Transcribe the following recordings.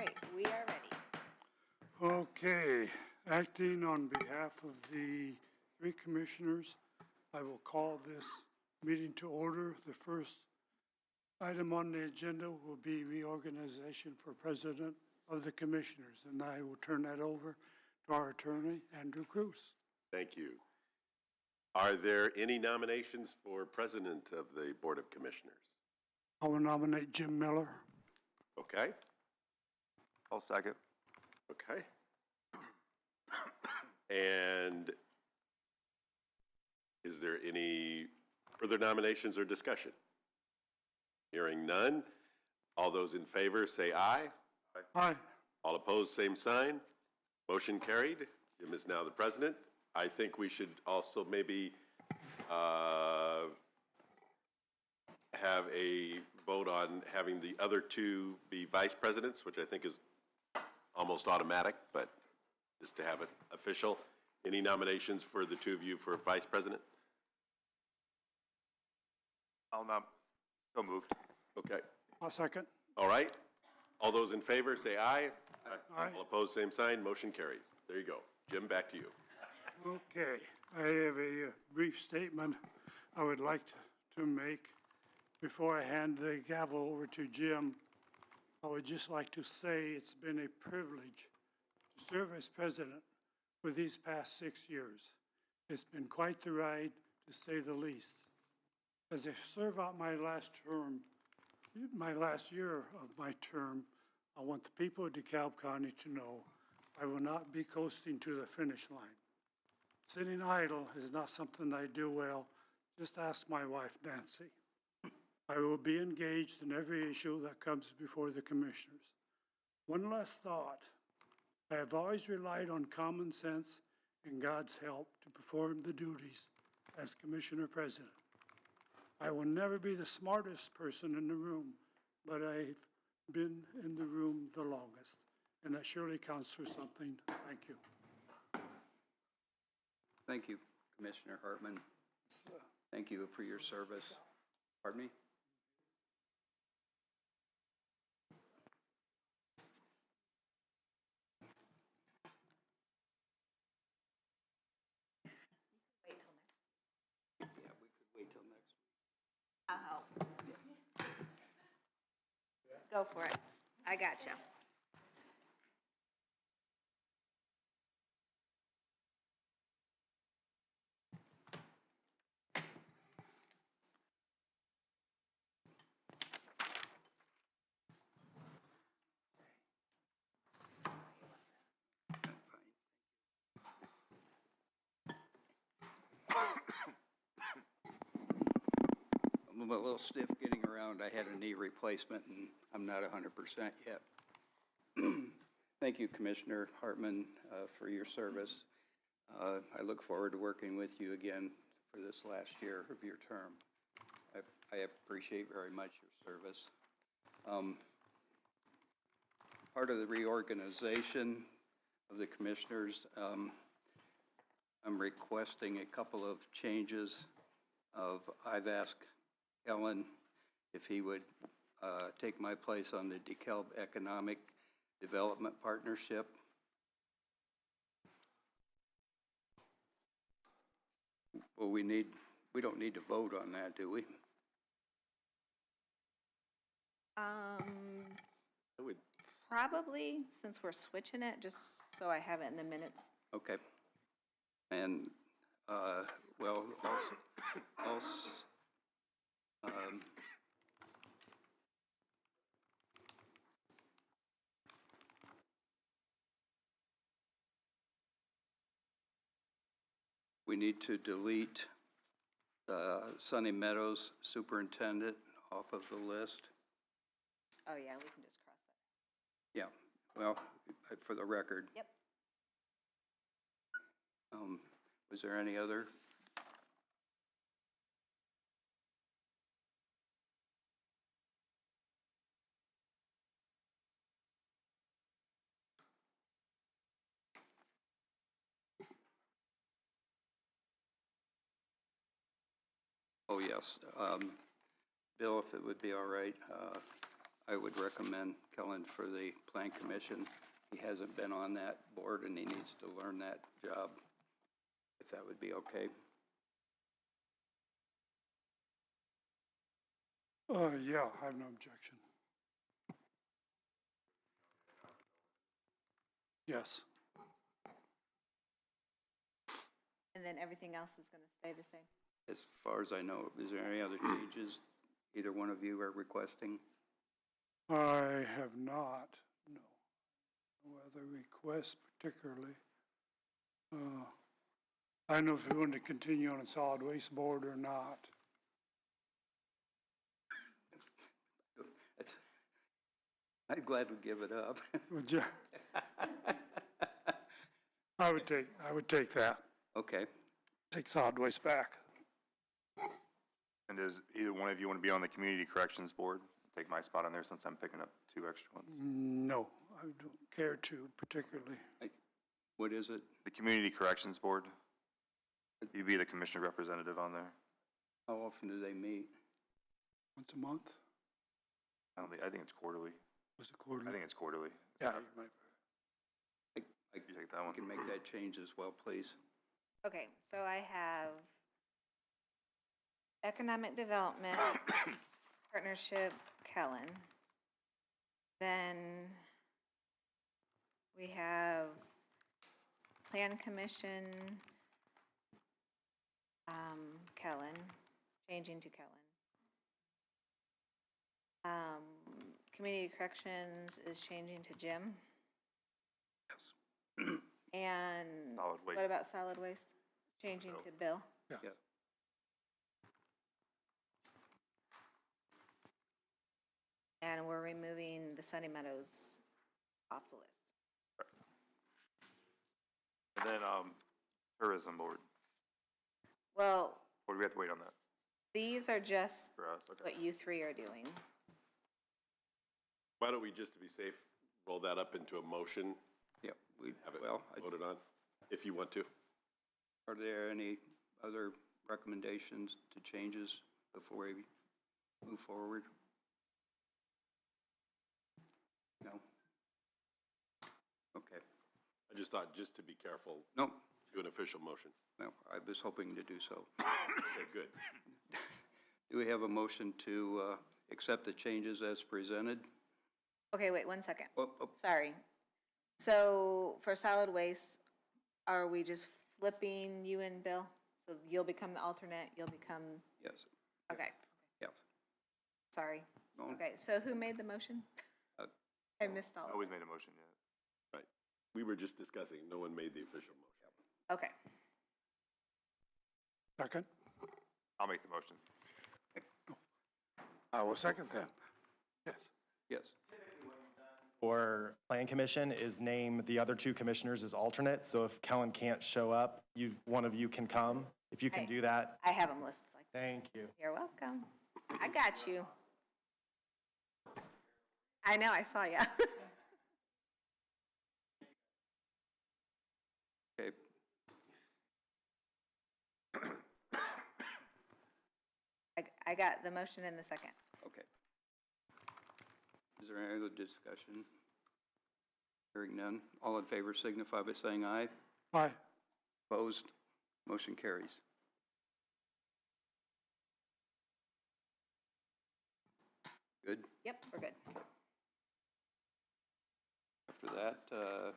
right, we are ready. Okay, acting on behalf of the three commissioners, I will call this meeting to order. The first item on the agenda will be reorganization for president of the commissioners, and I will turn that over to our attorney, Andrew Cruz. Thank you. Are there any nominations for president of the Board of Commissioners? I will nominate Jim Miller. Okay, I'll second. okay. And is there any further nominations or discussion? Hearing none. All those in favor say aye. Aye. All opposed, same sign. Motion carried. Jim is now the president. I think we should also maybe have a vote on having the other two be vice presidents, which I think is almost automatic, but just to have it official. Any nominations for the two of you for vice president? So moved. Okay. I'll second. All right. All those in favor say aye. Aye. All opposed, same sign. Motion carries. There you go. Jim, back to you. Okay, I have a brief statement I would like to make. Before I hand the gavel over to Jim, I would just like to say it's been a privilege to serve as president for these past 6 years. It's been quite the ride, to say the least. As I serve out my last year of my term, I want the people of DeKalb County to know I will not be coasting to the finish line. Sitting idle is not something I do well. Just ask my wife, Nancy. I will be engaged in every issue that comes before the commissioners. One last thought. I have always relied on common sense and God's help to perform the duties as commissioner president. I will never be the smartest person in the room, but I've been in the room the longest, and that surely counts for something. Thank you. Thank you, Commissioner Hartman. Thank you for your service. Pardon me? Wait till next. Yeah, we could wait till next week. I'll help. Go for it. I got you. I'm a little stiff getting around. I had a knee replacement and I'm not 100% yet. Thank you, Commissioner Hartman, for your service. I look forward to working with you again for this last year of your term. I appreciate very much your service. Part of the reorganization of the commissioners, I'm requesting a couple of changes. I've asked Ellen if he would take my place on the DeKalb Economic Development Partnership. Well, we don't need to vote on that, do we? I would. Probably, since we're switching it, just so I have it in the minutes. Okay. And, well, we need to delete Sunny Meadows Superintendent off of the list. Oh, yeah, we can just cross that. Yeah, well, for the record. Yep. Was there any other? Oh, yes. Bill, if it would be all right, I would recommend Kellen for the Plan Commission. He hasn't been on that board, and he needs to learn that job, if that would be okay. Yeah, I have no objection. Yes. And then everything else is going to stay the same? As far as I know, is there any other changes either one of you are requesting? I have not, no. No other requests particularly. I don't know if we want to continue on a solid waste board or not. That's- I'd gladly give it up. Would you? I would take that. Okay. Take solid waste back. And does either one of you want to be on the Community Corrections Board? Take my spot on there since I'm picking up 2 extra ones. No, I don't care to particularly. What is it? The Community Corrections Board, you'd be the commissioner representative on there. How often do they meet? Once a month? I think it's quarterly. Was it quarterly? I think it's quarterly. Yeah, you might. I You take that one. can make that change as well, please. Okay, so I have Economic Development Partnership, Kellen. Then we have Plan Commission, Kellen, changing to Kellen. Community Corrections is changing to Jim. Yes. And Solid waste. what about solid waste? Changing to Bill. Yeah. Yeah. And we're removing the Sunny Meadows off the list. And then, Tourism Board. Well, Or do we have to wait on that these are just for us? Okay. what you three are doing. Why don't we, just to be safe, roll that up into a motion, Yeah, have it well, voted on, if you want to? are there any other recommendations to changes before we move forward? No? Okay. I just thought, just to be careful, No, do an official motion. no, I was hoping to do so. Okay, good. Do we have a motion to accept the changes as presented? Okay, wait 1 second. Oh, Sorry. So for solid waste, are we just flipping you and Bill? So you'll become the alternate, you'll become, yes, okay, yes. sorry. No, Okay, so who made the motion? Uh, I missed all of Nobody's it. made a motion yet. Right. We were just discussing, no one made the official motion. Okay, Second? I'll make the motion. I will second that. Yes. yes. For Plan Commission is name the other 2 commissioners as alternates. So if Kellen can't show up, one of you can come. If you can Okay. do that, I have them listed like that. thank you. You're welcome. I got you. I know, I saw you. Okay, I got the motion in the second. okay. Is there any other discussion? Hearing none. All in favor signify by saying aye. Aye. Opposed? Motion carries. Good. Yep, we're good. After that,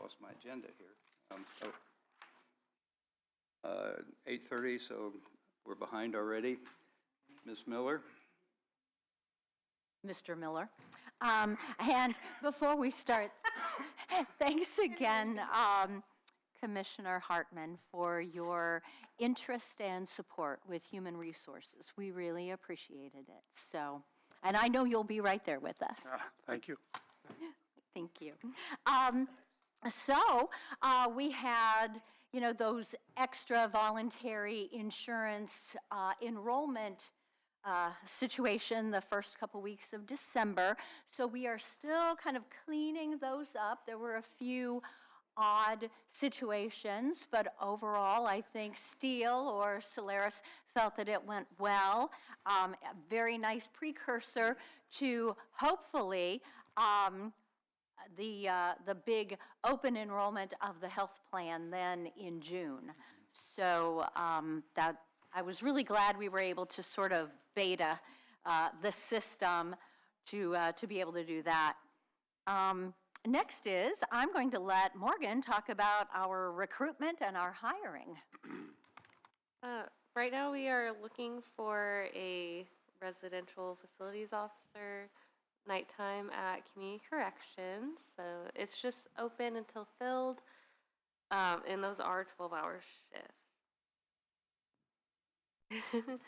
lost my agenda here. 8:30, so we're behind already. Ms. Miller? Mr. Miller. And before we start, thanks again, Commissioner Hartman, for your interest and support with Human Resources. We really appreciated it. So, and I know you'll be right there with us. Thank you. Thank you. We had, those extra voluntary insurance enrollment situation the first couple weeks of December. So we are still kind of cleaning those up. There were a few odd situations, but overall, I think Steele or Solaris felt that it went well. A very nice precursor to hopefully the big open enrollment of the health plan then in June. So that I was really glad we were able to sort of beta the system to be able to do that. Next is, I'm going to let Morgan talk about our recruitment and our hiring. Right now, we are looking for a residential facilities officer, nighttime at Community Corrections. So it's just open until filled, and those are 12-hour shifts.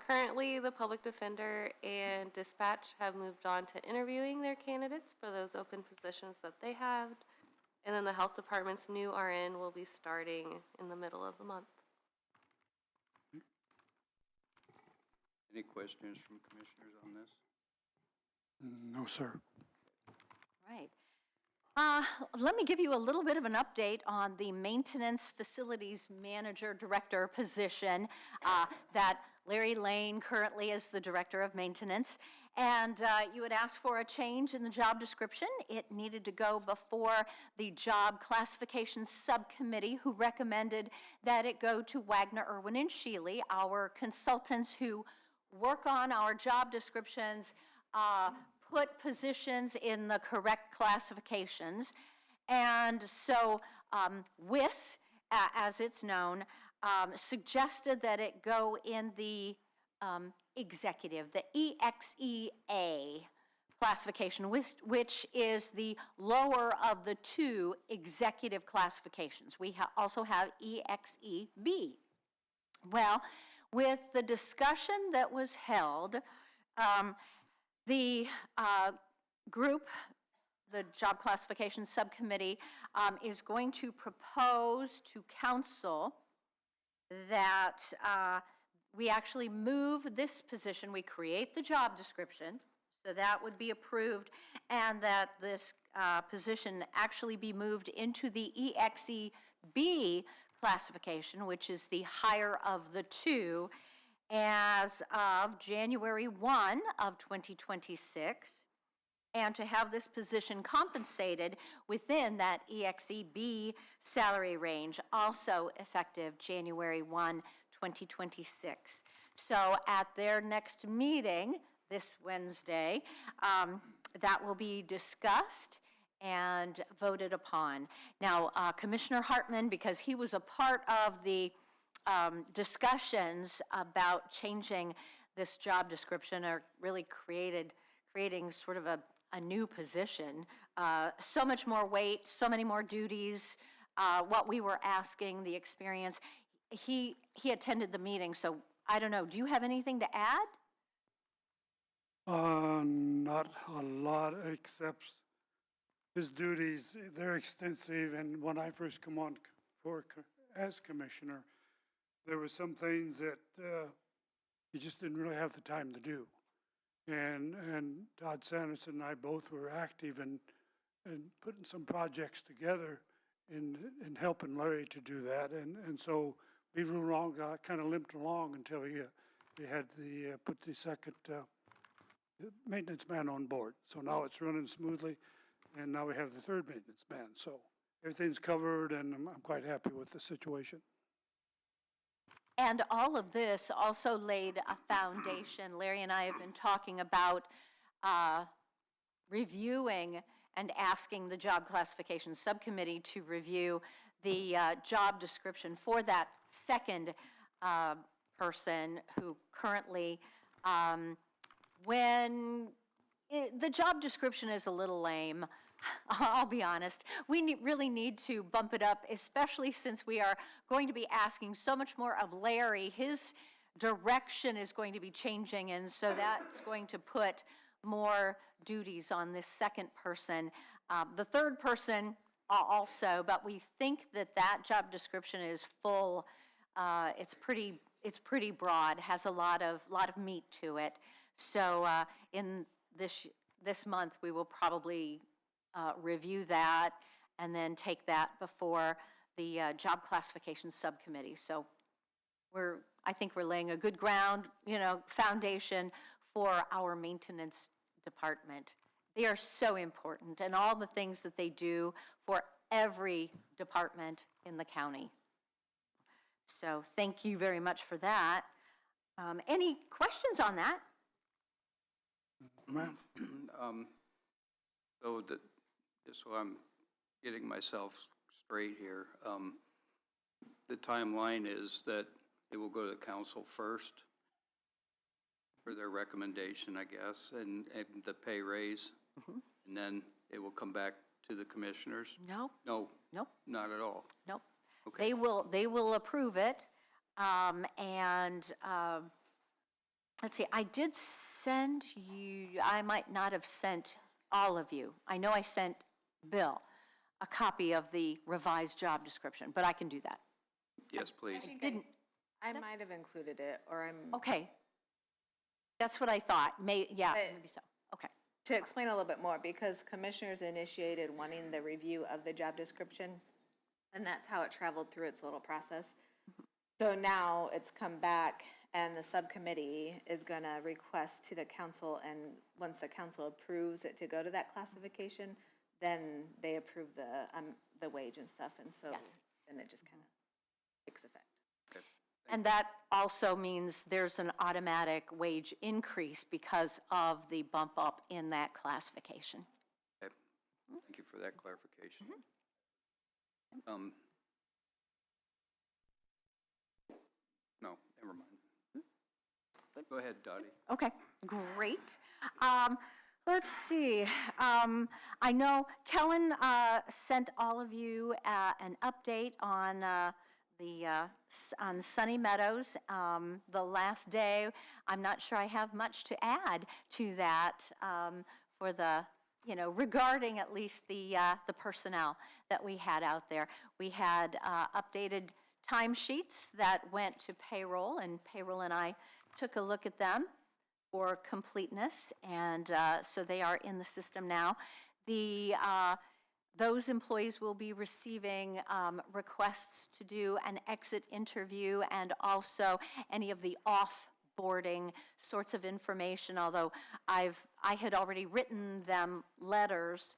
Currently, the public defender and dispatch have moved on to interviewing their candidates for those open positions that they have. And then the health department's new RN will be starting in the middle of the month. Any questions from commissioners on this? No, sir. Right. Let me give you a little bit of an update on the Maintenance Facilities Manager Director position that Larry Lane currently is the Director of Maintenance. And you had asked for a change in the job description. It needed to go before the Job Classification Subcommittee, who recommended that it go to Wagner, Irwin, and Shealy, our consultants who work on our job descriptions, put positions in the correct classifications. And so WIS, as it's known, suggested that it go in the executive, the EXEA classification, which is the lower of the two executive classifications. We also have EXEB. Well, with the discussion that was held, the group, the Job Classification Subcommittee, is going to propose to council that we actually move this position, we create the job description, so that would be approved, and that this position actually be moved into the EXEB classification, which is the higher of the two, as of January 1 of 2026, and to have this position compensated within that EXEB salary range, also effective January 1, 2026. So at their next meeting this Wednesday, that will be discussed and voted upon. Now, Commissioner Hartman, because he was a part of the discussions about changing this job description, or really creating sort of a new position, so much more weight, so many more duties, what we were asking, the experience. He attended the meeting, so I don't know, do you have anything to add? Not a lot, except his duties, they're extensive, and when I first come on as commissioner, there were some things that you just didn't really have the time to do. And Todd Sanderson and I both were active in putting some projects together in helping Larry to do that. And so we kind of limped along until we had put the second maintenance man on board. So now it's running smoothly, and now we have the third maintenance man. So everything's covered, and I'm quite happy with the situation. And all of this also laid a foundation. Larry and I have been talking about reviewing and asking the Job Classification Subcommittee to review the job description for that second person who currently, the job description is a little lame, I'll be honest. We really need to bump it up, especially since we are going to be asking so much more of Larry. His direction is going to be changing, and so that's going to put more duties on this second person. The third person also, but we think that job description is full. It's pretty broad, has a lot of meat to it. So in this month, we will probably review that and then take that before the Job Classification Subcommittee. So I think we're laying a good foundation for our maintenance department. They are so important, and all the things that they do for every department in the county. So thank you very much for that. Any questions on that? Ma'am? Just so I'm getting myself straight here, the timeline is that it will go to council first for their recommendation, I guess, and the pay raise, and then it will come back to the commissioners? No, No, nope, not at all. nope. Okay. They will approve it. Let's see, I did send you, I might not have sent all of you. I know I sent Bill a copy of the revised job description, but I can do that. Yes, please. I might have included it, or Okay. That's what I thought. Maybe so. Okay. to explain a little bit more, because commissioners initiated wanting the review of the job description, and that's how it traveled through its little process. So now it's come back, and the subcommittee is gonna request to the council, and once the council approves it to go to that classification, then they approve the wage and stuff, and so Yes. then it just kind of takes effect. And that also means there's an automatic wage increase because of the bump up in that classification. Okay. Thank you for that clarification. No, never mind. Go ahead, Dottie. Okay, great. Let's see. I know Kellen sent all of you an update on on Sunny Meadows, the last day. I'm not sure I have much to add to that for regarding at least the personnel that we had out there. We had updated timesheets that went to payroll, and payroll and I took a look at them for completeness, and so they are in the system now. Those employees will be receiving requests to do an exit interview and also any of the off-boarding sorts of information, although I had already written them letters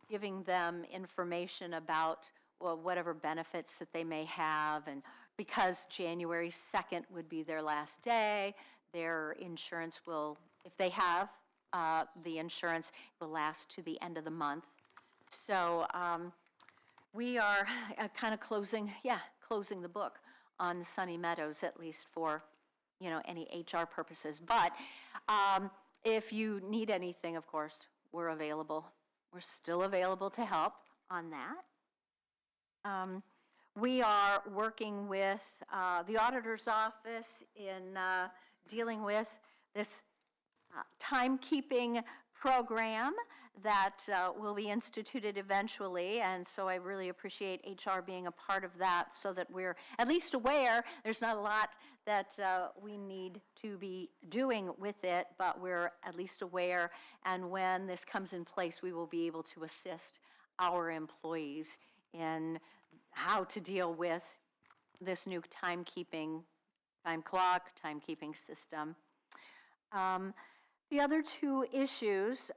giving them information about whatever benefits that they may have, and because January 2nd would be their last day, their insurance will, if they have the insurance, will last to the end of the month. So we are kind of closing the book on Sunny Meadows, at least for, any HR purposes. But if you need anything, of course, we're available. We're still available to help on that. We are working with the auditor's office in dealing with this timekeeping program that will be instituted eventually, and so I really appreciate HR being a part of that so that we're at least aware. There's not a lot that we need to be doing with it, but we're at least aware, and when this comes in place, we will be able to assist our employees in how to deal with this new time clock, timekeeping system. The other two issues,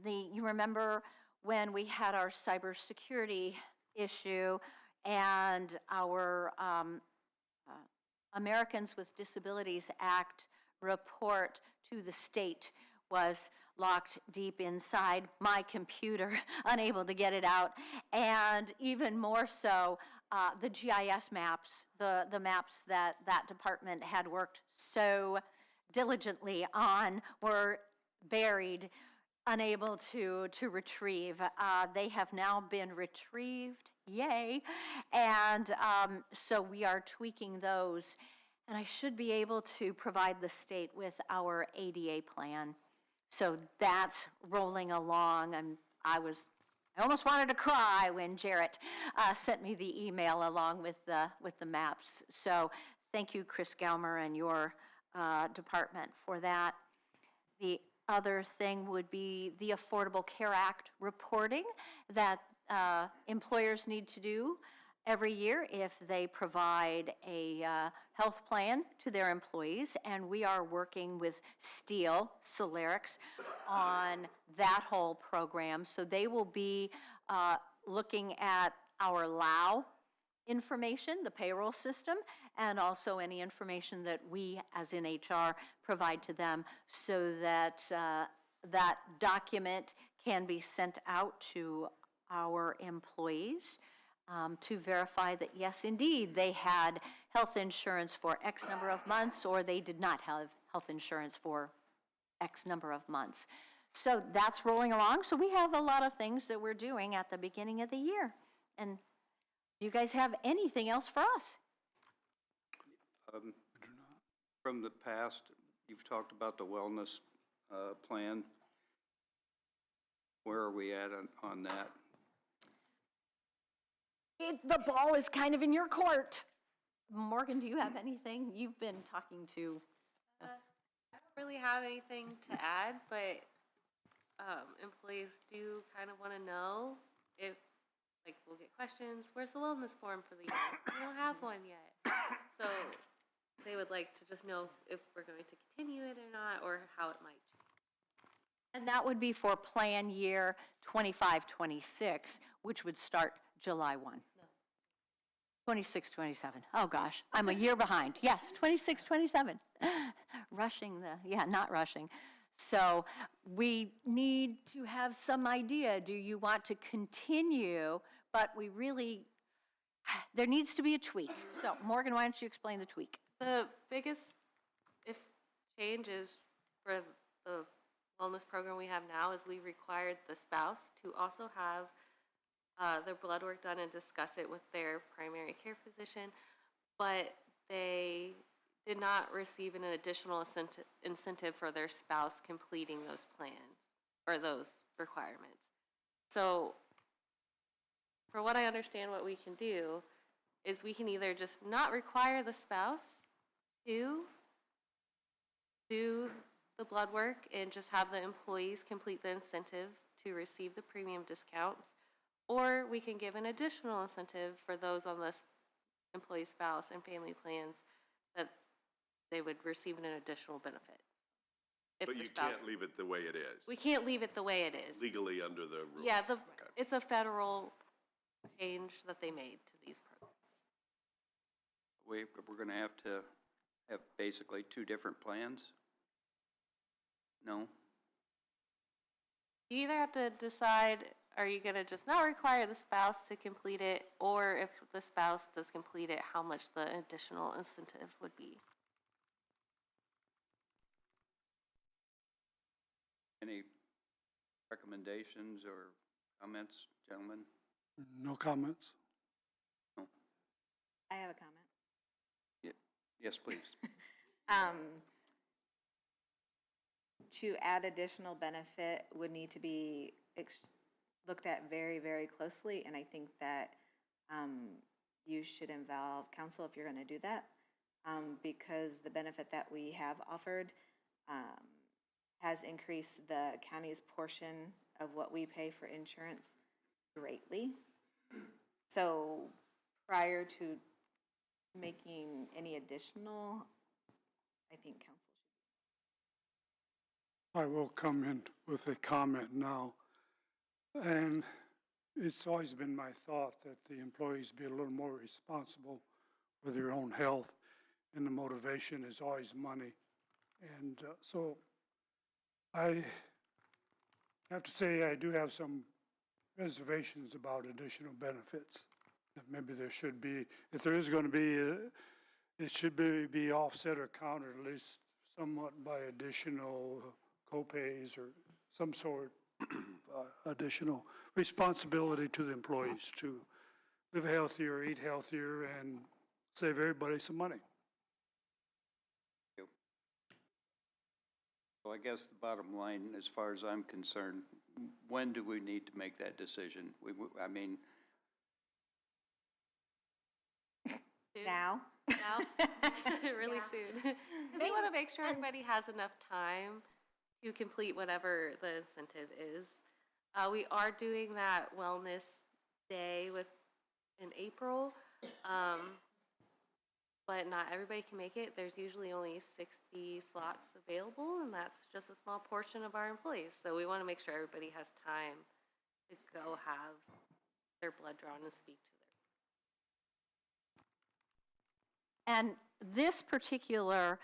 you remember when we had our cybersecurity issue and our Americans with Disabilities Act report to the state was locked deep inside my computer, unable to get it out, and even more so, the GIS maps, the maps that department had worked so diligently on were buried, unable to retrieve. They have now been retrieved, yay, and so we are tweaking those, and I should be able to provide the state with our ADA plan. So that's rolling along, and I almost wanted to cry when Jarrett sent me the email along with the maps. So thank you, Chris Gaumer, and your department for that. The other thing would be the Affordable Care Act reporting that employers need to do every year if they provide a health plan to their employees. And we are working with Steel, Solarix, on that whole program. So they will be looking at our LAO information, the payroll system, and also any information that we, as in HR, provide to them so that that document can be sent out to our employees to verify that, yes, indeed, they had health insurance for X number of months, or they did not have health insurance for X number of months. So that's rolling along. So we have a lot of things that we're doing at the beginning of the year. And do you guys have anything else for us? From the past, you've talked about the wellness plan. Where are we at on that? The ball is kind of in your court. Morgan, do you have anything? You've been talking to. I don't really have anything to add, but employees do kind of want to know if, like, we'll get questions, where's the wellness form for the year? We don't have one yet. So they would like to just know if we're going to continue it or not, or how it might change. And that would be for plan year 25-26, which would start July 1. No. 26-27. Oh, gosh, I'm a year behind. Yes, 26-27. Rushing not rushing. So we need to have some idea. Do you want to continue? But we really, there needs to be a tweak. So Morgan, why don't you explain the tweak? The biggest change is for the wellness program we have now is we required the spouse to also have their blood work done and discuss it with their primary care physician, but they did not receive an additional incentive for their spouse completing those plans or those requirements. So for what I understand, what we can do is we can either just not require the spouse to do the blood work and just have the employees complete the incentive to receive the premium discounts, or we can give an additional incentive for those on this employee spouse and family plans that they would receive an additional benefit. But you can't leave it the way it is. We can't leave it the way it is. Legally under the rules. Yeah, Okay. it's a federal change that they made to these programs. We're going to have basically two different plans? No? You either have to decide, are you going to just not require the spouse to complete it, or if the spouse does complete it, how much the additional incentive would be. Any recommendations or comments, gentlemen? No comments? I have a comment. Yes, please. To add additional benefit would need to be looked at very, very closely, and I think that you should involve council if you're going to do that, because the benefit that we have offered has increased the county's portion of what we pay for insurance greatly. So prior to making any additional, I think council should. I will come in with a comment now. And it's always been my thought that the employees be a little more responsible for their own health, and the motivation is always money. And so I have to say I do have some reservations about additional benefits. That maybe there should be, if there is going to be, it should be offset or countered at least somewhat by additional co-pays or some sort of additional responsibility to the employees to live healthier, eat healthier, and save everybody some money. So I guess the bottom line, as far as I'm concerned, when do we need to make that decision? I mean, Now? Now? Really soon. Because we want to make sure everybody has enough time to complete whatever the incentive is. We are doing that wellness day in April, but not everybody can make it. There's usually only 60 slots available, and that's just a small portion of our employees. So we want to make sure everybody has time to go have their blood drawn and speak to their. And this particular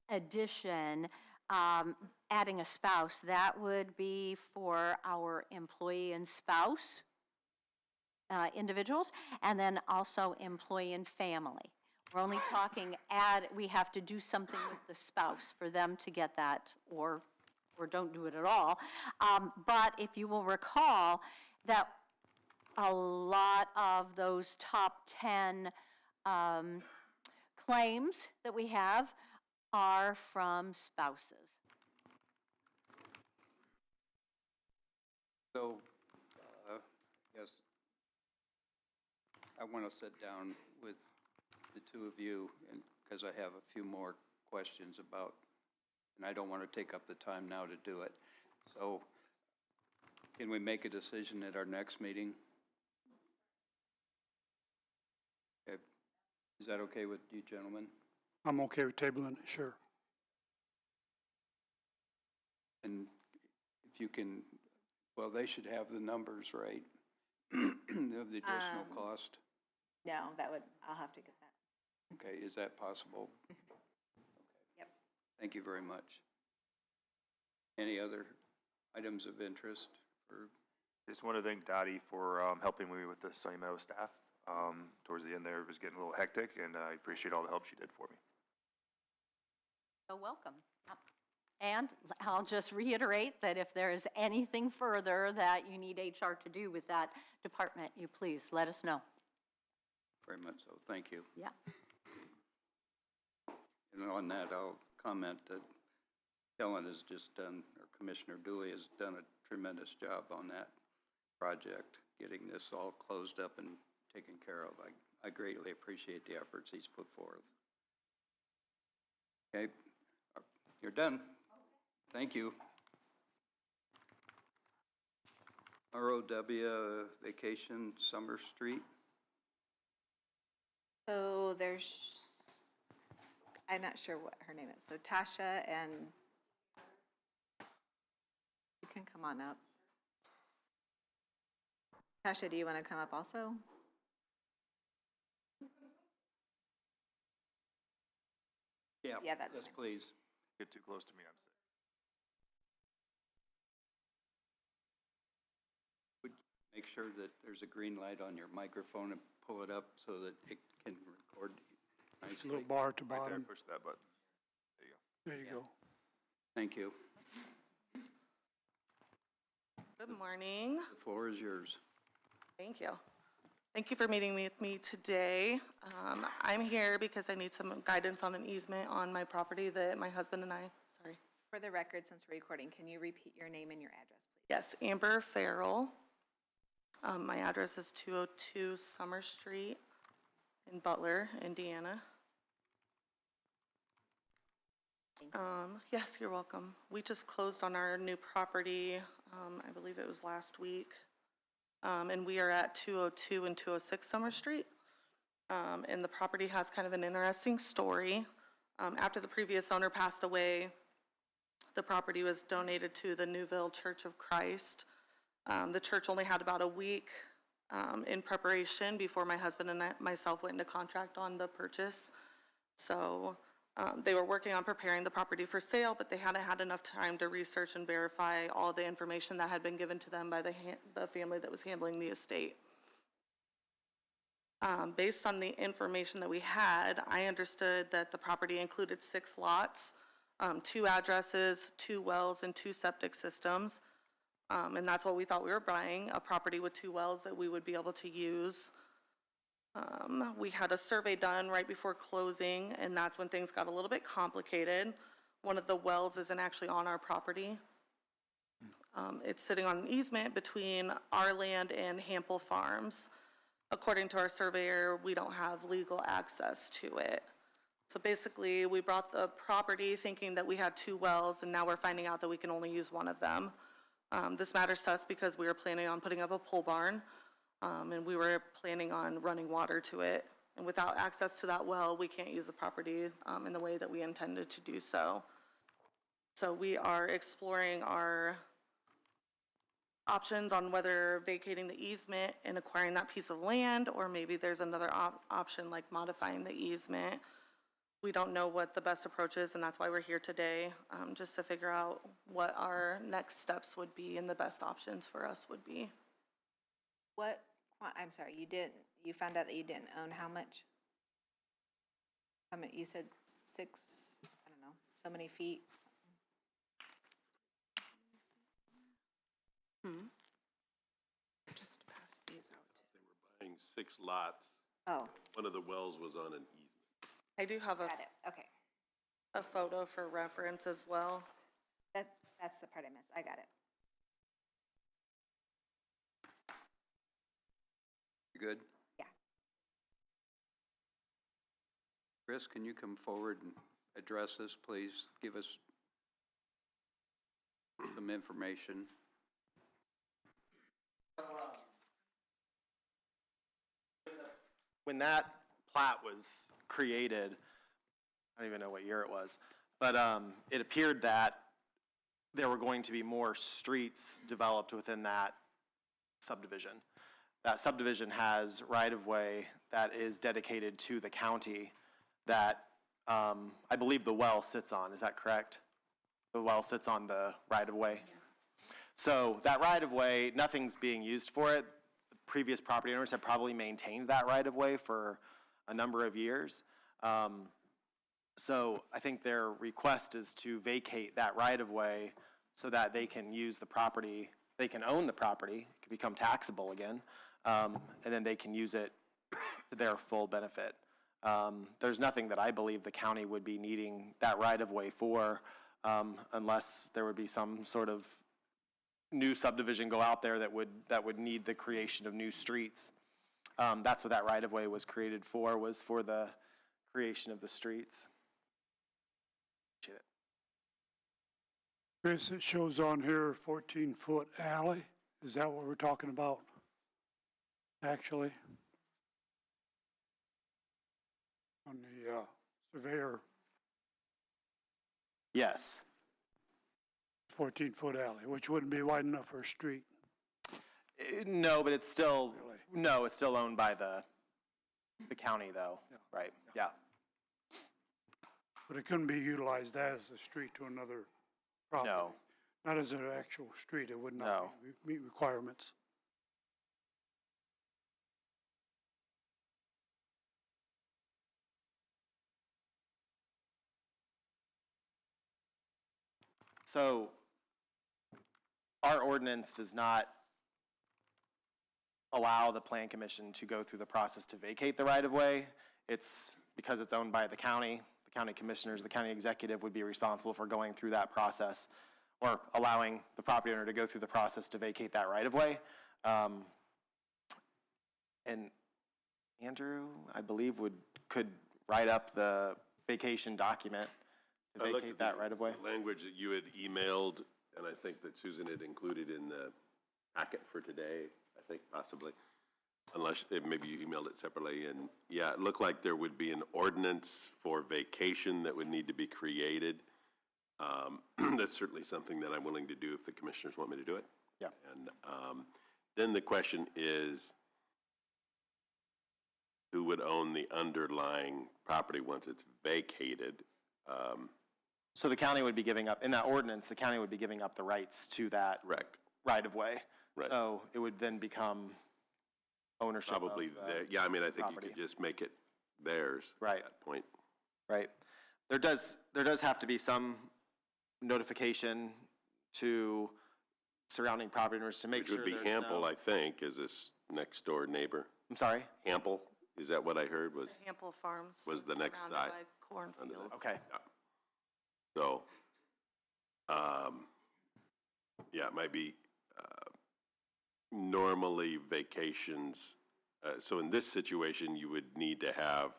addition, adding a spouse, that would be for our employee and spouse individuals, and then also employee and family. We're only talking we have to do something with the spouse for them to get that, or don't do it at all. But if you will recall that a lot of those top 10 claims that we have are from spouses. So, yes, I want to sit down with the two of you, and because I have a few more questions about, and I don't want to take up the time now to do it. So, can we make a decision at our next meeting? Okay. Is that okay with you gentlemen? I'm okay with tabling it, sure. And if you can, well, they should have the numbers, right? Of the additional cost? No, I'll have to get that. Okay, is that possible? Yep. Thank you very much. Any other items of interest for? Just want to thank Dottie for helping me with the Sunny Meadow staff. Towards the end there, it was getting a little hectic, and I appreciate all the help she did for me. So welcome. And I'll just reiterate that if there is anything further that you need HR to do with that department, you please let us know. Very much so, thank you. Yeah. And on that, I'll comment that Helen has just done, or Commissioner Dooley has done a tremendous job on that project, getting this all closed up and taken care of. I greatly appreciate the efforts he's put forth. Okay, you're done. Thank you. ROW Vacation Summer Street. So I'm not sure what her name is. So Tasha, and you can come on up. Tasha, do you want to come up also? Yeah, that's Yes, fine. please. Get too close to me, I'm sick. Make sure that there's a green light on your microphone and pull it up so that it can record It's a little nicely. bar at the Right there, bottom. push that button. There you go. There you go. Thank you. Good morning. The floor is yours. Thank you. Thank you for meeting with me today. I'm here because I need some guidance on an easement on my property that my husband and I, sorry. For the record, since we're recording, can you repeat your name and your address, please? Yes, Amber Farrell. My address is 202 Summer Street in Butler, Indiana. Yes, you're welcome. We just closed on our new property, I believe it was last week. And we are at 202 and 206 Summer Street. And the property has kind of an interesting story. After the previous owner passed away, the property was donated to the Newville Church of Christ. The church only had about a week in preparation before my husband and myself went into contract on the purchase. So they were working on preparing the property for sale, but they hadn't had enough time to research and verify all the information that had been given to them by the family that was handling the estate. Based on the information that we had, I understood that the property included 6 lots, 2 addresses, 2 wells, and 2 septic systems. And that's what we thought we were buying, a property with 2 wells that we would be able to use. We had a survey done right before closing, and that's when things got a little bit complicated. One of the wells isn't actually on our property. It's sitting on an easement between our land and Hample Farms. According to our surveyor, we don't have legal access to it. So basically, we brought the property thinking that we had 2 wells, and now we're finding out that we can only use one of them. This matters to us because we were planning on putting up a pole barn, and we were planning on running water to it. And without access to that well, we can't use the property in the way that we intended to do so. So we are exploring our options on whether vacating the easement and acquiring that piece of land, or maybe there's another option like modifying the easement. We don't know what the best approach is, and that's why we're here today, just to figure out what our next steps would be and the best options for us would be. I'm sorry, you found out that you didn't own how much? You said 6, I don't know, so many feet? Just pass these out. They were buying 6 lots. Oh, One of the wells was on an easement. I do have got it, okay. a photo for reference as well. That's the part I missed, I got it. You good? Yeah. Chris, can you come forward and address this, please? Give us some information. When that plat was created, I don't even know what year it was, but it appeared that there were going to be more streets developed within that subdivision. That subdivision has right-of-way that is dedicated to the county that I believe the well sits on. Is that correct? The well sits on the right-of-way? So that right-of-way, nothing's being used for it. The previous property owners have probably maintained that right-of-way for a number of years. So I think their request is to vacate that right-of-way so that they can use the property, they can own the property, it can become taxable again, and then they can use it to their full benefit. There's nothing that I believe the county would be needing that right-of-way for unless there would be some sort of new subdivision go out there that would need the creation of new streets. That's what that right-of-way was created for, was for the creation of the streets. Appreciate it. Chris, it shows on here 14-foot alley. Is that what we're talking about, actually? On the surveyor, Yes. 14-foot alley, which wouldn't be wide enough for a street. No, but it's still, Really? no, it's still owned by the county though, right? Yeah. But it couldn't be utilized as a street to another property. No. Not as an actual street, it would No. not meet requirements. So our ordinance does not allow the plan commission to go through the process to vacate the right-of-way. It's because it's owned by the county commissioners, the county executive would be responsible for going through that process or allowing the property owner to go through the process to vacate that right-of-way. And Andrew, I believe, could write up the vacation document to I looked vacate at that the right-of-way. language that you had emailed, and I think that Susan had included in the packet for today, I think possibly, unless maybe you emailed it separately. And yeah, it looked like there would be an ordinance for vacation that would need to be created. That's certainly something that I'm willing to do if the commissioners want me to do it. Yeah. And then the question is, who would own the underlying property once it's vacated? So the county would be giving up, in that ordinance, the county would be giving up the rights to that Correct. right-of-way. Right. So it would then become ownership of Probably the there. Yeah, I mean, I think you property. could just make it theirs Right. at that point. Right. There does have to be some notification to surrounding property owners to make Which sure would be there's Hample, no. I think, is this next door neighbor. I'm sorry? Hample, is that what I heard was? Hample Farms. Was the next surrounded side. by cornfields. Okay. Yeah. So, yeah, it might be, normally vacations, so in this situation, you would need to have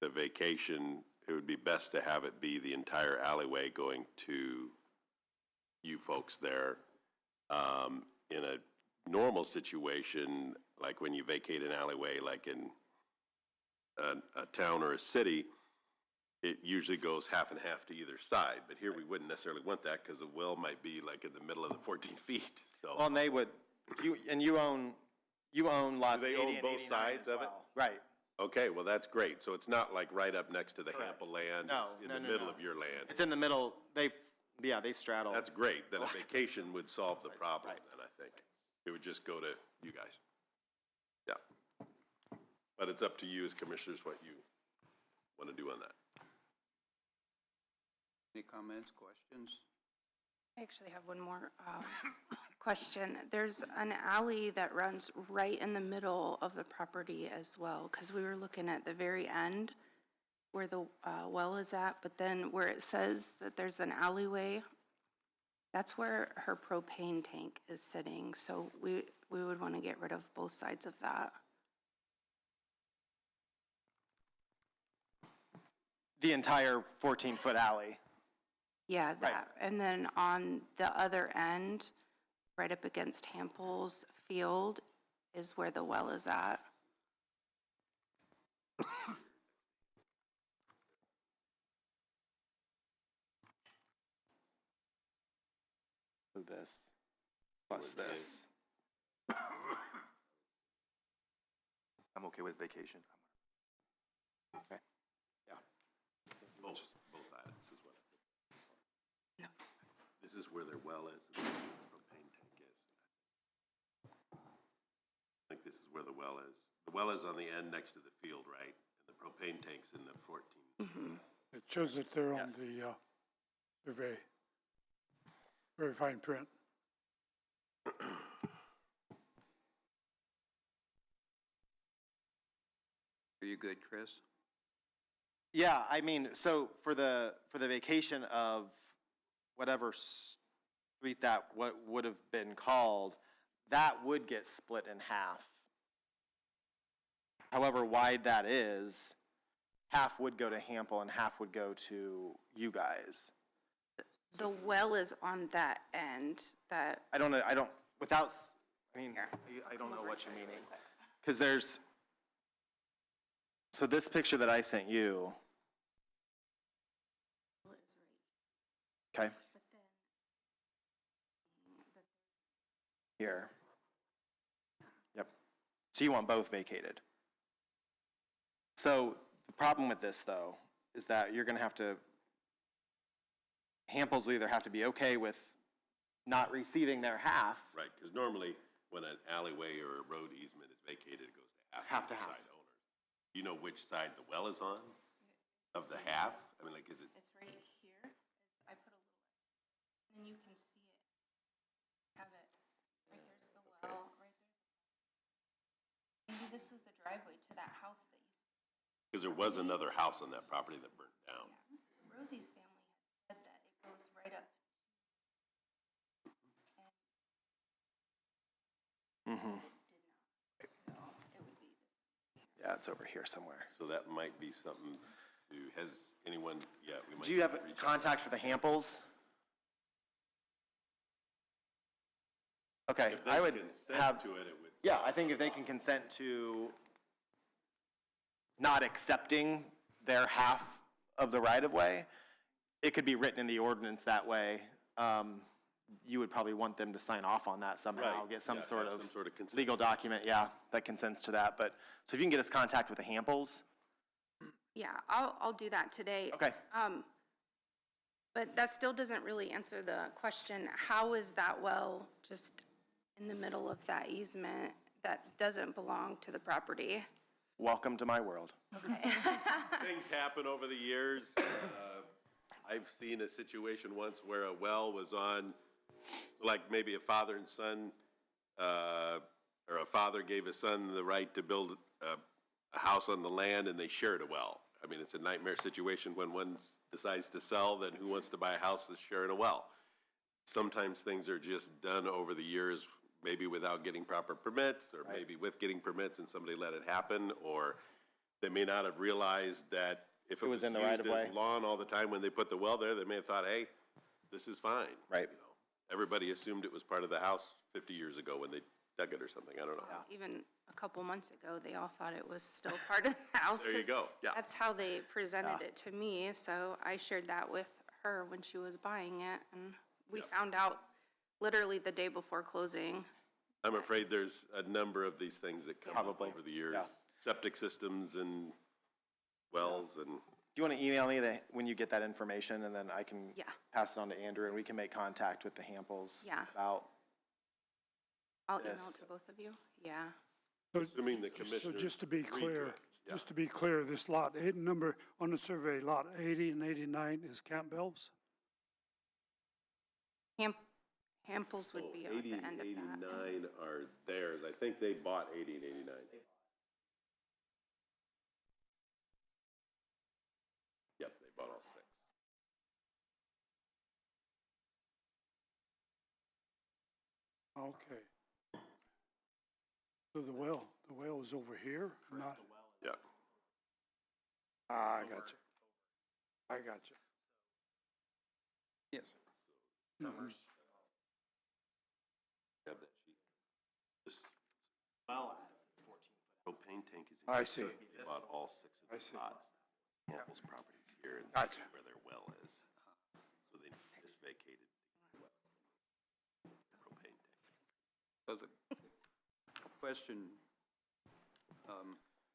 the vacation, it would be best to have it be the entire alleyway going to you folks there. In a normal situation, like when you vacate an alleyway, like in a town or a city, it usually goes half and half to either side. But here we wouldn't necessarily want that because the well might be like in the middle of the 14 feet, so. Well, and they would, you own lots Do they 80 own and both 89 sides as of it? well. Right. Okay, well, that's great. So it's not like right up next to the Hample land. No, It's in no, the no, middle no. of your land. It's in the middle, they straddle. That's great. Then a vacation would solve the problem, Right. then I think. It would just go to you guys. Yeah. But it's up to you as commissioners what you want to do on that. Any comments, questions? I actually have one more question. There's an alley that runs right in the middle of the property as well, because we were looking at the very end where the well is at, but then where it says that there's an alleyway, that's where her propane tank is sitting, so we would want to get rid of both sides of that. The entire 14-foot alley. Yeah, that. And then on the other end, right up against Hample's field, is where the well is at. This, plus this. I'm okay with vacation. Okay. Yeah. Both items is what I think. This is where their well is, and this is where the propane tank is. I think this is where the well is. The well is on the end next to the field, right? And the propane tank's in the 14. It shows it there on Yes. the survey. Very fine print. Are you good, Chris? Yeah, I mean, so for the vacation of whatever street that what would have been called, that would get split in half. However wide that is, half would go to Hample and half would go to you guys. The well is on that end, that, I don't know, without, I mean, I don't know what you're meaning. Because there's, so this picture that I sent you. Okay. Here. Yep. So you want both vacated. So the problem with this, though, is that you're going to have to, Hamples will either have to be okay with not receiving their half. Right, because normally when an alleyway or a road easement is vacated, it goes to Half to the half. side owners. Do you know which side the well is on of the half? I mean, like, is it, it's right here. I put a little, and then you can see it. Have it, right there's the well, right there's. Maybe this was the driveway to that house that used to. because there was another house on that property that burnt down. Yeah, Rosie's family had said that it goes right up. And Mm-hmm. it did not, so it would be this. Yeah, it's over here somewhere. So that might be something to, has anyone, yeah, we might. Do you have reach out. contact for the Hamples? Okay, If they I would consent have, to it, it would. yeah, I think if they can consent to not accepting their half of the right-of-way, it could be written in the ordinance that way. You would probably want them to sign off on that somehow, Right, get some yeah, sort have of some sort of consent. legal document, yeah, that consents to that. But, so if you can get us contact with the Hamples, Yeah, I'll do that today. okay. But that still doesn't really answer the question, how is that well just in the middle of that easement that doesn't belong to the property? Welcome to my world. Okay. Things happen over the years. I've seen a situation once where a well was on, like maybe a father and son, or a father gave a son the right to build a house on the land and they shared a well. I mean, it's a nightmare situation when one decides to sell, then who wants to buy a house that's sharing a well? Sometimes things are just done over the years, maybe without getting proper permits, or maybe with getting permits and somebody let it happen, or They may not have realized that if it was in the used right-of-way. as lawn all the time when they put the well there, they may have thought, hey, this is fine. Right. You know, everybody assumed it was part of the house 50 years ago when they dug it or something, I don't know. Even a couple months ago, they all thought it was still part of the house. There you 'cause go, yeah. That's how they presented it to me, so I shared that with her when she was buying it, and we found out literally the day before closing. I'm afraid there's a number of these things that come up Probably, over the years. yeah. Septic systems and wells and, Do you want to email me when you get that information, and then I can Yeah. pass it on to Andrew, and we can make contact with the Hamples Yeah. about, I'll email it Yes. to both of you, yeah. assuming the So commissioners just to be agreed to clear, it. Yeah. just to be clear, this lot, number on the survey, lot 80 and 89 is Campbell's? Hamples would be on 80, the end of that. 89 are theirs. I think they bought 80 and 89. Yep, they bought all six. Okay. So the well is over here, not? Yeah. Ah, I got you. I got you. Yes. Have that sheet. This well as this 14-foot propane tank is. I see. They bought all six of I the see. lots. Campbell's properties here and Gotcha. where their well is. So they just vacated the propane tank. So the question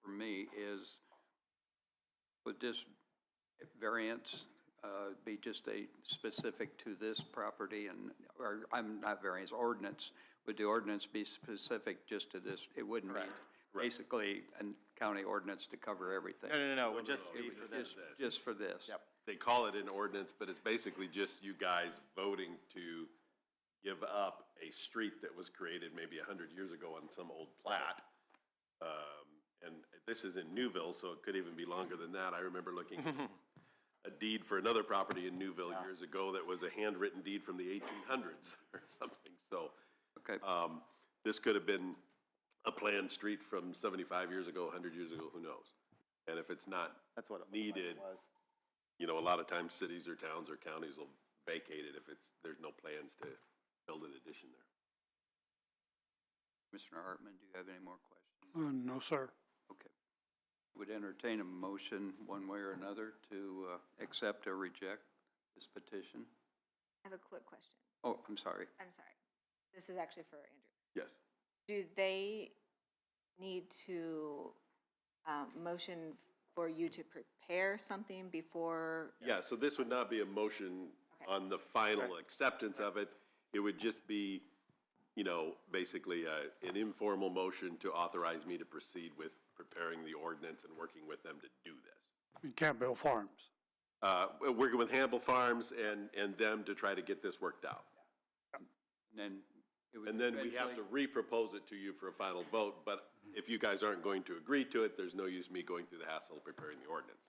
for me is, would this variance be just a specific to this property and, or I'm not variance, ordinance? Would the ordinance be specific just to this? It wouldn't be basically a county ordinance to cover everything? no, it would just be for this. Just for this? Yep. They call it an ordinance, but it's basically just you guys voting to give up a street that was created maybe 100 years ago on some old plat. And this is in Newville, so it could even be longer than that. I remember looking at a deed for another property in Newville years ago that was a handwritten deed from the 1800s or something. So Okay. this could have been a planned street from 75 years ago, 100 years ago, who knows? And if it's not That's what it looks like needed, it was. you know, a lot of times cities or towns or counties will vacate it if there's no plans to build an addition there. Commissioner Hartman, do you have any more questions? No, sir. Okay. Would entertain a motion one way or another to accept or reject this petition? I have a quick question. Oh, I'm sorry. I'm sorry. This is actually for Andrew. Yes. Do they need to motion for you to prepare something before? Yeah, so this would not be a motion on the final acceptance of it. It would just be, you know, basically an informal motion to authorize me to proceed with preparing the ordinance and working with them to do this. In Campbell Farms. Working with Hamble Farms and them to try to get this worked out. And then it would And then we have to eventually- re-propose it to you for a final vote, but if you guys aren't going to agree to it, there's no use me going through the hassle of preparing the ordinance.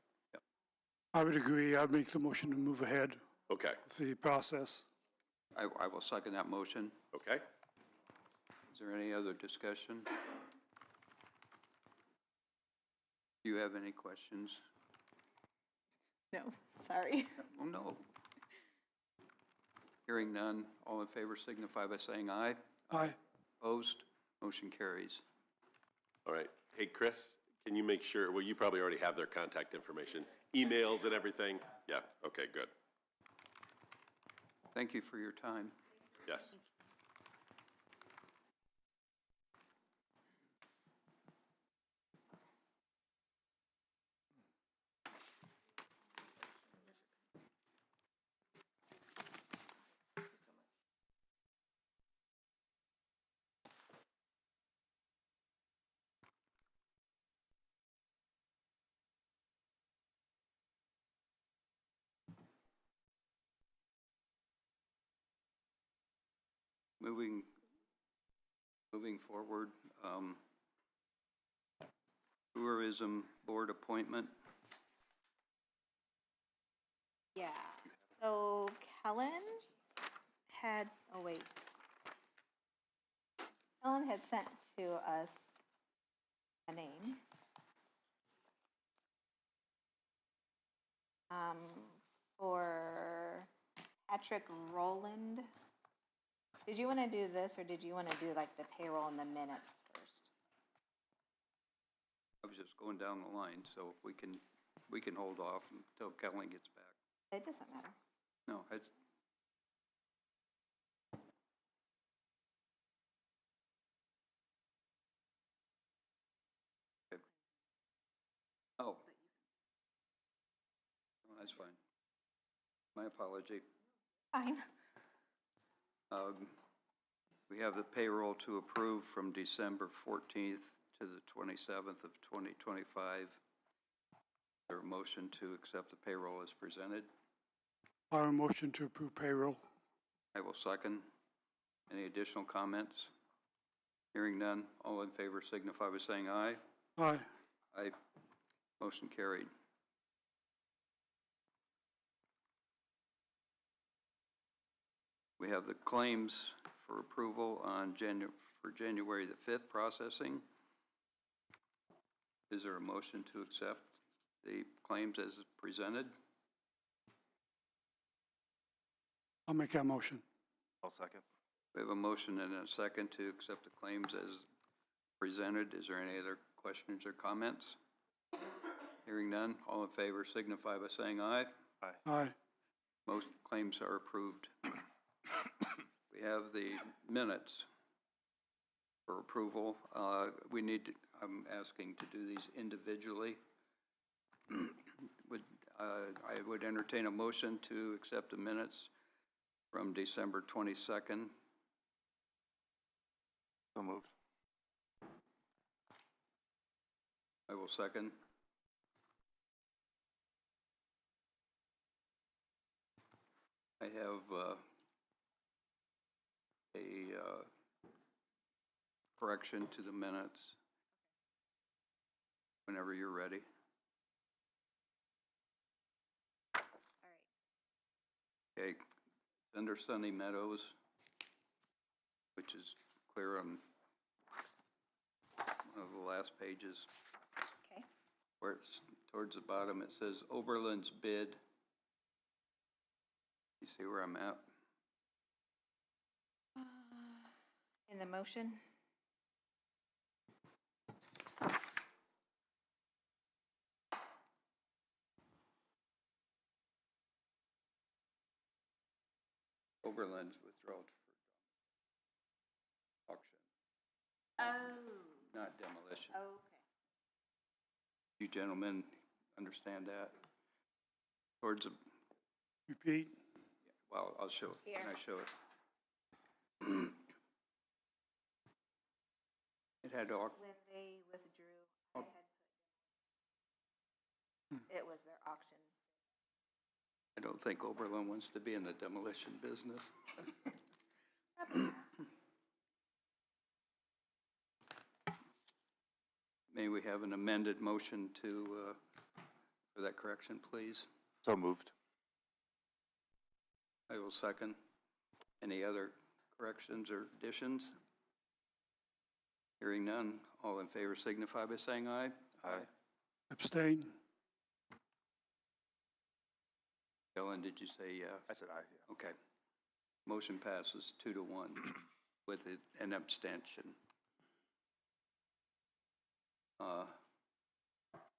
I would agree. I'd make the motion to move ahead Okay, with the process. I will second that motion. okay? Is there any other discussion? Do you have any questions? No, sorry. Oh, no. Hearing none, all in favor signify by saying aye. Aye. Opposed? Motion carries. All right. Hey, Chris, can you make sure, well, you probably already have their contact information, emails and everything? Yeah, okay, good. Thank you for your time. Yes. Moving forward, tourism board appointment. Yeah, so Kellen had, oh wait. Kellen had sent to us a name. um, for Patrick Rowland. Did you want to do this, or did you want to do like the payroll and the minutes first? I was just going down the line, so we can hold off until Kelly gets back. It doesn't matter. No, it's, okay. Oh. No, that's fine. My apology. Fine. We have the payroll to approve from December 14th to the 27th of 2025. Is there a motion to accept the payroll as presented? I have a motion to approve payroll. I will second. Any additional comments? Hearing none, all in favor signify by saying aye. Aye. Aye. Motion carried. We have the claims for approval on for January the 5th processing. Is there a motion to accept the claims as presented? I'll make that motion. I'll second. We have a motion and a second to accept the claims as presented. Is there any other questions or comments? Hearing none, all in favor signify by saying aye. Aye. Aye. Most claims are approved. We have the minutes for approval. I'm asking to do these individually. I would entertain a motion to accept the minutes from December 22nd. So moved. I will second. I have a correction to the minutes. Whenever you're ready. All right. Okay, it's under Sunny Meadows, which is clear on one of the last pages. Okay. Where it's towards the bottom, it says Oberlin's bid. You see where I'm at? In the motion? Oberlin's withdrawal for auction, Oh. not demolition. Okay. You gentlemen understand that? Towards the, Repeat. well, I'll show it. Here. Can I show it? It had When they withdrew, I had put, it was their auction. I don't think Oberlin wants to be in the demolition business. May we have an amended motion to, for that correction, please? So moved. I will second. Any other corrections or additions? Hearing none, all in favor signify by saying aye. Aye. Abstain. Ellen, did you say yeah? I said aye, yeah. Okay. Motion passes 2-1 with an abstention.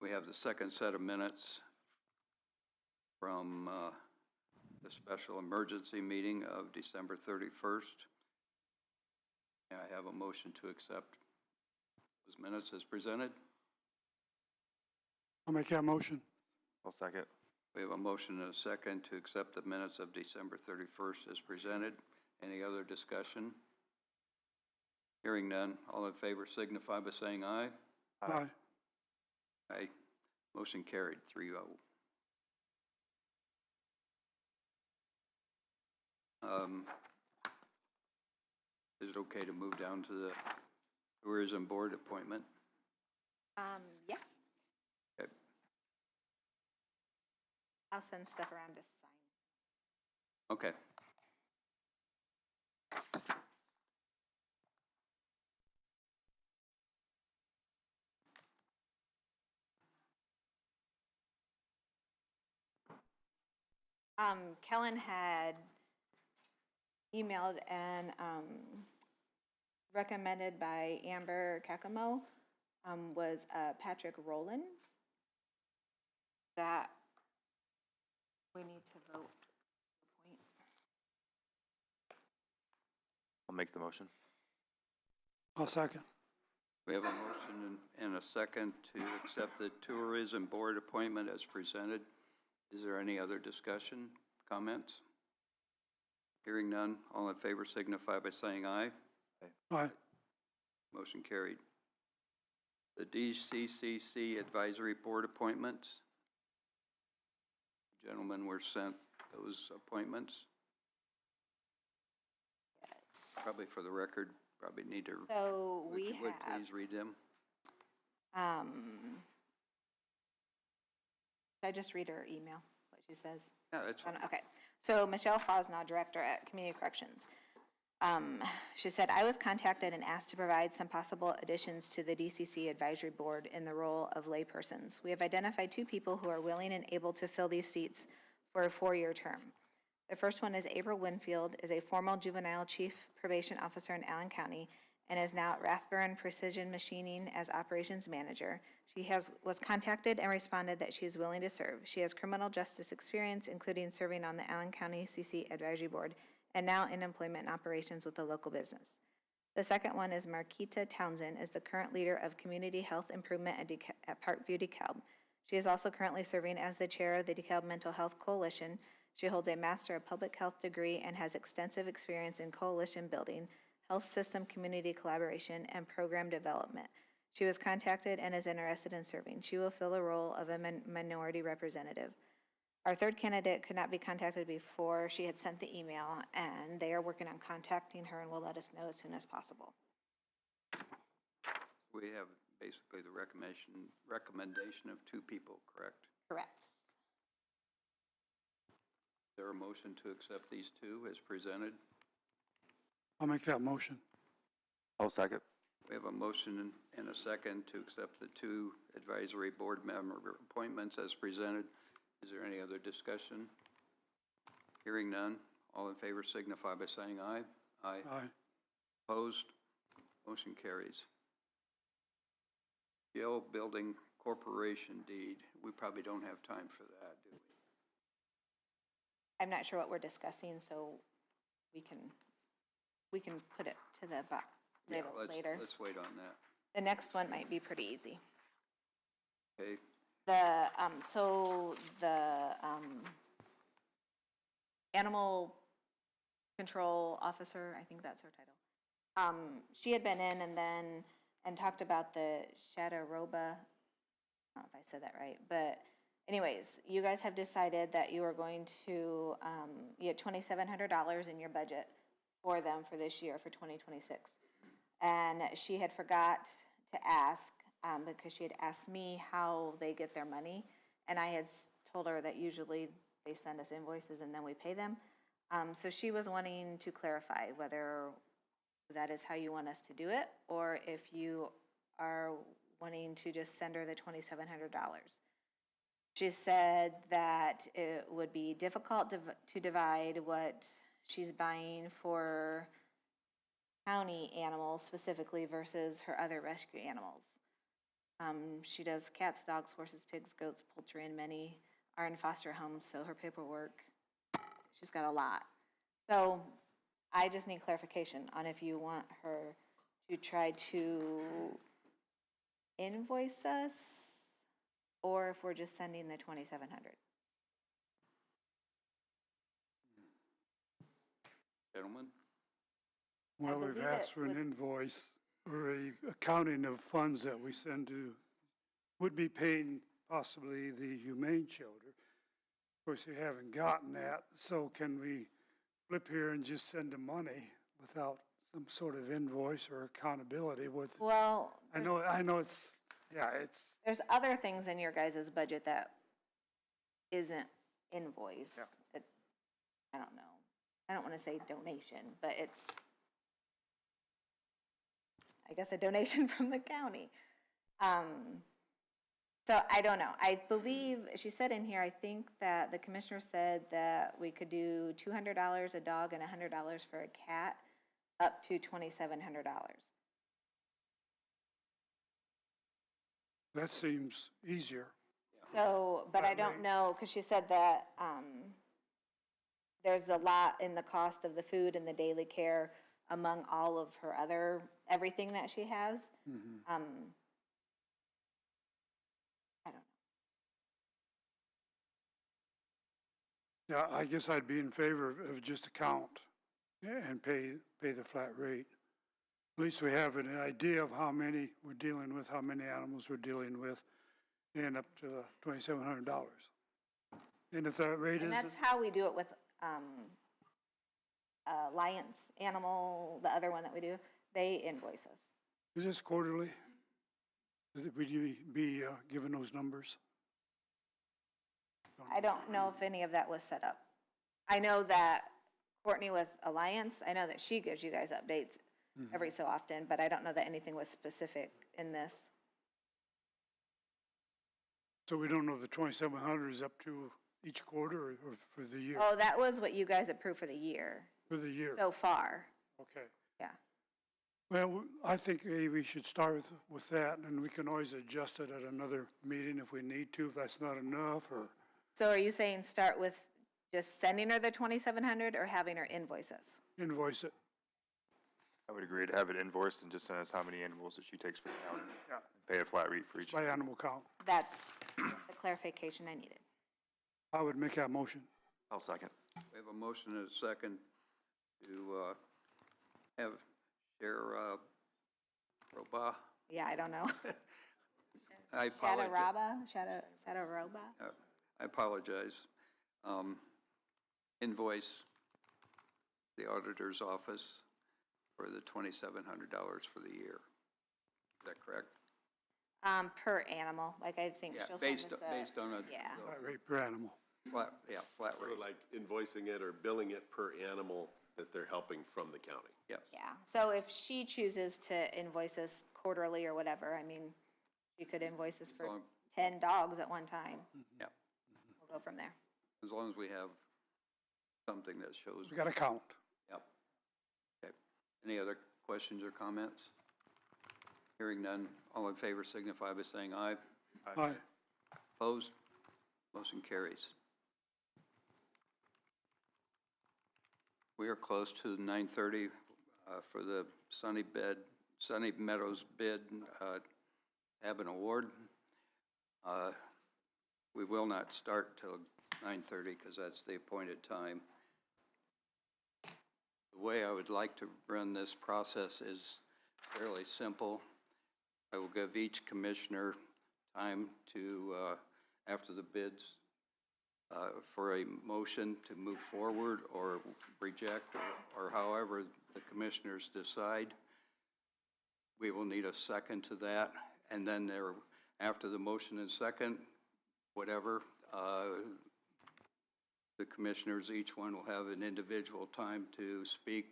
We have the second set of minutes from the special emergency meeting of December 31st. May I have a motion to accept those minutes as presented? I'll make that motion. I'll second. We have a motion and a second to accept the minutes of December 31st as presented. Any other discussion? Hearing none, all in favor signify by saying aye. Aye. Aye. Motion carried, 3-0. Is it okay to move down to the tourism board appointment? Yeah, Okay. I'll send stuff around to sign. Okay. Kellen had emailed and recommended by Amber Kakamo was Patrick Rowland. That we need to vote to appoint. I'll make the motion. I'll second. We have a motion and a second to accept the Tourism Board appointment as presented. Is there any other discussion, comments? Hearing none, all in favor signify by saying aye. Aye. Motion carried. The DCCC Advisory Board appointments. Gentlemen were sent those appointments. Yes. Probably for the record, probably need to, So if we you would have, please read them. should I just read her email, what she says? Yeah, that's fine. Okay, so Michelle Fosnaw, Director at Community Corrections. She said, I was contacted and asked to provide some possible additions to the DCC Advisory Board in the role of laypersons. We have identified 2 people who are willing and able to fill these seats for a 4-year term. The first one is April Winfield, is a former juvenile chief probation officer in Allen County and is now at Rathburn Precision Machining as operations manager. She was contacted and responded that she is willing to serve. She has criminal justice experience, including serving on the Allen County CC Advisory Board and now in employment and operations with a local business. The second one is Marquita Townsend, is the current leader of community health improvement at Parkview DeKalb. She is also currently serving as the chair of the DeKalb Mental Health Coalition. She holds a Master of Public Health degree and has extensive experience in coalition building, health system community collaboration, and program development. She was contacted and is interested in serving. She will fill the role of a minority representative. Our third candidate could not be contacted before she had sent the email, and they are working on contacting her and will let us know as soon as possible. We have basically the recommendation of 2 people, correct? Correct. Is there a motion to accept these 2 as presented? I'll make that motion. I'll second. We have a motion and a second to accept the 2 advisory board member appointments as presented. Is there any other discussion? Hearing none, all in favor signify by saying aye. Aye. Aye. Opposed? Motion carries. Jail Building Corporation deed. We probably don't have time for that, do we? I'm not sure what we're discussing, so we can put it to the Yeah, later. let's wait on that. The next one might be pretty easy. Okay, So the animal control officer, I think that's her title. She had been in and talked about the Shadaroba, I don't know if I said that right, but anyways, you guys have decided that you are going to, you had $2,700 in your budget for them for this year, for 2026. And she had forgot to ask, because she had asked me how they get their money, and I had told her that usually they send us invoices and then we pay them. So she was wanting to clarify whether that is how you want us to do it, or if you are wanting to just send her the $2,700. She said that it would be difficult to divide what she's buying for county animals specifically versus her other rescue animals. She does cats, dogs, horses, pigs, goats, poultry, and many are in foster homes, so her paperwork, she's got a lot. So I just need clarification on if you want her to try to invoice us or if we're just sending the $2,700. gentlemen? Well, we've believe asked it for an was- invoice or a accounting of funds that we send to, would be paying possibly the humane shelter. Of course, you haven't gotten that, so can we flip here and just send the money without some sort of invoice or accountability with, Well, I know it's, yeah, it's, there's other things in your guys' budget that isn't invoice. I don't know. I don't want to say donation, but it's, I guess, a donation from the county. So I don't know. I believe, she said in here, I think that the commissioner said that we could do $200 a dog and $100 for a cat, up to $2,700. That seems easier. So, but I don't know, because she said that there's a lot in the cost of the food and the daily care among all of her other, everything that she has. I don't know. Yeah, I guess I'd be in favor of just a count and pay the flat rate. At least we have an idea of how many we're dealing with, how many animals we're dealing with, and up to the $2,700. And if that rate And is, that's how we do it with Alliance Animal, the other one that we do, they invoice us. is this quarterly? Would you be given those numbers? I don't know if any of that was set up. I know that Courtney with Alliance, I know that she gives you guys updates every so often, but I don't know that anything was specific in this. So we don't know the 2,700 is up to each quarter or for the year? Oh, that was what you guys approved for the year, For the year, so far, okay. yeah. Well, I think we should start with that, and we can always adjust it at another meeting if we need to, if that's not enough, or So are you saying start with just sending her the 2,700 or having her invoice us? invoice it. I would agree to have it invoiced and just send us how many animals that she takes for the county. Yeah. Pay a flat rate for each. By animal count. That's the clarification I needed. I would make that motion. I'll second. We have a motion and a second to have Chair Roba. Yeah, I don't know. I apologize. Shadoroba? I apologize. Invoice the auditor's office for the $2,700 for the year. Is that correct? Per animal, like I think Yeah, she'll send us based on a yeah. Flat rate per animal. flat Or rate. like invoicing it or billing it per animal that they're helping from the county. Yes. Yeah, so if she chooses to invoice us quarterly or whatever, I mean, she could invoice us for long- 10 dogs at one time. Yeah. We'll go from there. As long as we have something that shows. We got to count. Yep. Okay. Any other questions or comments? Hearing none, all in favor signify by saying aye. Aye. Opposed? Motion carries. We are close to 9:30 for the Sunny Meadows bid cabin award. We will not start till 9:30 because that's the appointed time. The way I would like to run this process is fairly simple. I will give each commissioner time to, after the bids, for a motion to move forward or reject, or however the commissioners decide. We will need a second to that, and then there, after the motion and second, whatever, the commissioners, each one will have an individual time to speak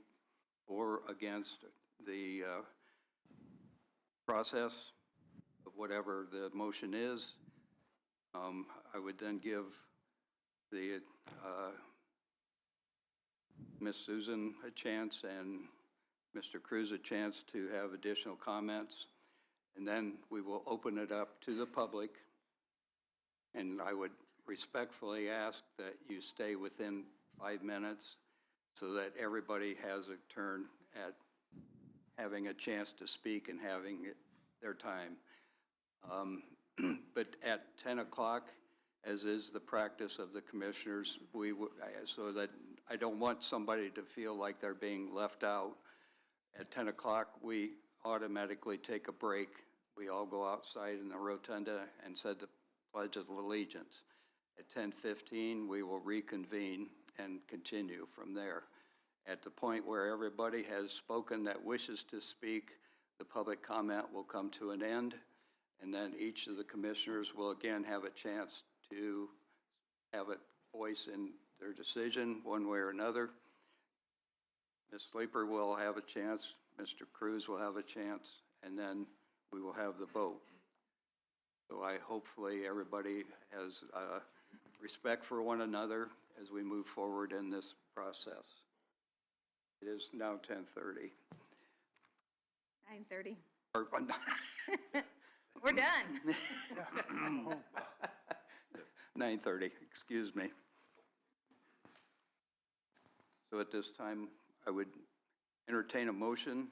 for, against the process of whatever the motion is. I would then give the Ms. Susan a chance and Mr. Cruz a chance to have additional comments, and then we will open it up to the public. And I would respectfully ask that you stay within 5 minutes so that everybody has a turn at having a chance to speak and having their time. But at 10 o'clock, as is the practice of the commissioners, so that I don't want somebody to feel like they're being left out. At 10 o'clock, we automatically take a break. We all go outside in the rotunda and said the Pledge of Allegiance. At 10:15, we will reconvene and continue from there. At the point where everybody has spoken that wishes to speak, the public comment will come to an end, and then each of the commissioners will again have a chance to have a voice in their decision one way or another. Ms. Sleeper will have a chance, Mr. Cruz will have a chance, and then we will have the vote. So hopefully everybody has respect for one another as we move forward in this process. It is now 10:30. 9:30. Or, We're done. 9:30, excuse me. So at this time, I would entertain a motion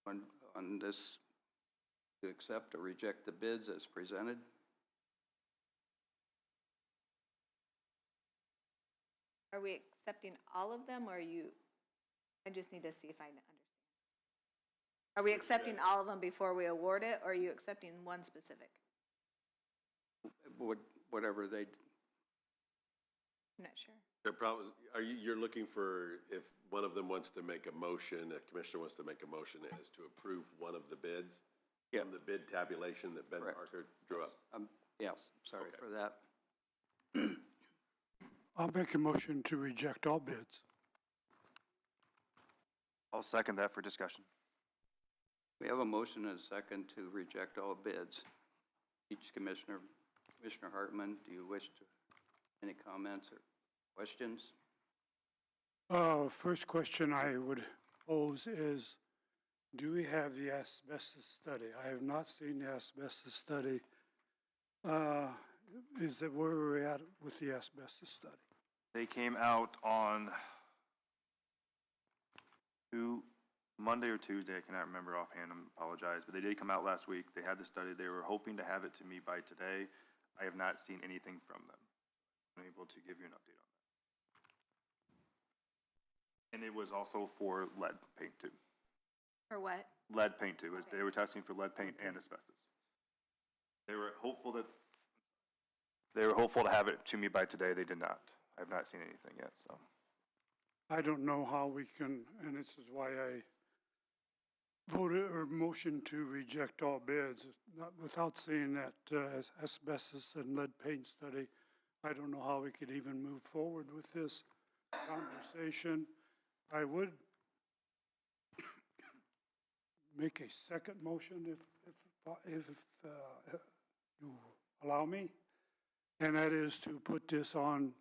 on this to accept or reject the bids as presented. Are we accepting all of them, or are you, I just need to see if I understand. Are we accepting all of them before we award it, or are you accepting one specific? Whatever they, I'm not sure. The problem, you're looking for, if one of them wants to make a motion, a commissioner wants to make a motion as to approve one of the bids? Yeah. From the bid tabulation that Ben Correct. Parker drew up? yes, sorry Okay. for that. I'll make a motion to reject all bids. I'll second that for discussion. We have a motion and a second to reject all bids. Each Commissioner Hartman, do you wish to, any comments or questions? First question I would pose is, do we have the asbestos study? I have not seen the asbestos study. Is that where we're at with the asbestos study? They came out on Monday or Tuesday, I cannot remember offhand, I apologize, but they did come out last week. They had the study. They were hoping to have it to me by today. I have not seen anything from them. I'm able to give you an update on that. And it was also for lead paint too. For what? Lead paint too. They were testing for lead paint and asbestos. They were hopeful to have it to me by today. They did not. I have not seen anything yet, so. I don't know how we can, and this is why I voted or motioned to reject all bids. Not without seeing that asbestos and lead paint study, I don't know how we could even move forward with this conversation. I would make a second motion if you allow me, and that is to put this on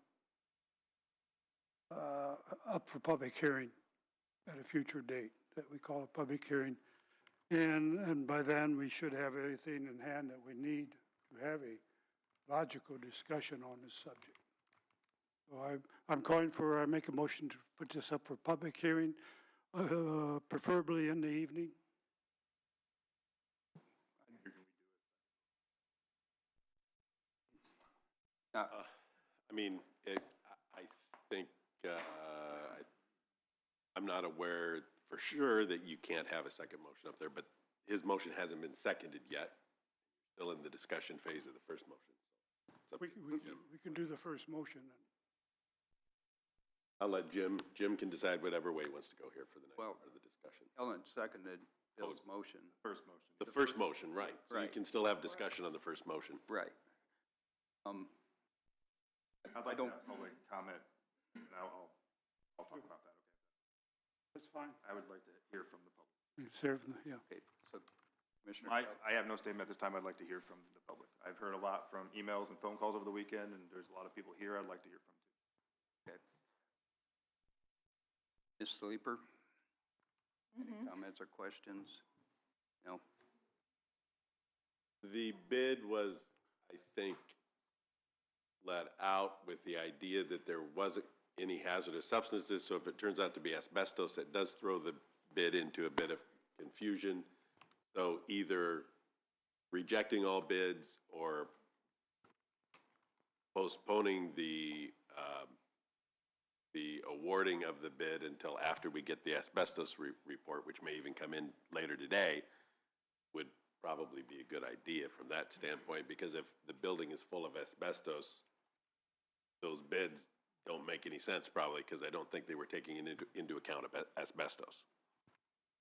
up for public hearing at a future date that we call a public hearing. And by then, we should have everything in hand that we need to have a logical discussion on this subject. So I'm calling for, I make a motion to put this up for public hearing, preferably in the evening. I mean, I think, I'm not aware for sure that you can't have a second motion up there, but his motion hasn't been seconded yet. Still in the discussion phase of the first motion. So it's up to Jim. We can do the first motion then. I'll let Jim can decide whatever way he wants to go here for the next Well, part of the discussion. Ellen seconded Bill's motion. First motion. The first motion, right. So you Right. can still have discussion on the first motion. Right. I'd like to have public comment, and I'll talk about that, okay? That's fine. I would like to hear from the public. Yeah. Okay, so Commissioner. I have no statement at this time. I'd like to hear from the public. I've heard a lot from emails and phone calls over the weekend, and there's a lot of people here I'd like to hear from too. Okay. Ms. Sleeper? Any comments or questions? No? The bid was, I think, let out with the idea that there wasn't any hazardous substances, so if it turns out to be asbestos, it does throw the bid into a bit of confusion. So either rejecting all bids or postponing the awarding of the bid until after we get the asbestos report, which may even come in later today, would probably be a good idea from that standpoint, because if the building is full of asbestos, those bids don't make any sense probably, because I don't think they were taking into account of asbestos.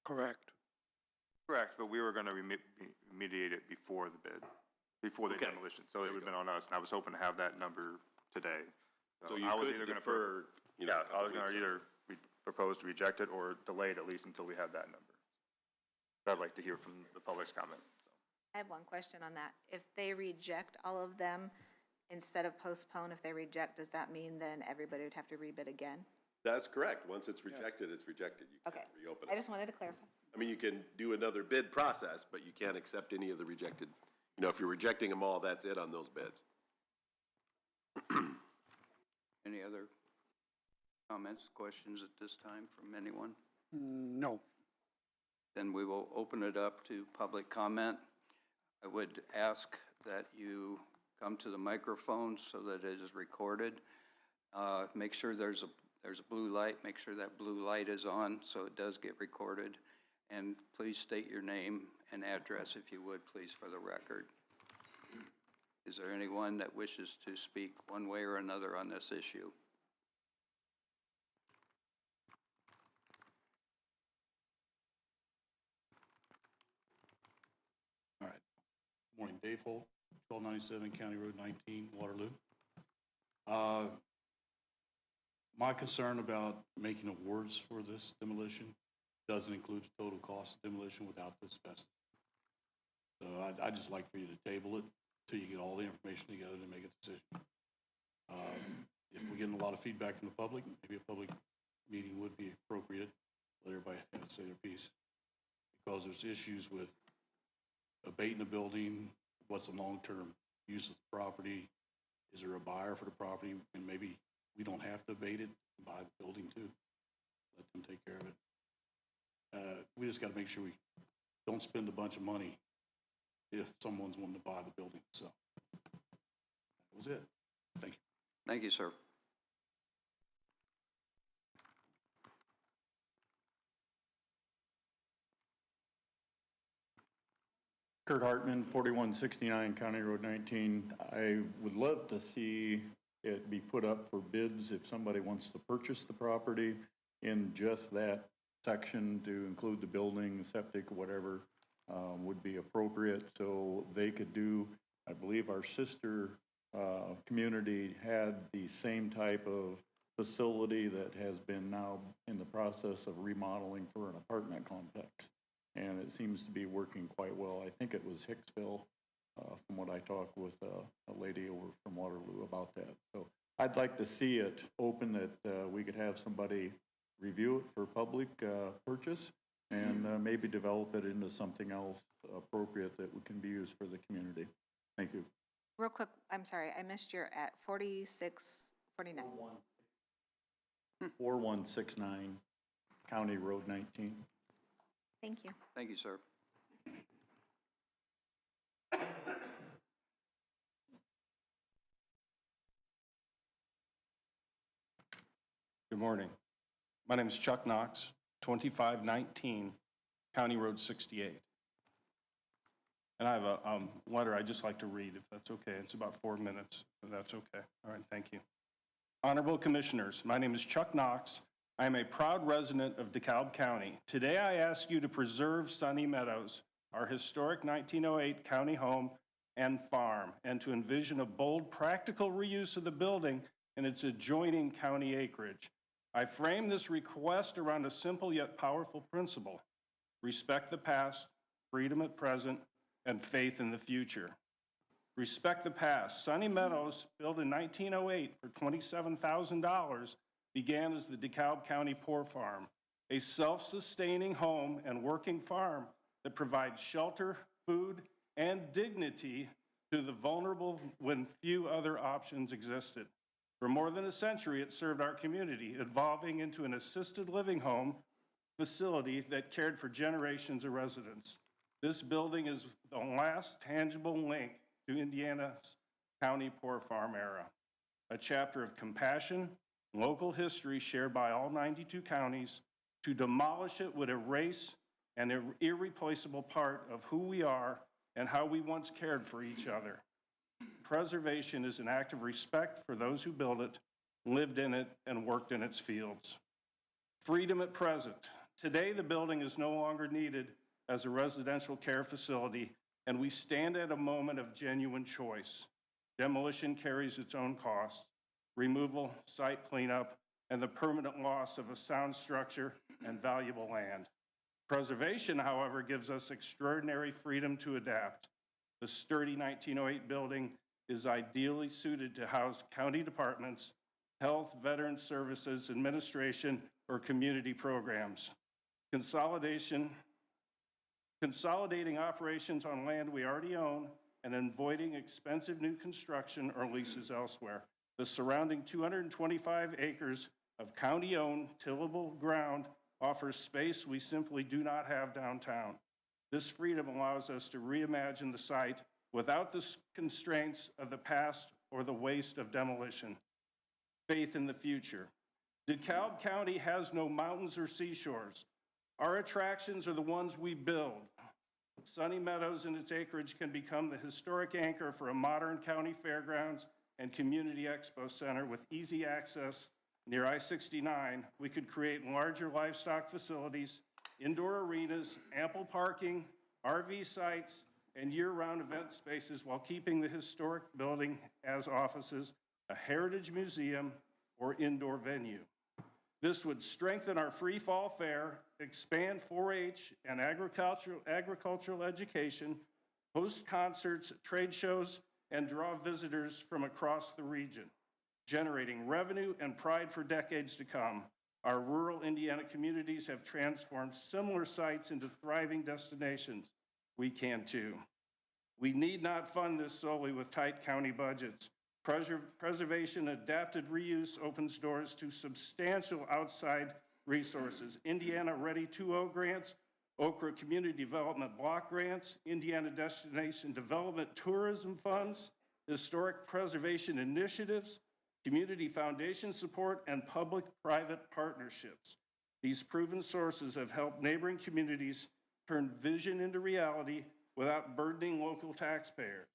Correct. Correct, but we were going to remediate it before the bid, before the demolition. So it would have been on us, and I was hoping to have that number today. So you I was could either gonna defer, you know, Yeah, a couple I was going weeks. to either propose to reject it or delay it at least until we had that number. But I'd like to hear from the public's comment, so. I have one question on that. If they reject all of them, instead of postpone, if they reject, does that mean then everybody would have to rebid again? That's correct. Once it's rejected, it's rejected. You Okay. can't reopen I it. just wanted to clarify. I mean, you can do another bid process, but you can't accept any of the rejected. You know, if you're rejecting them all, that's it on those bids. Any other comments, questions at this time from anyone? No. Then we will open it up to public comment. I would ask that you come to the microphone so that it is recorded. Make sure there's a blue light. Make sure that blue light is on so it does get recorded. And please state your name and address, if you would, please, for the record. Is there anyone that wishes to speak one way or another on this issue? All right. Morning, Dave Holt, 1297 County Road 19, Waterloo. My concern about making awards for this demolition doesn't include the total cost of demolition without the asbestos. So I'd just like for you to table it till you get all the information together to make a decision. If we're getting a lot of feedback from the public, maybe a public meeting would be appropriate. Let everybody have to say their piece. Because there's issues with abating the building, what's the long-term use of the property? Is there a buyer for the property? And maybe we don't have to abate it and buy the building too. Let them take care of it. We just got to make sure we don't spend a bunch of money if someone's wanting to buy the building. So that was it. Thank you. Thank you, sir. Kurt Hartman, 4169 County Road 19. I would love to see it be put up for bids if somebody wants to purchase the property in just that section to include the building, septic, whatever would be appropriate. So they could do, I believe our sister community had the same type of facility that has been now in the process of remodeling for an apartment complex. And it seems to be working quite well. I think it was Hicksville, from what I talked with a lady over from Waterloo about that. So I'd like to see it open that we could have somebody review it for public purchase and maybe develop it into something else appropriate that can be used for the community. Thank you. Real quick, I'm sorry, I missed your at 4649. 4169 County Road 19. Thank you. Thank you, sir. Good morning. My name is Chuck Knox, 2519 County Road 68. And I have a letter I'd just like to read, if that's okay. It's about 4 minutes, if that's okay. All right, thank you. Honorable Commissioners, my name is Chuck Knox. I am a proud resident of DeKalb County. Today I ask you to preserve Sunny Meadows, our historic 1908 county home and farm, and to envision a bold, practical reuse of the building and its adjoining county acreage. I frame this request around a simple yet powerful principle: respect the past, freedom at present, and faith in the future. Respect the past. Sunny Meadows, built in 1908 for $27,000, began as the DeKalb County Poor Farm, a self-sustaining home and working farm that provides shelter, food, and dignity to the vulnerable when few other options existed. For more than a century, it served our community, evolving into an assisted living home facility that cared for generations of residents. This building is the last tangible link to Indiana's county poor farm era, a chapter of compassion, local history shared by all 92 counties. To demolish it would erase an irreplaceable part of who we are and how we once cared for each other. Preservation is an act of respect for those who built it, lived in it, and worked in its fields. Freedom at present. Today, the building is no longer needed as a residential care facility, and we stand at a moment of genuine choice. Demolition carries its own costs: removal, site cleanup, and the permanent loss of a sound structure and valuable land. Preservation, however, gives us extraordinary freedom to adapt. The sturdy 1908 building is ideally suited to house county departments, health, veteran services, administration, or community programs. Consolidating operations on land we already own and avoiding expensive new construction or leases elsewhere. The surrounding 225 acres of county-owned tillable ground offers space we simply do not have downtown. This freedom allows us to reimagine the site without the constraints of the past or the waste of demolition. Faith in the future. DeKalb County has no mountains or seashores. Our attractions are the ones we build. Sunny Meadows and its acreage can become the historic anchor for a modern county fairgrounds and community expo center with easy access near I-69. We could create larger livestock facilities, indoor arenas, ample parking, RV sites, and year-round event spaces while keeping the historic building as offices, a heritage museum, or indoor venue. This would strengthen our free fall fair, expand 4-H and agricultural education, host concerts, trade shows, and draw visitors from across the region, generating revenue and pride for decades to come. Our rural Indiana communities have transformed similar sites into thriving destinations. We can too. We need not fund this solely with tight county budgets. Preservation and adapted reuse opens doors to substantial outside resources. Indiana Ready 2.0 grants, Okra Community Development Block grants, Indiana Destination Development Tourism Funds, historic preservation initiatives, community foundation support, and public-private partnerships. These proven sources have helped neighboring communities turn vision into reality without burdening local taxpayers.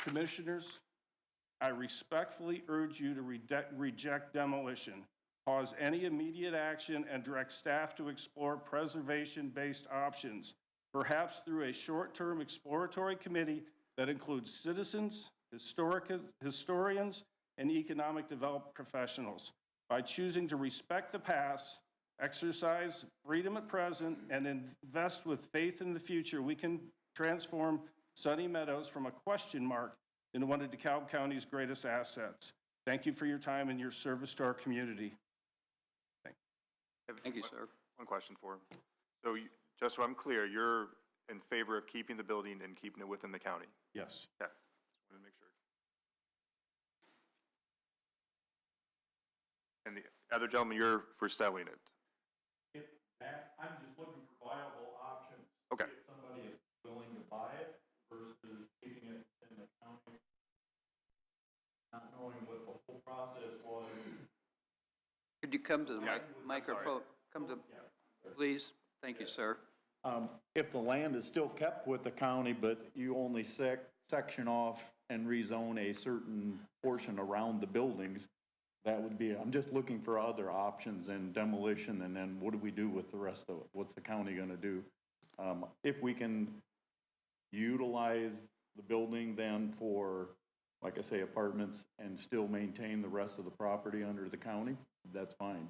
Commissioners, I respectfully urge you to reject demolition, pause any immediate action, and direct staff to explore preservation-based options, perhaps through a short-term exploratory committee that includes citizens, historians, and economic development professionals. By choosing to respect the past, exercise freedom at present, and invest with faith in the future, we can transform Sunny Meadows from a question mark into one of DeKalb County's greatest assets. Thank you for your time and your service to our community. Thank you, sir. One question for him. So just so I'm clear, you're in favor of keeping the building and keeping it within the county? Yes. Okay, just want to make sure. And the other gentleman, you're for selling it? I'm just looking for viable options. Okay. If somebody is willing to buy it versus keeping it in the county, not knowing what the whole process was. Could you come to the Yeah, microphone? Come to, please. Thank you, sir. If the land is still kept with the county, but you only section off and rezone a certain portion around the buildings, that would be, I'm just looking for other options and demolition, and then what do we do with the rest of it? What's the county gonna do? If we can utilize the building then for, like I say, apartments and still maintain the rest of the property under the county, that's fine.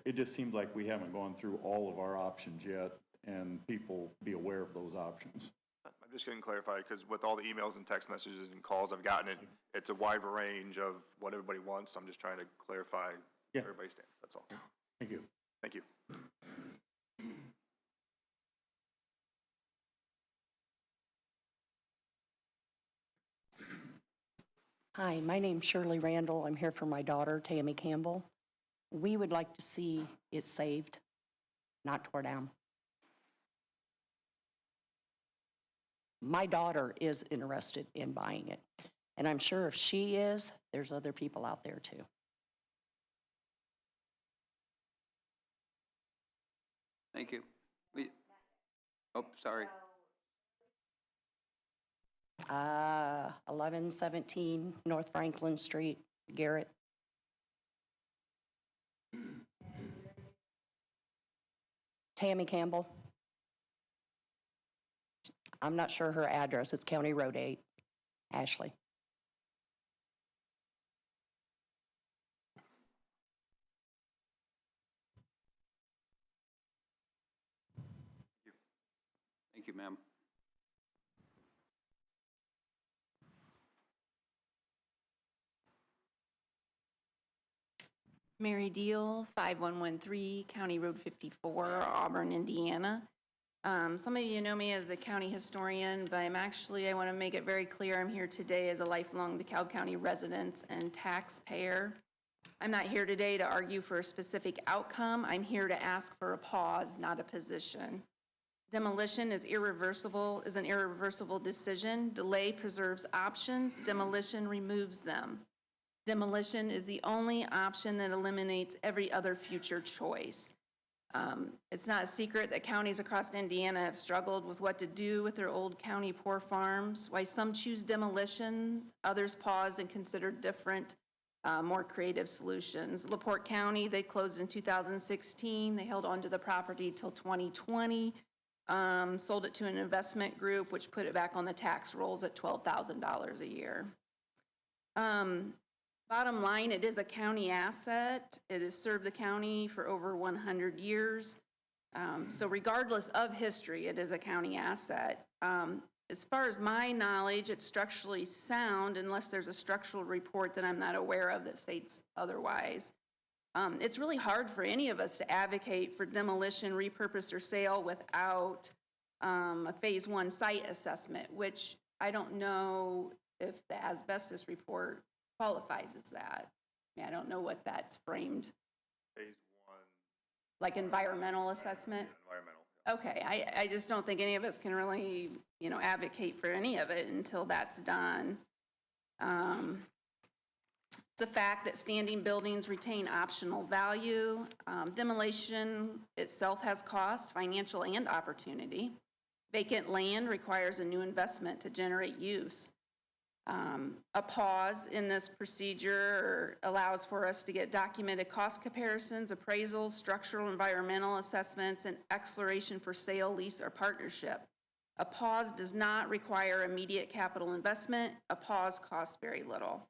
It just seems like we haven't gone through all of our options yet, and people be aware of those options. I'm just getting clarified, because with all the emails and text messages and calls I've gotten, it's a wide range of what everybody wants. I'm just trying to clarify where everybody stands, that's all. Thank you. Thank you. Hi, my name's Shirley Randall. I'm here for my daughter, Tammy Campbell. We would like to see it saved, not tore down. My daughter is interested in buying it, and I'm sure if she is, there's other people out there too. Thank you. Oh, sorry. 1117 North Franklin Street, Garrett. Tammy Campbell. I'm not sure her address. It's County Road 8, Ashley. you, ma'am. Mary Deal, 5113 County Road 54, Auburn, Indiana. Some of you know me as the county historian, but I want to make it very clear, I'm here today as a lifelong DeKalb County resident and taxpayer. I'm not here today to argue for a specific outcome. I'm here to ask for a pause, not a position. Demolition is an irreversible decision. Delay preserves options. Demolition removes them. Demolition is the only option that eliminates every other future choice. It's not a secret that counties across Indiana have struggled with what to do with their old county poor farms. Why some choose demolition, others paused and considered different, more creative solutions. LaPorte County, they closed in 2016. They held onto the property till 2020, sold it to an investment group, which put it back on the tax rolls at $12,000 a year. Bottom line, it is a county asset. It has served the county for over 100 years. So regardless of history, it is a county asset. As far as my knowledge, it's structurally sound unless there's a structural report that I'm not aware of that states otherwise. It's really hard for any of us to advocate for demolition, repurpose, or sale without a phase 1 site assessment, which I don't know if the asbestos report qualifies as that. I mean, I don't know what that's framed. Phase 1. Like environmental assessment? Environmental. Okay, I just don't think any of us can really, advocate for any of it until that's done. It's a fact that standing buildings retain optional value. Demolition itself has cost, financial and opportunity. Vacant land requires a new investment to generate use. A pause in this procedure allows for us to get documented cost comparisons, appraisals, structural environmental assessments, and exploration for sale, lease, or partnership. A pause does not require immediate capital investment. A pause costs very little.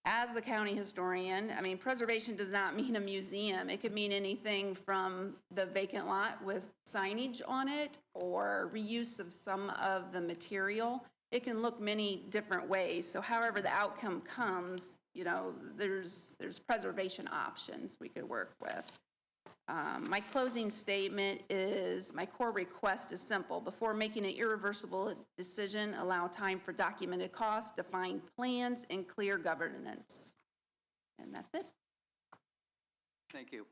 As the county historian, preservation does not mean a museum. It could mean anything from the vacant lot with signage on it or reuse of some of the material. It can look many different ways. So however the outcome comes, there's preservation options we could work with. My closing statement is, my core request is simple. Before making an irreversible decision, allow time for documented costs, defined plans, and clear governance. And that's it. Thank you.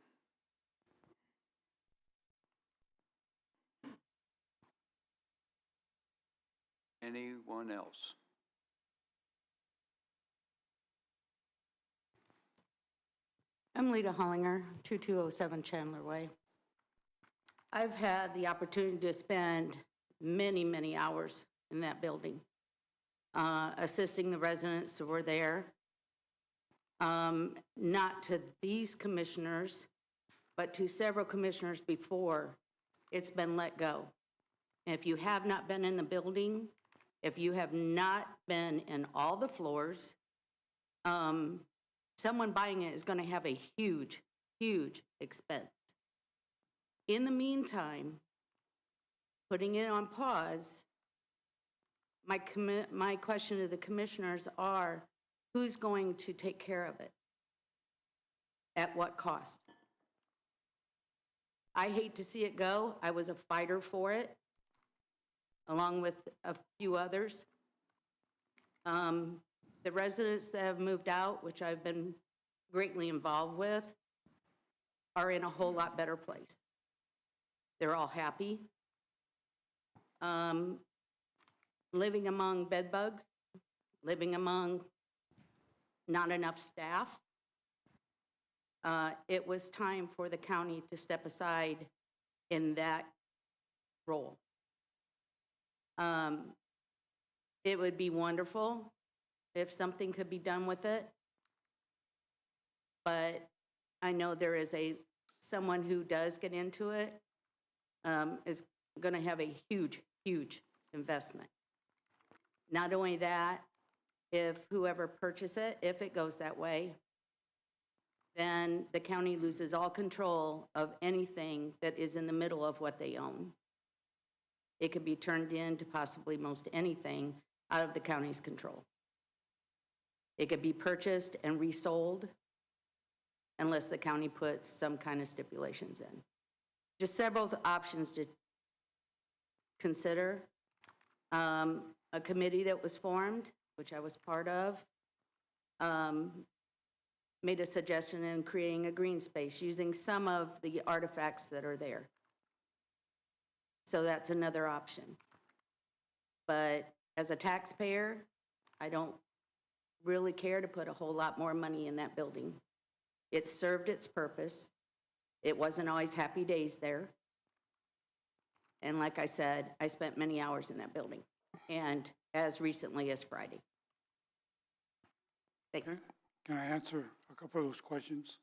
Anyone else? I'm Lita Hollinger, 2207 Chandler Way. I've had the opportunity to spend many, many hours in that building, assisting the residents who were there. Not to these commissioners, but to several commissioners before it's been let go. And if you have not been in the building, if you have not been in all the floors, someone buying it is going to have a huge, huge expense. In the meantime, putting it on pause, my question to the commissioners are, who's going to take care of it? At what cost? I hate to see it go. I was a fighter for it, along with a few others. The residents that have moved out, which I've been greatly involved with, are in a whole lot better place. They're all happy. Living among bed bugs, living among not enough staff. It was time for the county to step aside in that role. It would be wonderful if something could be done with it, but I know there is someone who does get into it, is going to have a huge, huge investment. Not only that, if whoever purchases it, if it goes that way, then the county loses all control of anything that is in the middle of what they own. it could be turned into possibly most anything out of the county's control. It could be purchased and resold unless the county puts some kind of stipulations in. Just several options to consider. A committee that was formed, which I was part of, made a suggestion in creating a green space using some of the artifacts that are there. So that's another option. But as a taxpayer, I don't really care to put a whole lot more money in that building. It served its purpose. It wasn't always happy days there. And like I said, I spent many hours in that building, and as recently as Friday. Thanks. Okay. Can I answer a couple of those questions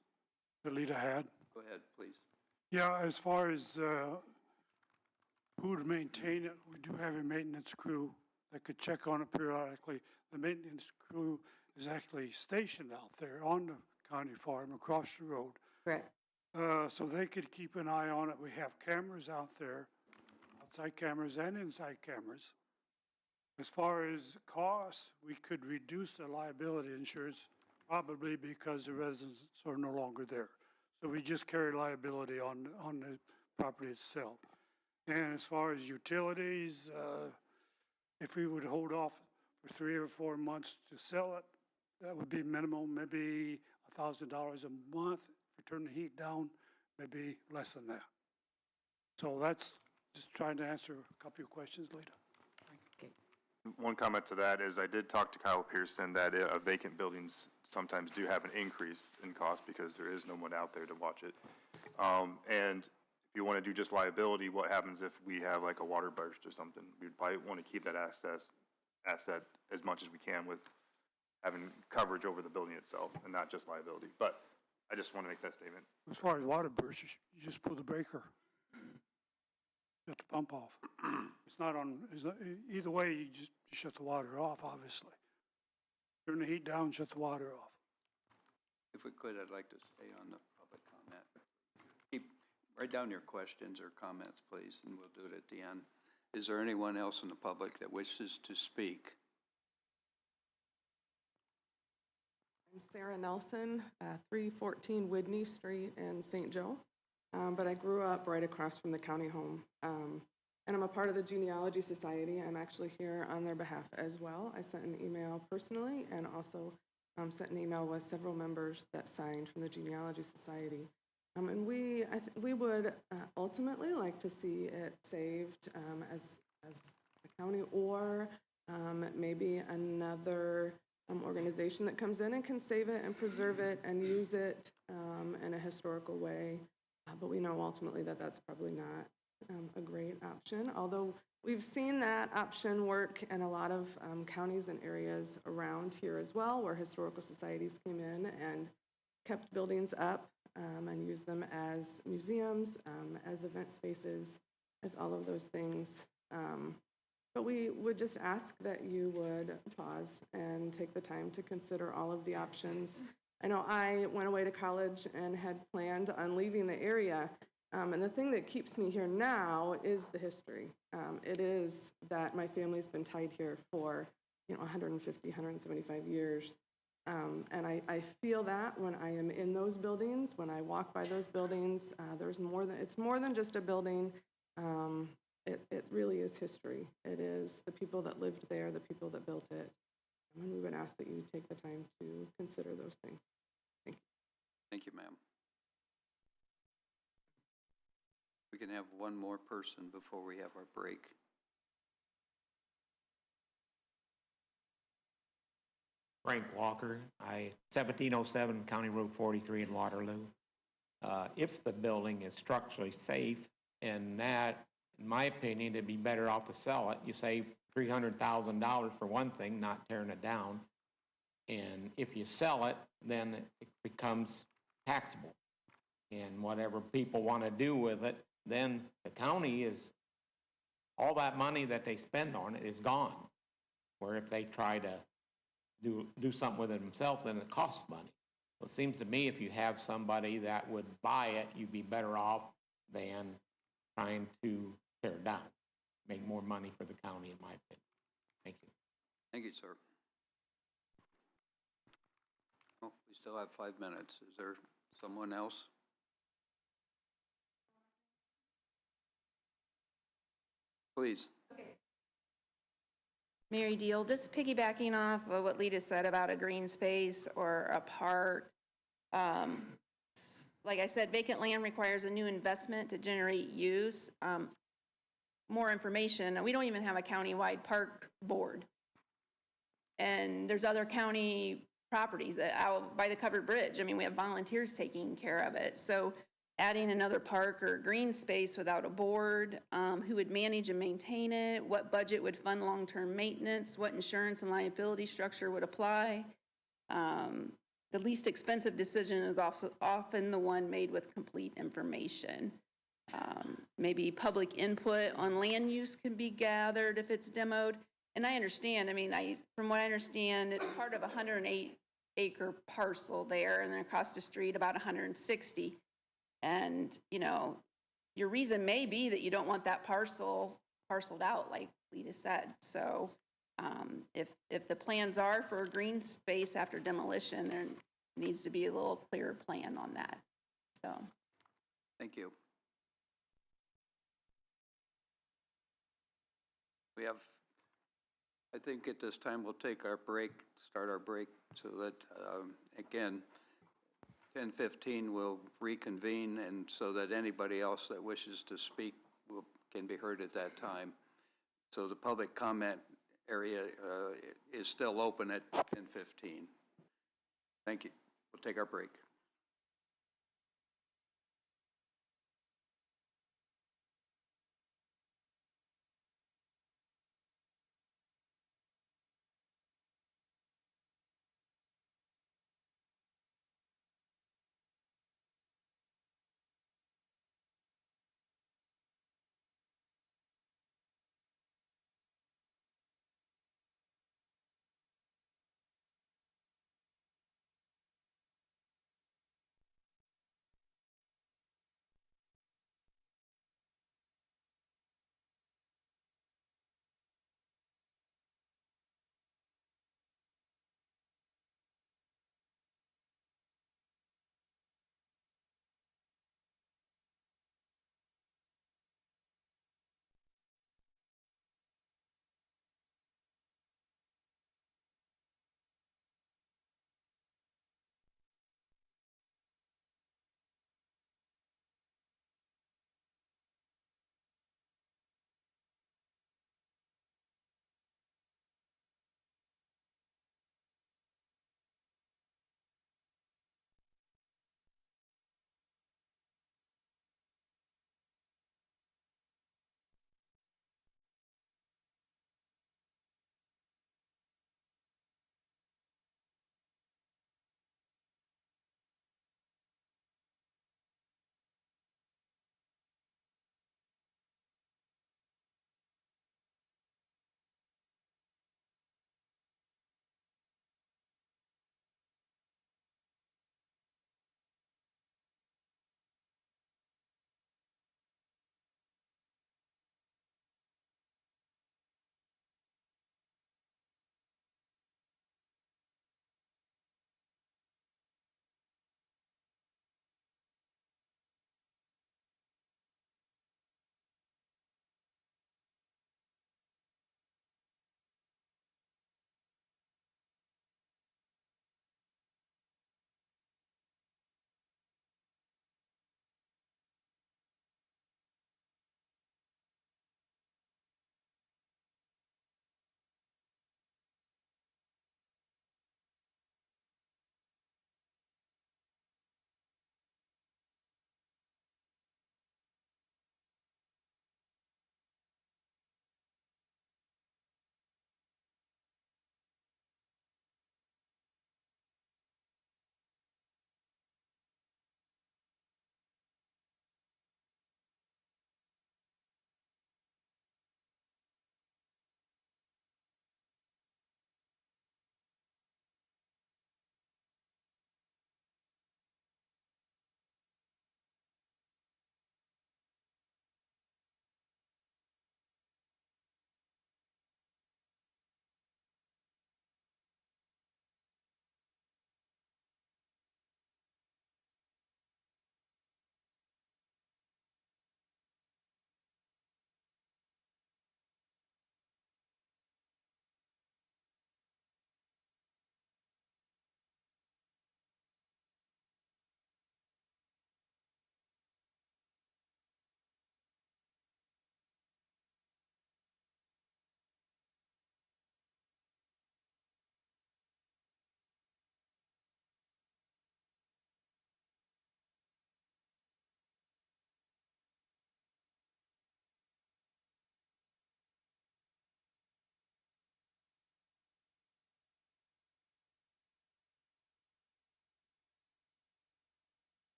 that Lita had? Go ahead, please. Yeah, as far as who would maintain it, we do have a maintenance crew that could check on it periodically. The maintenance crew is actually stationed out there on the county farm across the road. Correct. So they could keep an eye on it. We have cameras out there, outside cameras and inside cameras. As far as costs, we could reduce the liability insurance probably because the residents are no longer there. So we just carry liability on the property itself. And as far as utilities, if we would hold off for 3 or 4 months to sell it, that would be minimum, maybe $1,000 a month. If we turn the heat down, maybe less than that. So that's just trying to answer a couple of questions later. One comment to that is I did talk to Kyle Pearson that vacant buildings sometimes do have an increase in cost because there is no one out there to watch it. And if you want to do just liability, what happens if we have like a water burst or something? We'd probably want to keep that asset as much as we can with having coverage over the building itself and not just liability. But I just want to make that statement. As far as water bursts, you just pull the breaker. Shut the pump off. It's not, either way, you just shut the water off, obviously. Turn the heat down, shut the water off. If we could, I'd like to stay on the public comment. Write down your questions or comments, please, and we'll do it at the end. Is there anyone else in the public that wishes to speak? I'm Sarah Nelson, 314 Whitney Street in St. Joe. But I grew up right across from the county home. And I'm a part of the Genealogy Society. I'm actually here on their behalf as well. I sent an email personally and also sent an email with several members that signed from the Genealogy Society. And we would ultimately like to see it saved as a county or maybe another organization that comes in and can save it and preserve it and use it in a historical way. But we know ultimately that that's probably not a great option, although we've seen that option work in a lot of counties and areas around here as well, where historical societies came in and kept buildings up and used them as museums, as event spaces, as all of those things. But we would just ask that you would pause and take the time to consider all of the options. I know I went away to college and had planned on leaving the area, and the thing that keeps me here now is the history. It is that my family's been tied here for 150, 175 years, and I feel that when I am in those buildings, when I walk by those buildings, it's more than just a building. It really is history. It is the people that lived there, the people that built it. And we would ask that you take the time to consider those things. Thank you. Thank you, ma'am. We can have one more person before we have our break. Frank Walker, 1707 County Road 43 in Waterloo. If the building is structurally safe, and that, in my opinion, it'd be better off to sell it. You save $300,000 for one thing, not tearing it down. And if you sell it, then it becomes taxable. And whatever people want to do with it, then the county is, all that money that they spend on it is gone. Where if they try to do something with it themselves, then it costs money. So it seems to me if you have somebody that would buy it, you'd be better off than trying to tear it down. make more money for the county, in my opinion. Thank you. Thank you, sir. Oh, we still have 5 minutes. Is there someone else? Please. Mary Deal, just piggybacking off of what Lita said about a green space or a park. Like I said, vacant land requires a new investment to generate use. More information, we don't even have a countywide park board. And there's other county properties that out by the covered bridge. I mean, we have volunteers taking care of it. So adding another park or green space without a board, who would manage and maintain it, what budget would fund long-term maintenance, what insurance and liability structure would apply. The least expensive decision is also often the one made with complete information. Maybe public input on land use can be gathered if it's demoed. And I understand, I mean, from what I understand, it's part of a 108-acre parcel there, and then across the street about 160. And, you know, your reason may be that you don't want that parceled out, like Lita said. So if the plans are for a green space after demolition, there needs to be a little clearer plan on that, so. Thank you. We have, I think at this time we'll take our break, start our break, so that, again, 10:15 we'll reconvene, and so that anybody else that wishes to speak can be heard at that time. So the public comment area is still open at 10:15. Thank you. We'll take our break.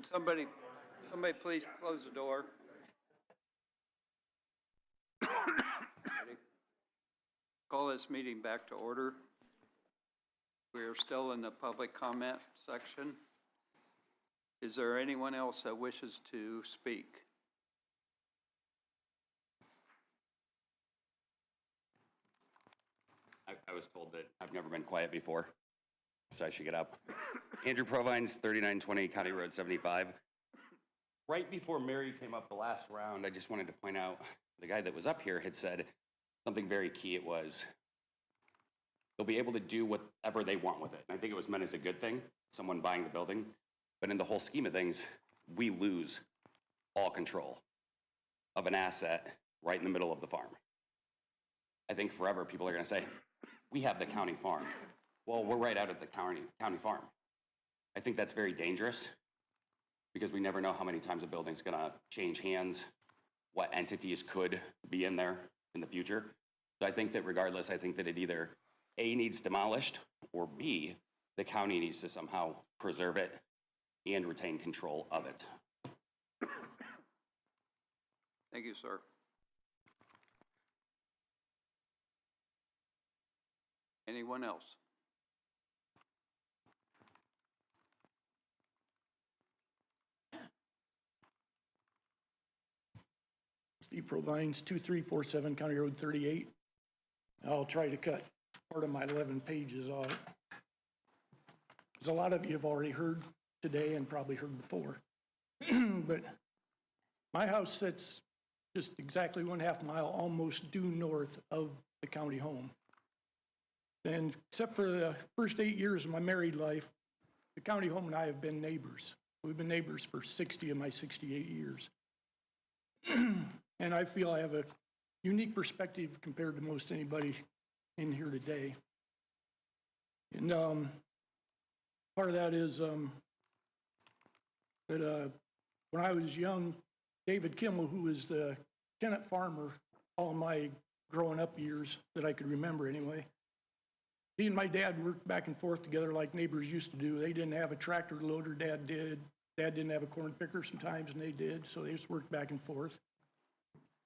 Could somebody please close the door? Ready? Call this meeting back to order. We are still in the public comment section. Is there anyone else that wishes to speak? I was told that I've never been quiet before, so I should get up. Andrew Provines, 3920 County Road 75. Right before Mary came up the last round, I just wanted to point out, the guy that was up here had said something very key. It was, they'll be able to do whatever they want with it. And I think it was meant as a good thing, someone buying the building. But in the whole scheme of things, we lose all control of an asset right in the middle of the farm. I think forever people are going to say, we have the county farm. Well, we're right out at the county farm. I think that's very dangerous because we never know how many times a building's going to change hands, what entities could be in there in the future. So I think that regardless, I think that it either A, needs demolished, or B, the county needs to somehow preserve it and retain control of it. Thank you, sir. Anyone else? Steve Provines, 2347 County Road 38. I'll try to cut part of my 11 pages off. As a lot of you have already heard today and probably heard before. But my house sits just exactly 1/2 mile almost due north of the county home. And except for the first 8 years of my married life, the county home and I have been neighbors. We've been neighbors for 60 of my 68 years. And I feel I have a unique perspective compared to most anybody in here today. And part of that is that when I was young, David Kimmel, who was the tenant farmer all my growing up years that I could remember anyway, he and my dad worked back and forth together like neighbors used to do. They didn't have a tractor loader, Dad did. Dad didn't have a corn picker sometimes, and they did, so they just worked back and forth.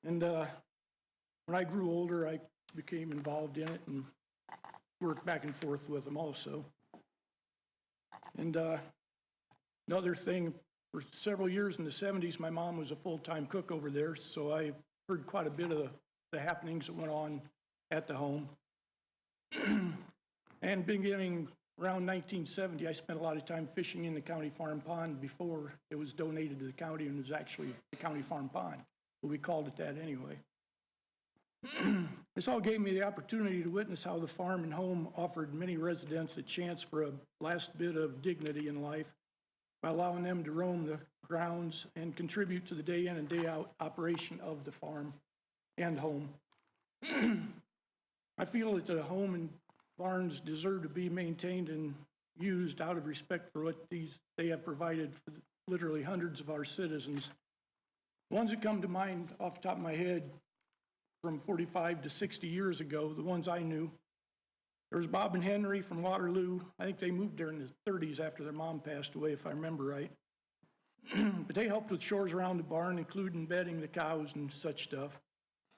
And when I grew older, I became involved in it and worked back and forth with them also. And another thing, for several years in the 70s, my mom was a full-time cook over there, so I heard quite a bit of the happenings that went on at the home. And beginning around 1970, I spent a lot of time fishing in the county farm pond before it was donated to the county and was actually the county farm pond, but we called it that anyway. This all gave me the opportunity to witness how the farm and home offered many residents a chance for a last bit of dignity in life by allowing them to roam the grounds and contribute to the day in and day out operation of the farm and home. I feel that the home and barns deserve to be maintained and used out of respect for what they have provided for literally hundreds of our citizens. Ones that come to mind off the top of my head from 45 to 60 years ago, the ones I knew, there was Bob and Henry from Waterloo. I think they moved there in the 30s after their mom passed away, if I remember right. But they helped with chores around the barn, including bedding the cows and such stuff.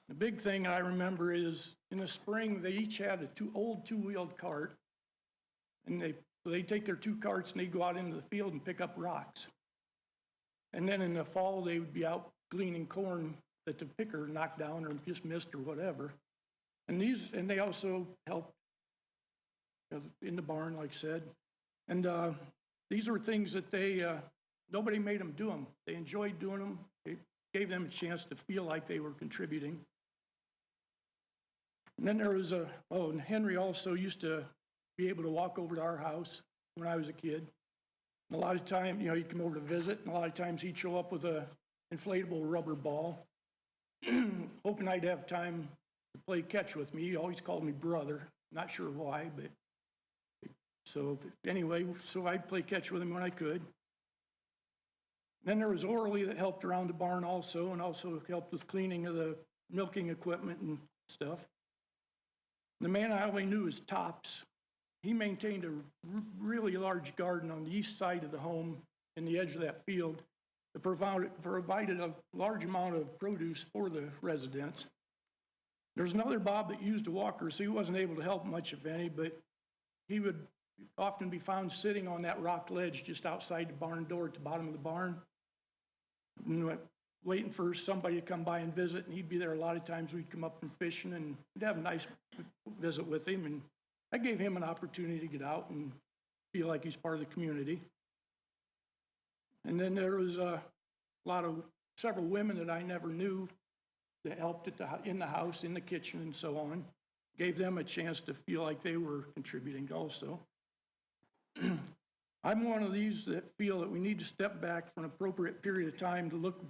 The big thing I remember is in the spring, they each had a old two-wheeled cart, and they'd take their 2 carts and they'd go out into the field and pick up rocks. And then in the fall, they would be out gleaning corn that the picker knocked down or just missed or whatever. And they also helped in the barn, like I said. And these were things that nobody made them do them. They enjoyed doing them. It gave them a chance to feel like they were contributing. And then there was and Henry also used to be able to walk over to our house when I was a kid. And a lot of times, he'd come over to visit, and a lot of times he'd show up with a inflatable rubber ball, hoping I'd have time to play catch with me. He always called me brother, not sure why, but so anyway, so I'd play catch with him when I could. Then there was Orly that helped around the barn also, and also helped with cleaning of the milking equipment and stuff. The man I only knew as Tops. He maintained a really large garden on the east side of the home in the edge of that field that provided a large amount of produce for the residents. There's another Bob that used a walker, so he wasn't able to help much, if any, but he would often be found sitting on that rock ledge just outside the barn door at the bottom of the barn, waiting for somebody to come by and visit, and he'd be there a lot of times. We'd come up from fishing, and we'd have a nice visit with him, and I gave him an opportunity to get out and feel like he's part of the community. And then there was several women that I never knew that helped in the house, in the kitchen, and so on. Gave them a chance to feel like they were contributing also. I'm one of these that feel that we need to step back for an appropriate period of time to look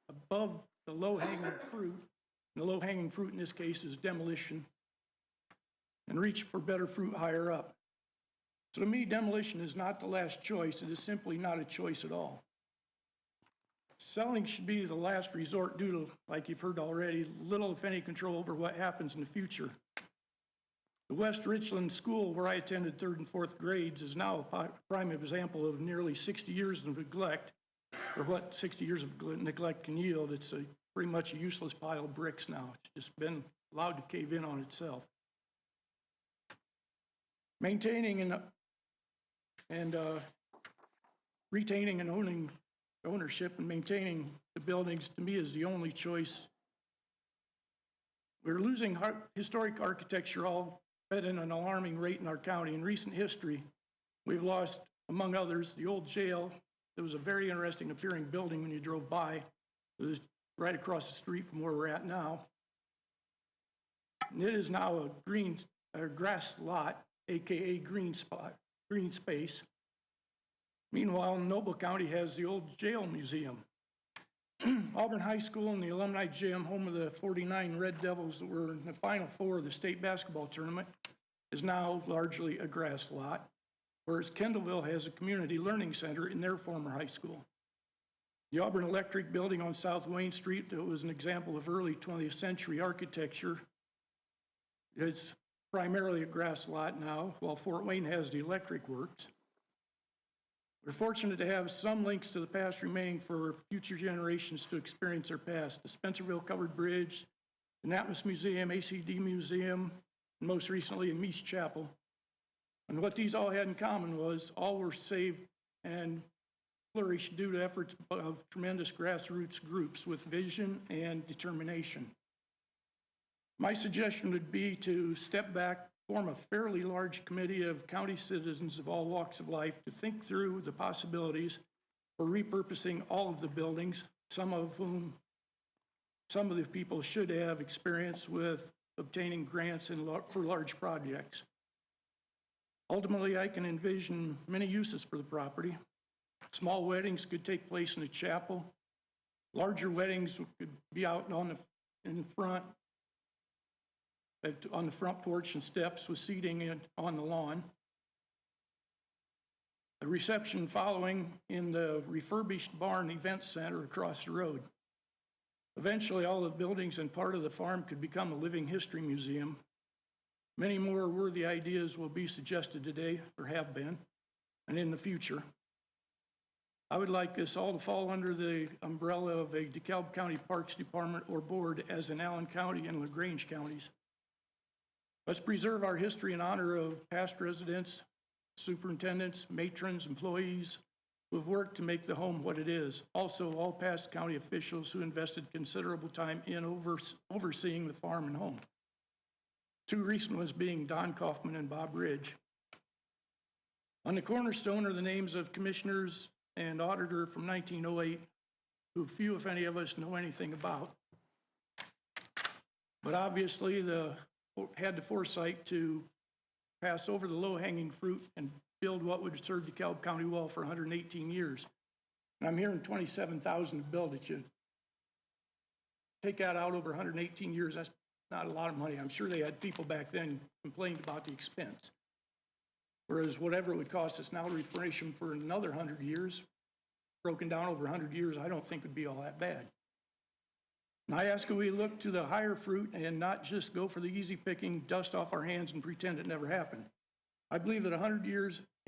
above the low-hanging fruit. And the low-hanging fruit in this case is demolition, and reach for better fruit higher up. So to me, demolition is not the last choice. It is simply not a choice at all. Selling should be the last resort due to, like you've heard already, little if any control over what happens in the future. The West Richland School, where I attended 3rd and 4th grades, is now a prime example of nearly 60 years of neglect, or what 60 years of neglect can yield. It's pretty much a useless pile of bricks now. It's just been allowed to cave in on itself. Maintaining and retaining and ownership and maintaining the buildings, to me, is the only choice. We're losing historic architecture all at an alarming rate in our county. In recent history, we've lost, among others, the old jail. It was a very interesting appearing building when you drove by. It was right across the street from where we're at now. And it is now a grass lot, AKA green space. Meanwhile, Noble County has the old jail museum. Auburn High School and the Alumni Gym, home of the 49 Red Devils that were in the Final Four of the state basketball tournament, is now largely a grass lot, whereas Kendallville has a community learning center in their former high school. The Auburn Electric building on South Wayne Street, that was an example of early 20th century architecture, is primarily a grass lot now, while Fort Wayne has the electric works. We're fortunate to have some links to the past remaining for future generations to experience their past. The Spencerville Covered Bridge, the Natmas Museum, ACD Museum, and most recently in Meese Chapel. And what these all had in common was all were saved and flourished due to efforts of tremendous grassroots groups with vision and determination. My suggestion would be to step back, form a fairly large committee of county citizens of all walks of life to think through the possibilities for repurposing all of the buildings, some of the people should have experience with obtaining grants for large projects. Ultimately, I can envision many uses for the property. Small weddings could take place in the chapel. Larger weddings could be out in front, on the front porch and steps with seating on the lawn. A reception following in the refurbished barn event center across the road. Eventually, all the buildings and part of the farm could become a living history museum. Many more worthy ideas will be suggested today, or have been, and in the future. I would like this all to fall under the umbrella of a DeKalb County Parks Department or Board, as in Allen County and LaGrange counties. Let's preserve our history in honor of past residents, superintendents, matrons, employees who have worked to make the home what it is. Also, all past county officials who invested considerable time in overseeing the farm and home. Two recent ones being Don Kaufman and Bob Ridge. On the cornerstone are the names of commissioners and auditor from 1908, who few, if any of us, know anything about. But obviously, had the foresight to pass over the low-hanging fruit and build what would serve DeKalb County well for 118 years. And I'm hearing $27,000 to build it. You take that out over 118 years, that's not a lot of money. I'm sure they had people back then complained about the expense. Whereas whatever it would cost us now to refurnish them for another 100 years, broken down over 100 years, I don't think would be all that bad. And I ask that we look to the higher fruit and not just go for the easy picking, dust off our hands and pretend it never happened. I believe that in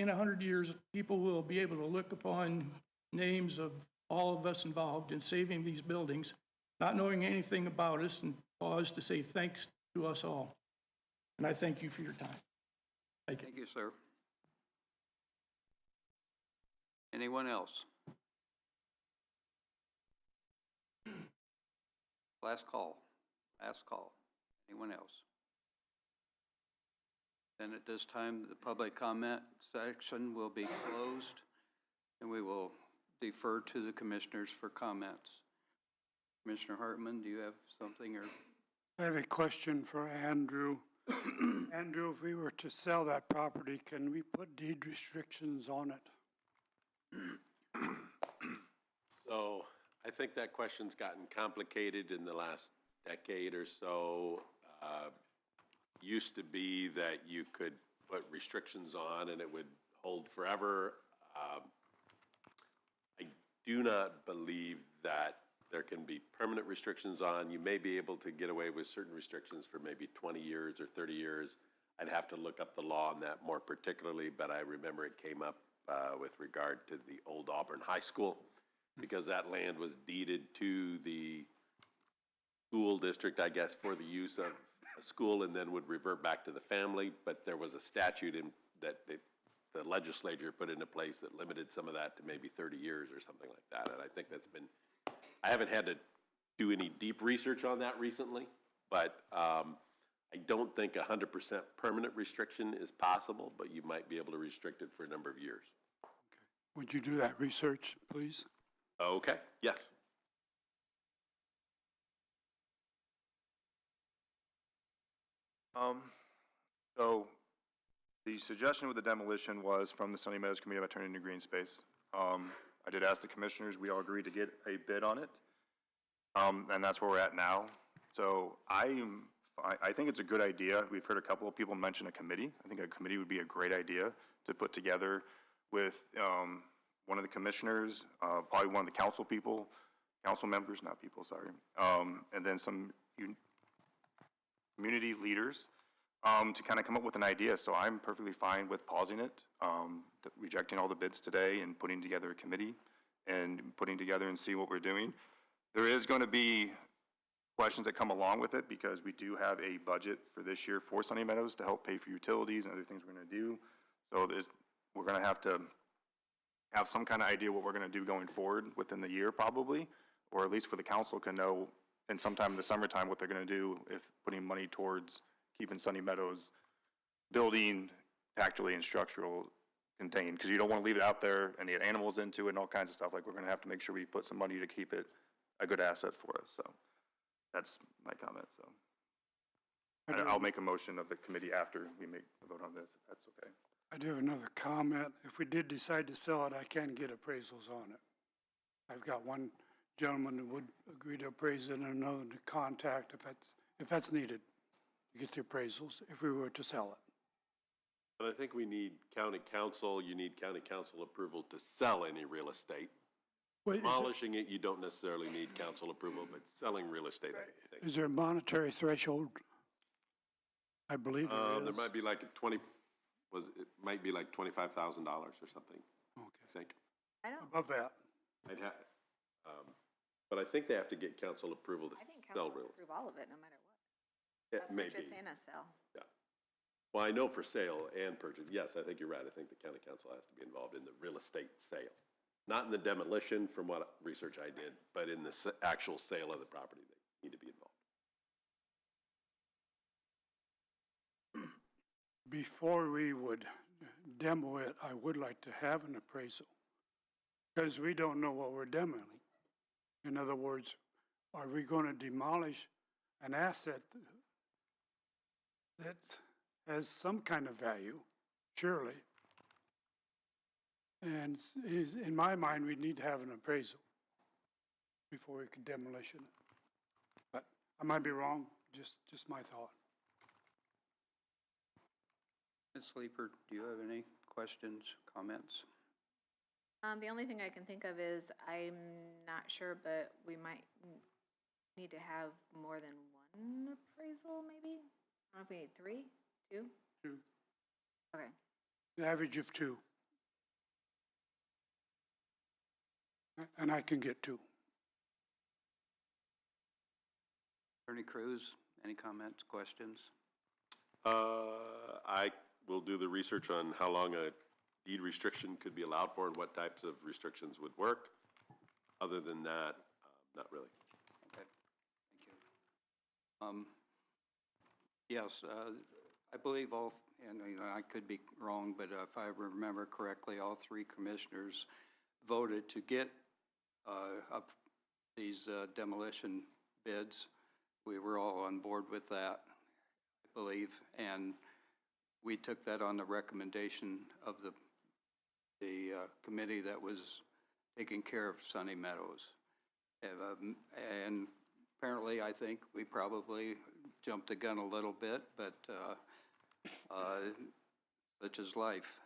100 years, people will be able to look upon names of all of us involved in saving these buildings, not knowing anything about us, and pause to say thanks to us all. And I thank you for your time. Thank you. Thank you, sir. Anyone else? Last call. Last call. Anyone else? Then at this time, the public comment section will be closed, and we will defer to the commissioners for comments. Commissioner Hartman, do you have something, or? I have a question for Andrew. Andrew, if we were to sell that property, can we put deed restrictions on it? So I think that question's gotten complicated in the last decade or so. Used to be that you could put restrictions on and it would hold forever. I do not believe that there can be permanent restrictions on. You may be able to get away with certain restrictions for maybe 20 years or 30 years. I'd have to look up the law on that more particularly, but I remember it came up with regard to the old Auburn High School, because that land was deeded to the school district, I guess, for the use of a school, and then would revert back to the family. But there was a statute in that the legislature put into place that limited some of that to maybe 30 years or something like that. And I think that's been, I haven't had to do any deep research on that recently, but I don't think 100% permanent restriction is possible, but you might be able to restrict it for a number of years. Would you do that research, please? Okay, yes. So the suggestion with the demolition was from the Sunny Meadows Committee about turning into green space. I did ask the commissioners, we all agreed to get a bid on it. And that's where we're at now. So I think it's a good idea. We've heard a couple of people mention a committee. I think a committee would be a great idea to put together with one of the commissioners, probably one of the council members, not people, sorry, and then some community leaders to kind of come up with an idea. So I'm perfectly fine with pausing it, rejecting all the bids today and putting together a committee and putting together and see what we're doing. There is going to be questions that come along with it because we do have a budget for this year for Sunny Meadows to help pay for utilities and other things we're going to do. So we're going to have some kind of idea what we're going to do going forward within the year probably, or at least for the council can know in sometime in the summertime what they're going to do if putting money towards keeping Sunny Meadows building factually and structural contained, because you don't want to leave it out there and get animals into it and all kinds of stuff. Like, we're going to have to make sure we put some money to keep it a good asset for us. So that's my comment. So I'll make a motion of the committee after we make a vote on this, if that's okay. I do have another comment. If we did decide to sell it, I can get appraisals on it. I've got one gentleman who would agree to appraise it and another to contact if that's needed to get the appraisals if we were to sell it. But I think we need county council, you need county council approval to sell any real estate. Demolishing it, you don't necessarily need council approval, but selling real estate, I think. Is there a monetary threshold? I believe there is. There might be like it might be like $25,000 or something. Okay. I think. I don't. Above that. But I think they have to get council approval to I think sell council real. approve all of it, no matter what. It may be. Purchase and a sale. Yeah. Well, I know for sale and purchase, yes, I think you're right. I think the county council has to be involved in the real estate sale. Not in the demolition, from what research I did, but in the actual sale of the property, they need to be involved. Before we would demo it, I would like to have an appraisal, because we don't know what we're demoing. In other words, are we going to demolish an asset that has some kind of value? Surely. And in my mind, we need to have an appraisal before we could demolition it. But I might be wrong, just my thought. Ms. Sleeper, do you have any questions, comments? The only thing I can think of is, I'm not sure, but we might need to have more than one appraisal, maybe? I don't know if we need 3, 2? 2. Okay. The average of 2. and I can get two. Attorney Cruz, any comments, questions? I will do the research on how long a deed restriction could be allowed for and what types of restrictions would work. Other than that, not really. Okay, thank you. Yes, I believe all, and I could be wrong, but if I remember correctly, all three commissioners voted to get up these demolition bids. We were all on board with that, I believe, and we took that on the recommendation of the committee that was taking care of Sunny Meadows. And apparently, I think we probably jumped the gun a little bit, but such is life.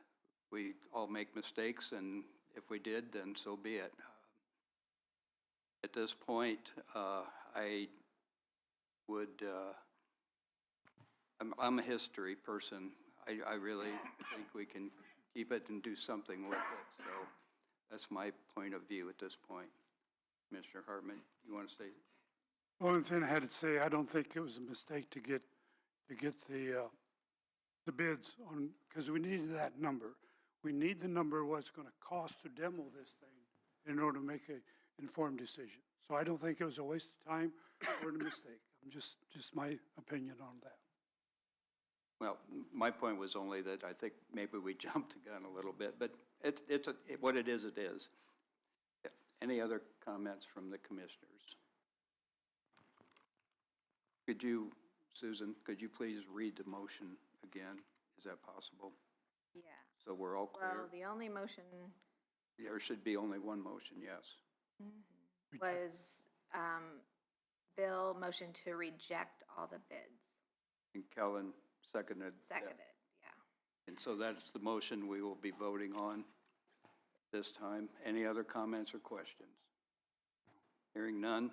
We all make mistakes, and if we did, then so be it. At this point, I would, I'm a history person. I really think we can keep it and do something with it. So that's my point of view at this point. Commissioner Hartman, you want to say? Only thing I had to say, I don't think it was a mistake to get the bids on, because we needed that number. We need the number of what it's going to cost to demo this thing in order to make an informed decision. So I don't think it was a waste of time or a mistake. I'm just my opinion on that. Well, my point was only that I think maybe we jumped the gun a little bit, but what it is, it is. Any other comments from the commissioners? Could you, Susan, could you please read the motion again? Is that possible? Yeah. So we're all clear? Well, the only motion There should be only one motion, yes. was Bill motioned to reject all the bids. And Kellen seconded. Seconded, yeah. And so that's the motion we will be voting on this time. Any other comments or questions? Hearing none.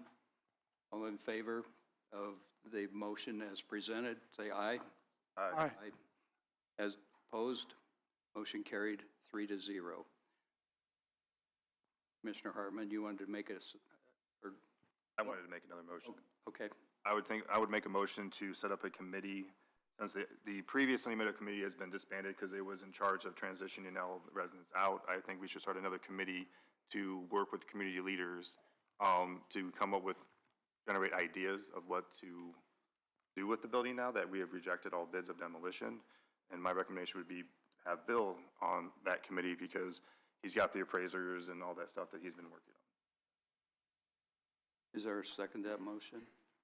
All in favor of the motion as presented, say aye. Aye. As opposed, motion carried 3-0. Commissioner Hartman, you wanted to make us, or? I wanted to make another motion. Okay. I would make a motion to set up a committee, since the previous Sunny Meadow committee has been disbanded because it was in charge of transitioning all the residents out. I think we should start another committee to work with community leaders to come up with, generate ideas of what to do with the building now that we have rejected all bids of demolition. And my recommendation would be have Bill on that committee because he's got the appraisers and all that stuff that he's been working on. Is there a second to that motion?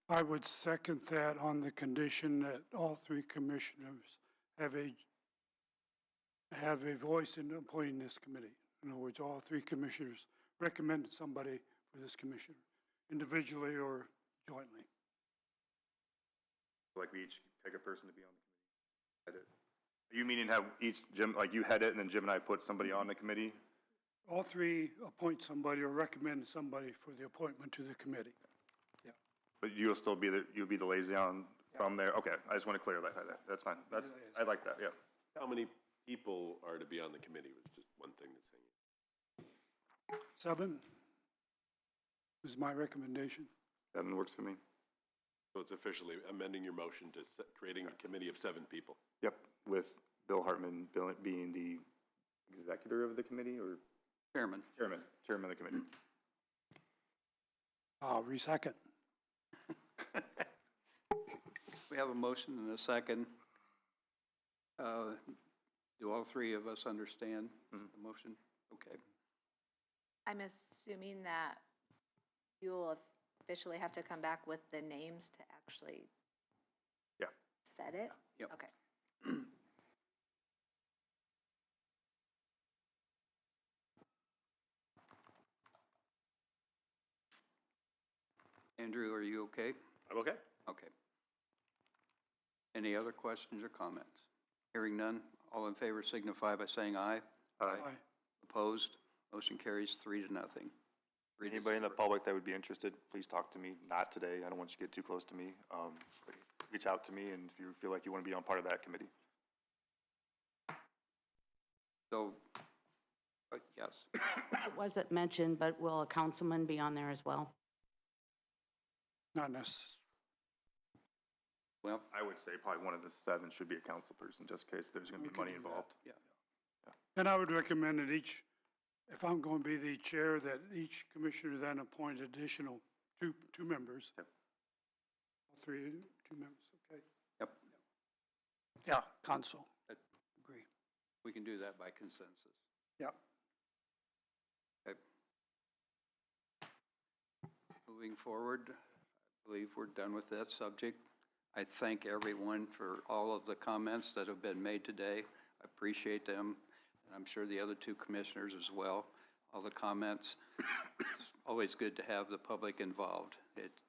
I would second that on the condition that all three commissioners have a voice in appointing this committee. In other words, all three commissioners recommended somebody for this commissioner, individually or jointly. Like we each pick a person to be on the committee. You meaning have each, Jim, like you head it and then Jim and I put somebody on the committee? All three appoint somebody or recommend somebody for the appointment to the committee. Yeah. But you'll still be you'll be the liaison from there? Okay, I just want to clear that. That's fine. I like that, yeah. How many people are to be on the committee was just one thing that's hanging. 7 is my recommendation. 7 works for me. So it's officially amending your motion to creating a committee of 7 people. Yep, with Bill Hartman being the executor of the committee or? Chairman. Chairman of the committee. I'll re-second. We have a motion and a second. Do all three of us understand the motion? Okay. I'm assuming that you'll officially have to come back with the names to actually set it? Yep. Okay. Andrew, are you okay? I'm okay. Okay. Any other questions or comments? Hearing none, all in favor signify by saying aye. Aye. Opposed? Motion carries 3-0. Anybody in the public that would be interested, please talk to me. Not today. I don't want you to get too close to me. Reach out to me, and if you feel like you want to be on part of that committee. So Yes. It wasn't mentioned, but will a councilman be on there as well? Not necessarily. Well, I would say probably one of the 7 should be a council person, just in case there's going to be money involved. yeah. And I would recommend that each, if I'm going to be the chair, that each commissioner then appoint additional two members. Yep. All 2 members, okay? Yep. Yeah, council. Agree. We can do that by consensus. Yeah. Okay. Moving forward, I believe we're done with that subject. I thank everyone for all of the comments that have been made today. I appreciate them, and I'm sure the other 2 commissioners as well. All the comments. It's always good to have the public involved.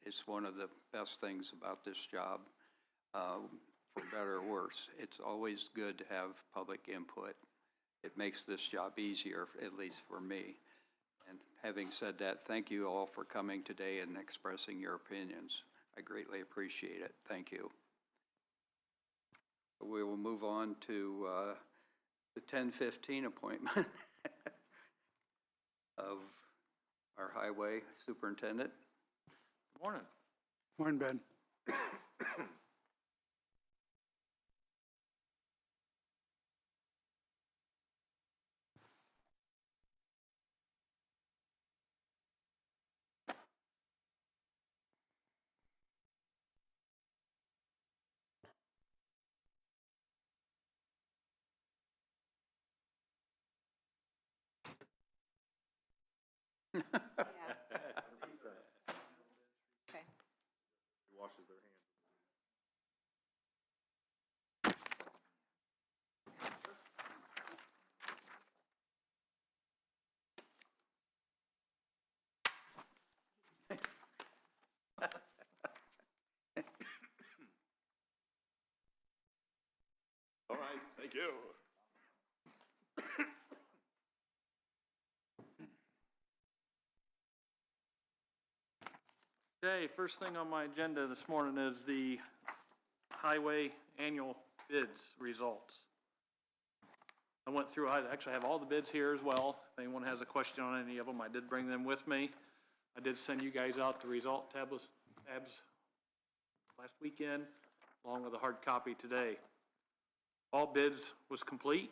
It's one of the best things about this job, for better or worse. It's always good to have public input. It makes this job easier, at least for me. And having said that, thank you all for coming today and expressing your opinions. I greatly appreciate it. Thank you. We will move on to the 10:15 appointment of our highway superintendent. Good morning. Morning, Ben. Okay. He washes their hands. All right, thank you. Okay, first thing on my agenda this morning is the highway annual bids results. I went through, I actually have all the bids here as well. If anyone has a question on any of them, I did bring them with me. I did send you guys out the result tabs last weekend, along with a hard copy today. All bids was complete,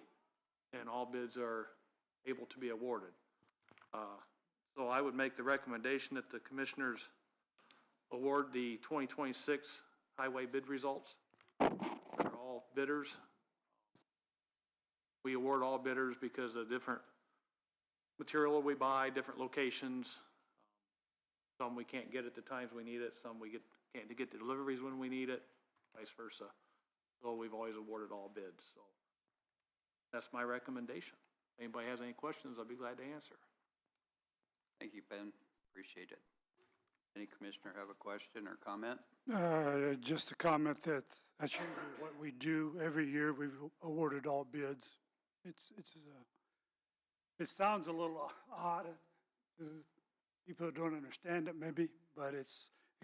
and all bids are able to be awarded. So I would make the recommendation that the commissioners award the 2026 highway bid results. They're all bidders. We award all bidders because of different material we buy, different locations. Some we can't get at the times we need it, some we can't get the deliveries when we need it, vice versa. So we've always awarded all bids, so that's my recommendation. If anybody has any questions, I'll be glad to answer. Thank you, Ben. Appreciate it. Any commissioner have a question or comment? Just a comment that that's usually what we do every year. We've awarded all bids. It sounds a little odd to people who don't understand it maybe, but it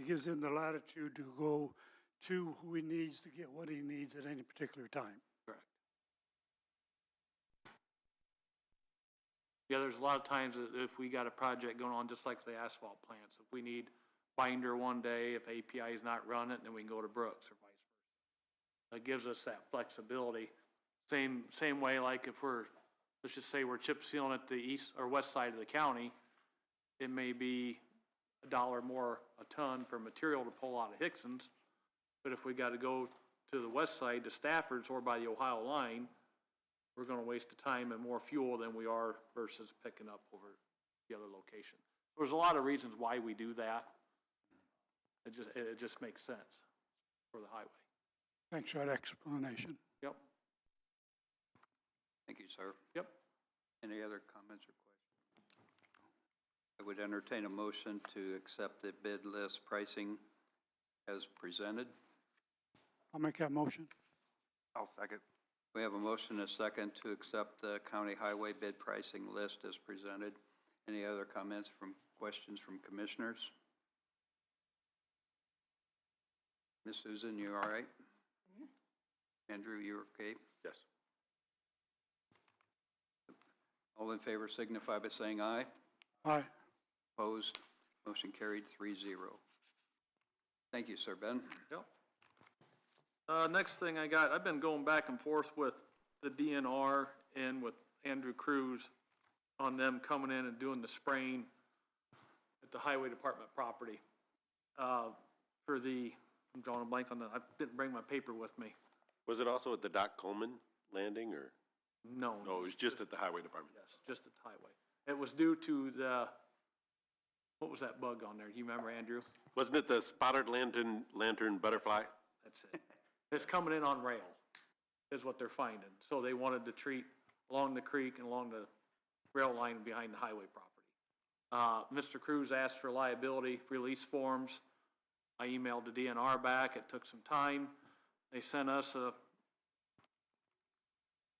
gives him the latitude to go to who he needs to get what he needs at any particular time. Correct. Yeah, there's a lot of times that if we got a project going on, just like the asphalt plants, if we need binder one day, if API is not running, then we can go to Brooks or vice versa. It gives us that flexibility. Same way, like if let's just say we're chip sealing at the east or west side of the county, it may be $1 more a ton for material to pull out of Hickson's. But if we got to go to the west side to Stafford's or by the Ohio line, we're going to waste the time and more fuel than we are versus picking up over the other location. There's a lot of reasons why we do that. It just makes sense for the highway. Thanks for that explanation. Yep. Thank you, sir. Yep. Any other comments or questions? I would entertain a motion to accept the bid list pricing as presented. I'll make that motion. I'll second. We have a motion and a second to accept the county highway bid pricing list as presented. Any other comments questions from commissioners? Ms. Susan, you all right? Andrew, you okay? Yes. All in favor signify by saying aye. Aye. Opposed? Motion carried 3-0. Thank you, sir. Ben? Yep. Next thing I got, I've been going back and forth with the DNR and with Andrew Cruz on them coming in and doing the spraying at the highway department property. For the, I'm drawing a blank on that, I didn't bring my paper with me. Was it also at the Doc Coleman landing, or? No. No, it was just at the highway department. Yes, just at the highway. It was due to the, what was that bug on there? Do you remember, Andrew? Wasn't it the spotted lantern butterfly? That's it. It's coming in on rail, is what they're finding. So they wanted to treat along the creek and along the rail line behind the highway property. Mr. Cruz asked for liability release forms. I emailed the DNR back. It took some time. They sent us a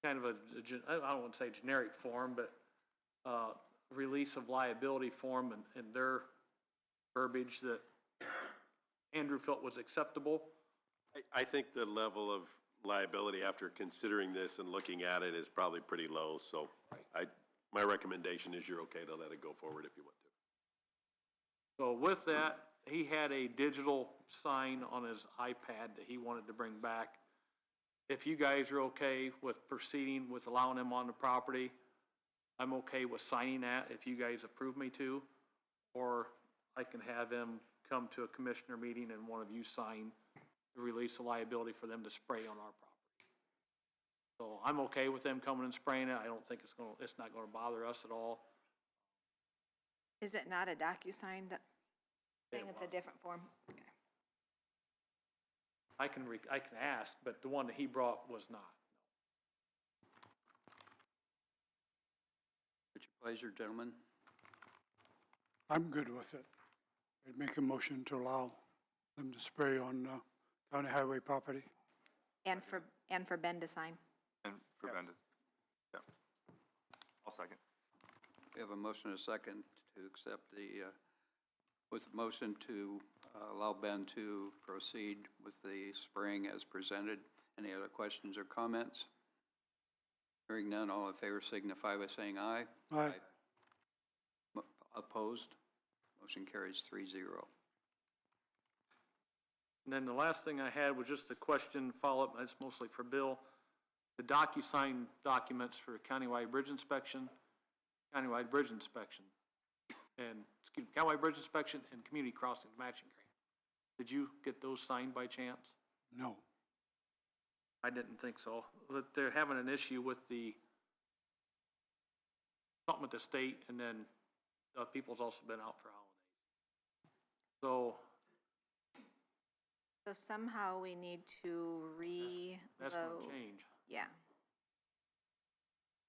kind of I don't want to say generic form, but release of liability form and their verbiage that Andrew felt was acceptable. I think the level of liability after considering this and looking at it is probably pretty low, so my recommendation is you're okay to let it go forward if you want to. So with that, he had a digital sign on his iPad that he wanted to bring back. If you guys are okay with proceeding with allowing him on the property, I'm okay with signing that if you guys approve me to, or I can have him come to a commissioner meeting and one of you sign the release of liability for them to spray on our property. So I'm okay with them coming and spraying it. I don't think it's not gonna bother us at all. Is it not a DocuSign that thing? It's a different form? Okay. I can ask, but the one that he brought was not. What's your pleasure, gentlemen? I'm good with it. I'd make a motion to allow them to spray on county highway property. And for Ben to sign. And for Ben to, yeah. I'll second. We have a motion and a second to accept with the motion to allow Ben to proceed with the spraying as presented. Any other questions or comments? Hearing none, all in favor signify by saying aye. Aye. Opposed? Motion carries 3-0. And then the last thing I had was just a question, follow-up, that's mostly for Bill. The DocuSign documents for countywide bridge inspection, and, countywide bridge inspection and community crossings matching grant. Did you get those signed by chance? No. I didn't think so. But they're having an issue with something with the state, and then people's also been out for holidays. So somehow we need to reload. That's gonna change. Yeah.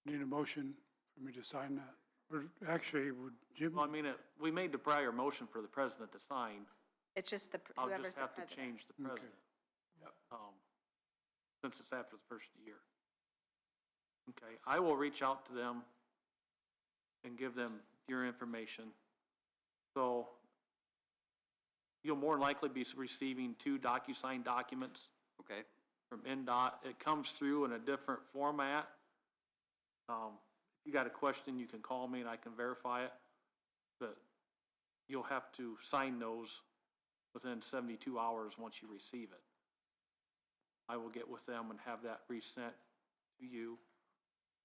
Need a motion for me to sign that? Or actually, would Jim? Well, I mean, we made the prior motion for the president to sign. It's just I'll whoever's just the have to president. change the president. Since it's after the first year. Okay, I will reach out to them and give them your information. So you'll more than likely be receiving 2 DocuSign documents. Okay. From NDOT. It comes through in a different format. If you got a question, you can call me and I can verify it. But you'll have to sign those within 72 hours once you receive it. I will get with them and have that resent to you.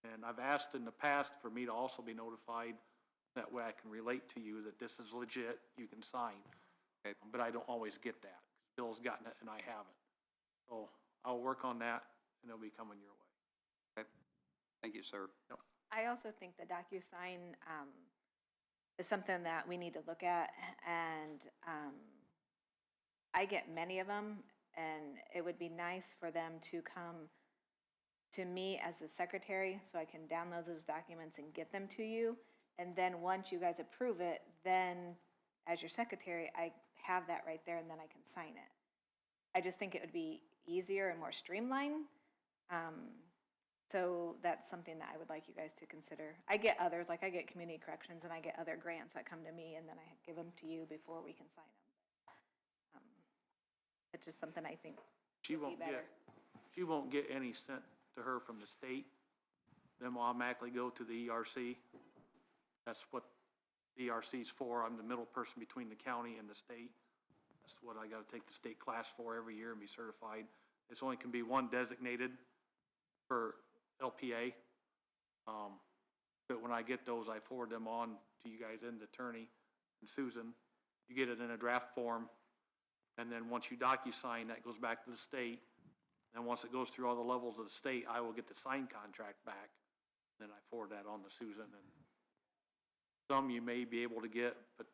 And I've asked in the past for me to also be notified. That way I can relate to you that this is legit, you can sign. Okay. But I don't always get that. Bill's gotten it and I haven't. So I'll work on that and it'll be coming your way. Okay. Thank you, sir. Yep. I also think the DocuSign is something that we need to look at, and I get many of them, and it would be nice for them to come to me as the secretary so I can download those documents and get them to you. And then once you guys approve it, then as your secretary, I have that right there and then I can sign it. I just think it would be easier and more streamlined. So that's something that I would like you guys to consider. I get others, like I get community corrections and I get other grants that come to me and then I give them to you before we can sign them. It's just something I think She won't get any sent to her from the state. them automatically go to the ERC. That's what the ERC is for. I'm the middle person between the county and the state. That's what I gotta take the state class for every year and be certified. It's only can be one designated per LPA. But when I get those, I forward them on to you guys and the attorney and Susan. You get it in a draft form, and then once you DocuSign, that goes back to the state. And once it goes through all the levels of the state, I will get the signed contract back. Then I forward that on to Susan. And some you may be able to get, but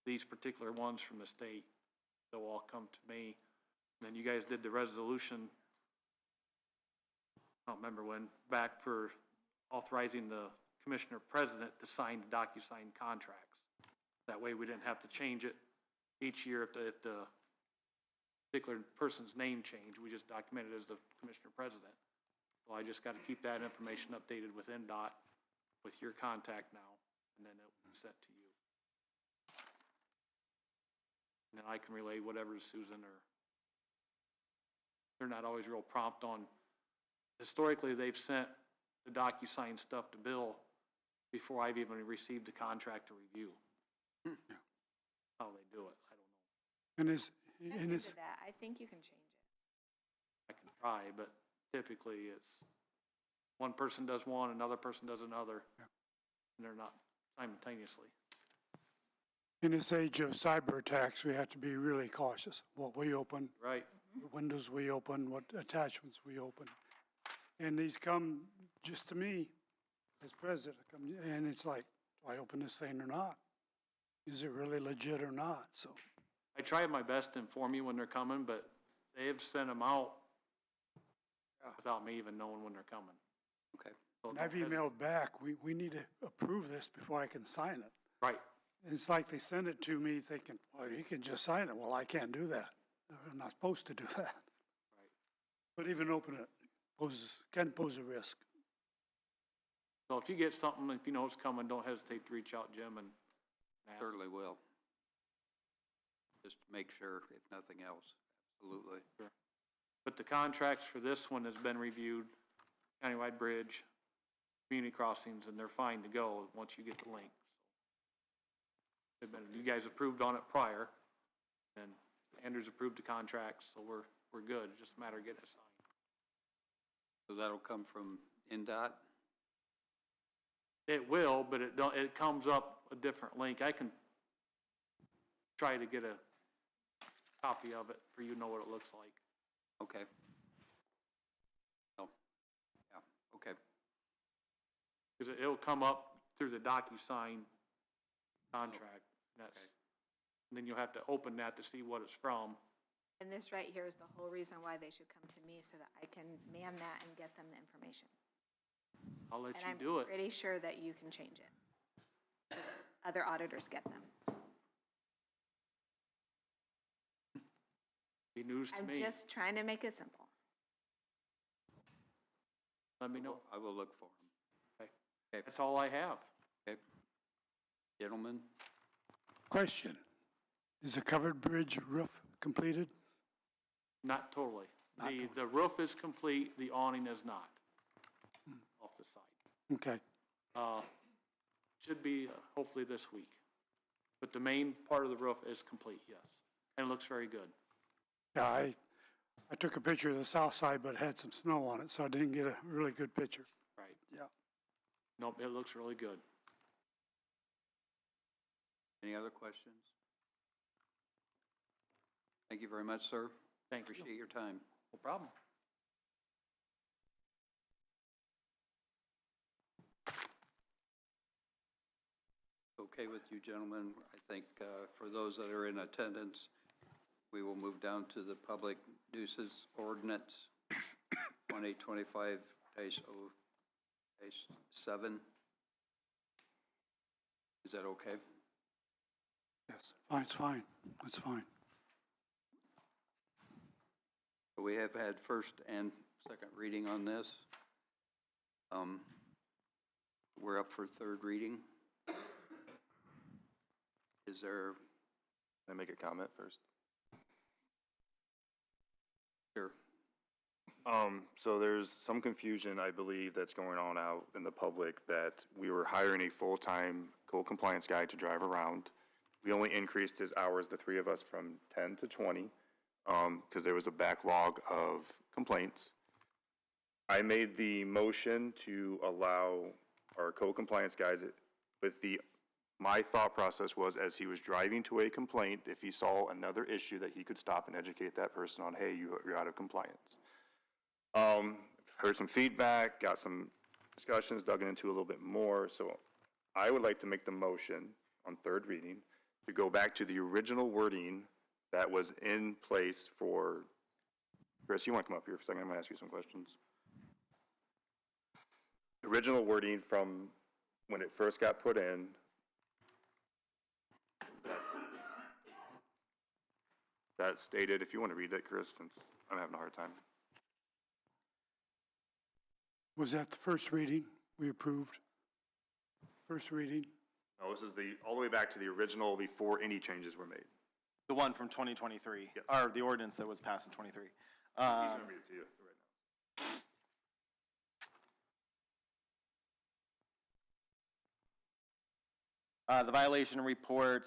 these particular ones from the state, they'll all come to me. And then you guys did the resolution, I don't remember when, back for authorizing the commissioner president to sign the DocuSign contracts. That way we didn't have to change it each year if the particular person's name changed. We just documented it as the commissioner president. So I just got to keep that information updated with NDOT with your contact now, and then it will be sent to you. And then I can relay whatever to Susan, or they're not always real prompt on. Historically, they've sent the DocuSign stuff to Bill before I've even received the contract to review. How they do it, I don't know. And is, Check and is, into that. I think you can change it. I can try, but typically it's one person does one, another person does another, and they're not simultaneously. in this age of cyber attacks, we have to be really cautious. What we open, Right. what windows we open, what attachments we open. And these come just to me as president, and it's like, do I open this thing or not? Is it really legit or not? So, I try my best to inform you when they're coming, but they have sent them out without me even knowing when they're coming. Okay. So and I've don't emailed back, we need to approve this before I can sign it. Right. It's like they send it to me thinking, well, you can just sign it. Well, I can't do that. I'm not supposed to do that. Right. But even open it can pose a risk. So if you get something, if you know it's coming, don't hesitate to reach out, Jim, and ask. Certainly will. Just to make sure, if nothing else. Absolutely. Sure. But the contracts for this one has been reviewed, countywide bridge, community crossings, and they're fine to go once you get the link. They've been, you guys approved on it prior, and Andrews approved the contracts, so we're good. It's just a matter of getting it signed. So that'll come from NDOT? It will, but it comes up a different link. I can try to get a copy of it for you to know what it looks like. Okay. Oh, yeah, okay. Because it'll come up through the DocuSign contract. And then you'll have to open that to see what it's from. And this right here is the whole reason why they should come to me, so that I can man that and get them the information. I'll let And you I'm do it. pretty sure that you can change it, because other auditors get them. Be news to I'm me. just trying to make it simple. Let me know. I will look for them. Okay. That's all I have. Okay. Gentlemen, Question, is the covered bridge roof completed? Not totally. The roof is complete, the awning is not, off the side. Okay, Should be hopefully this week. But the main part of the roof is complete, yes. And it looks very good. yeah, I took a picture of the south side, but it had some snow on it, so I didn't get a really good picture. Right. Yeah. Nope, it looks really good. any other questions? Thank you very much, sir. Thank you. Appreciate your time. No problem. Okay with you, gentlemen, I think for those that are in attendance, we will move down to the public nuisance ordinance 2025-0-7. Is that okay? Yes, fine, it's fine, it's fine. We have had first and second reading on this. We're up for third reading. Is there? Can I make a comment first? Sure. So there's some confusion, I believe, that's going on out in the public that we were hiring a full-time code compliance guy to drive around. We only increased his hours, the three of us, from 10 to 20, because there was a backlog of complaints. I made the motion to allow our code compliance guys with my thought process was as he was driving to a complaint, if he saw another issue, that he could stop and educate that person on, hey, you're out of compliance. Heard some feedback, got some discussions, dug into a little bit more. So I would like to make the motion on third reading to go back to the original wording that was in place for, Chris, you want to come up here for a second? I'm going to ask you some questions. The original wording from when it first got put in, that stated, if you want to read that, Chris, since I'm having a hard time. Was that the first reading we approved? First reading? No, this is all the way back to the original before any changes were made. The one from 2023, Yes. or the ordinance that was passed in 23. He's going to read it to you right now. The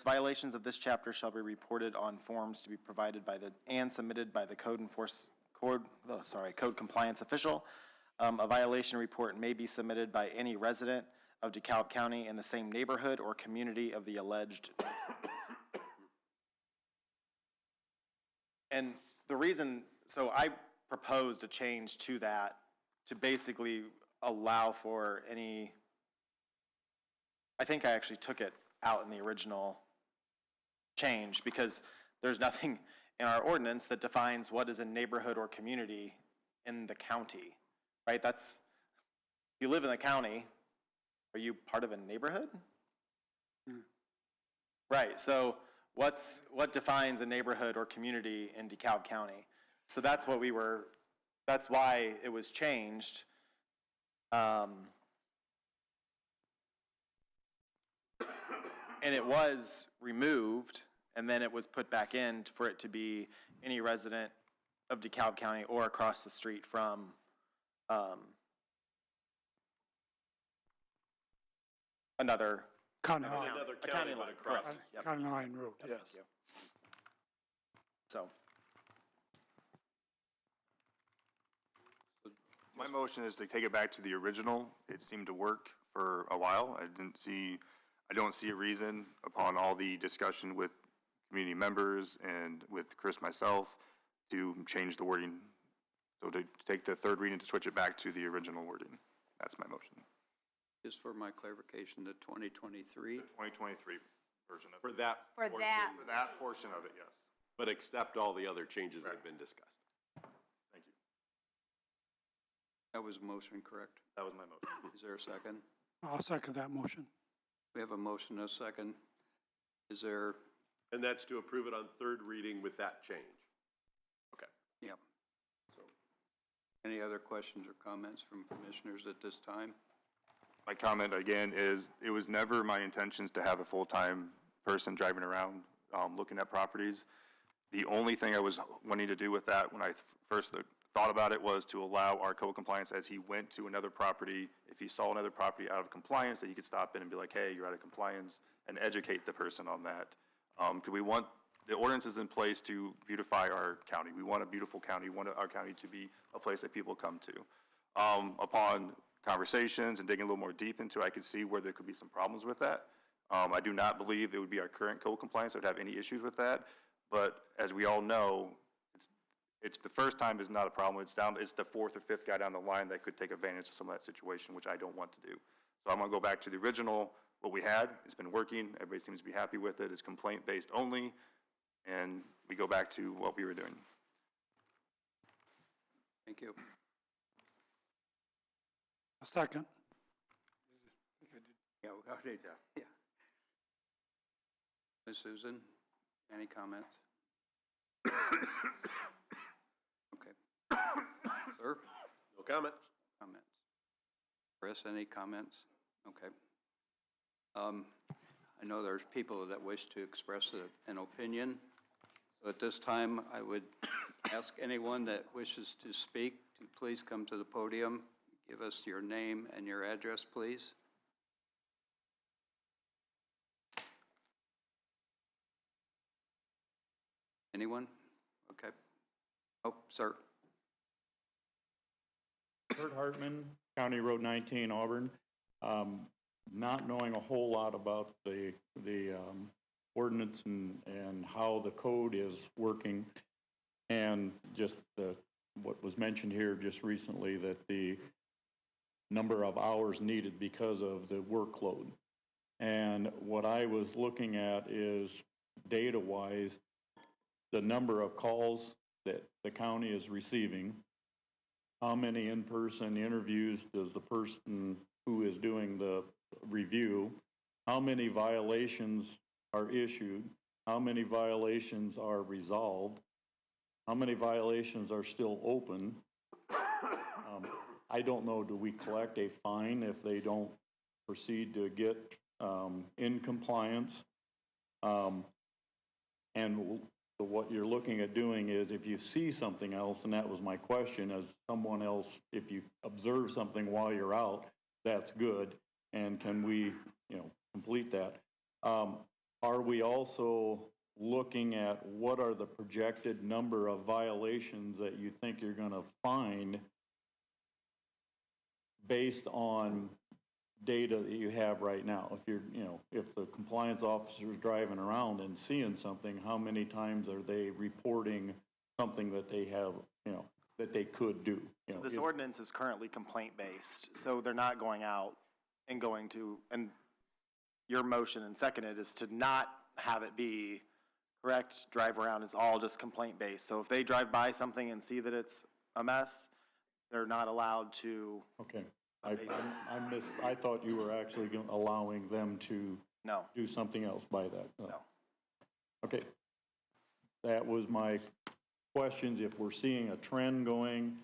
violations of this chapter shall be reported on forms to be provided by and submitted by the code compliance official. A violation report may be submitted by any resident of DeKalb County in the same neighborhood or community of the alleged nuisance. And the reason, so I proposed a change to that to basically allow for any, I think I actually took it out in the original change because there's nothing in our ordinance that defines what is a neighborhood or community in the county, right? If you live in the county, are you part of a neighborhood? Right, so what defines a neighborhood or community in DeKalb County? So that's why it was changed. And it was removed, and then it was put back in for it to be any resident of DeKalb County or across the street from another County Another county line, correct. Yep. County line road, Yep, yes. thank you. So, My motion is to take it back to the original. It seemed to work for a while. I don't see a reason upon all the discussion with community members and with Chris myself to change the wording. So to take the third reading to switch it back to the original wording. That's my motion. Just for my clarification, the 2023? The 2023 version of it. For that. For portion, that. For that portion of it, yes. But accept all the other changes that have been discussed. Thank you. That was a motion, correct? That was my motion. Is there a second? I'll second that motion. We have a motion and a second. Is there, And that's to approve it on third reading with that change. Okay. yeah. Any other questions or comments from commissioners at this time? My comment again is, it was never my intentions to have a full-time person driving around looking at properties. The only thing I was wanting to do with that when I first thought about it was to allow our code compliance as he went to another property, if he saw another property out of compliance, that he could stop in and be like, hey, you're out of compliance, and educate the person on that. Because we want, the ordinance is in place to beautify our county. We want a beautiful county. We want our county to be a place that people come to. Upon conversations and digging a little more deep into it, I could see where there could be some problems with that. I do not believe it would be our current code compliance that would have any issues with that. But as we all know, it's the first time is not a problem. It's the fourth or fifth guy down the line that could take advantage of some of that situation, which I don't want to do. So I'm going to go back to the original, what we had. It's been working. Everybody seems to be happy with it. It's complaint-based only. And we go back to what we were doing. Thank you. A second. Yeah, we got it. Yeah. Ms. Susan, any comments? Okay. Sir? No comments. Comments. Chris, any comments? Okay. I know there's people that wish to express an opinion. So at this time, I would Ask anyone that wishes to speak to please come to the podium. Give us your name and your address, please. Anyone? Okay. Oh, sir. Kurt Hartman, County Road 19, Auburn. Not knowing a whole lot about the ordinance and how the code is working, and just what was mentioned here just recently, that the number of hours needed because of the workload. And what I was looking at is data-wise, the number of calls that the county is receiving, how many in-person interviews does the person who is doing the review, how many violations are issued, how many violations are resolved, how many violations are still open. I don't know, do we collect a fine if they don't proceed to get in compliance? And what you're looking at doing is, if you see something else, and that was my question, as someone else, if you observe something while you're out, that's good, and can we, complete that? Are we also looking at what are the projected number of violations that you think you're gonna find based on data that you have right now? If you're, if the compliance officer is driving around and seeing something, how many times are they reporting something that they have, that they could do? So this ordinance is currently complaint-based, so they're not going out and going to, and your motion and seconded is to not have it be correct, drive around, it's all just complaint-based. So if they drive by something and see that it's a mess, they're not allowed to. Okay. I thought you were actually allowing them to do something else by that. No. Okay. That was my questions. If we're seeing a trend going,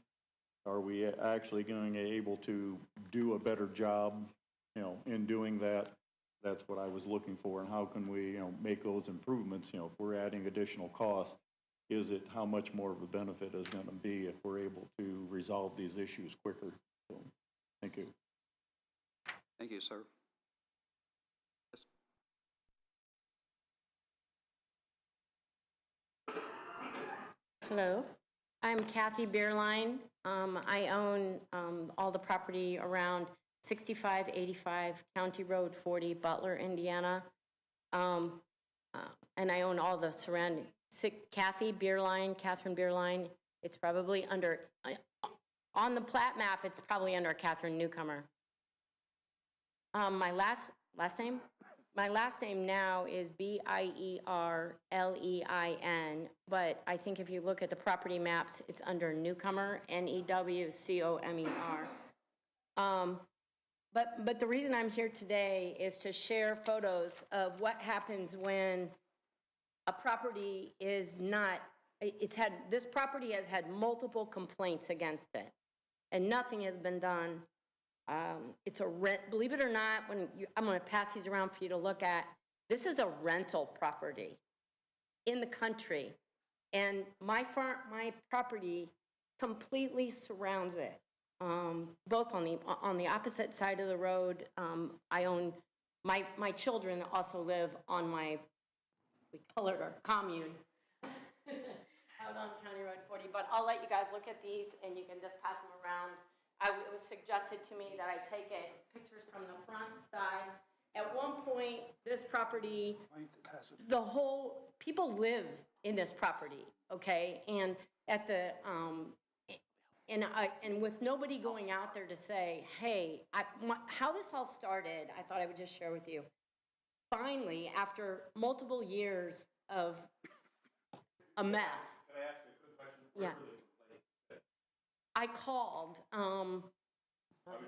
are we actually going to be able to do a better job, in doing that? That's what I was looking for. And how can we, make those improvements? If we're adding additional costs, is it how much more of a benefit is going to be if we're able to resolve these issues quicker? So, thank you. Thank you, sir. Hello, I'm Kathy Beerline. I own all the property around 6585 County Road 40, Butler, Indiana. And I own all the surrounding, Kathy Beerline, Catherine Beerline. It's probably under, on the plat map, it's probably under Catherine Newcomer. My last name? My last name now is Bierlein, but I think if you look at the property maps, it's under Newcomer, Newcomer. But the reason I'm here today is to share photos of what happens when a property is not, this property has had multiple complaints against it, and nothing has been done. It's a rent, believe it or not, I'm gonna pass these around for you to look at. This is a rental property in the country, and my property completely surrounds it. Both on the opposite side of the road. I own, my children also live on we call it our commune, out on County Road 40, but I'll let you guys look at these and you can just pass them around. It was suggested to me that I take pictures from the front side. At one point, this property, people live in this property, okay? And at the, and with nobody going out there to say, hey, how this all started, I thought I would just share with you. Finally, after multiple years of a mess. Can I ask you a quick question? Yeah. I called, I was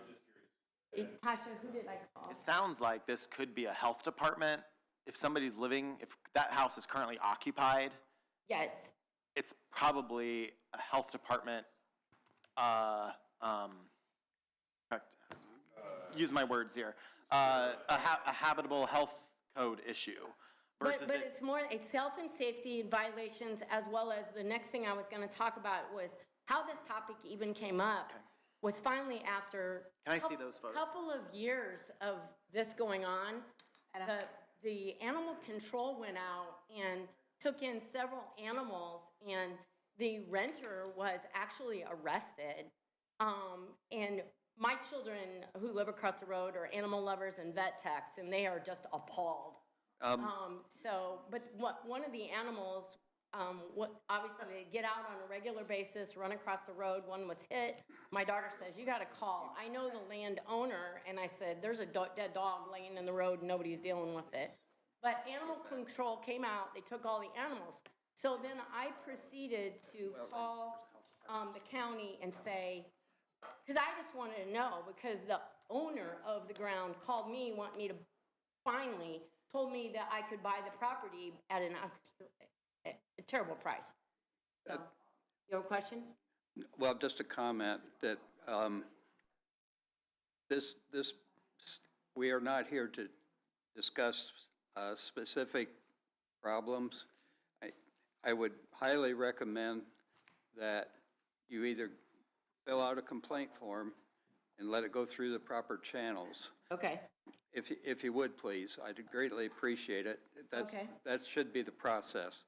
just curious. Tasha, who did I call? It sounds like this could be a health department. If somebody's living, if that house is currently occupied. Yes. It's probably a health department, use my words here, a habitable health code issue. versus But it, it's more, it's health and safety violations, as well as the next thing I was gonna talk about was how this topic even came up was finally after. Can I see those photos? Couple of years of this going on, the animal control went out and took in several animals, and the renter was actually arrested. And my children who live across the road are animal lovers and vet techs, and they are just appalled. But one of the animals, obviously they get out on a regular basis, run across the road, one was hit. My daughter says, you gotta call. I know the landowner, and I said, there's a dead dog laying in the road and nobody's dealing with it. But animal control came out, they took all the animals. So then I proceeded to call the county and say, because I just wanted to know, because the owner of the ground called me, want me to finally, told me that I could buy the property at a terrible price. So, you have a question? Well, just a comment that we are not here to discuss specific problems. I would highly recommend that you either fill out a complaint form and let it go through the proper channels. Okay. If you would, please, I'd greatly appreciate it. Okay. That should be the process.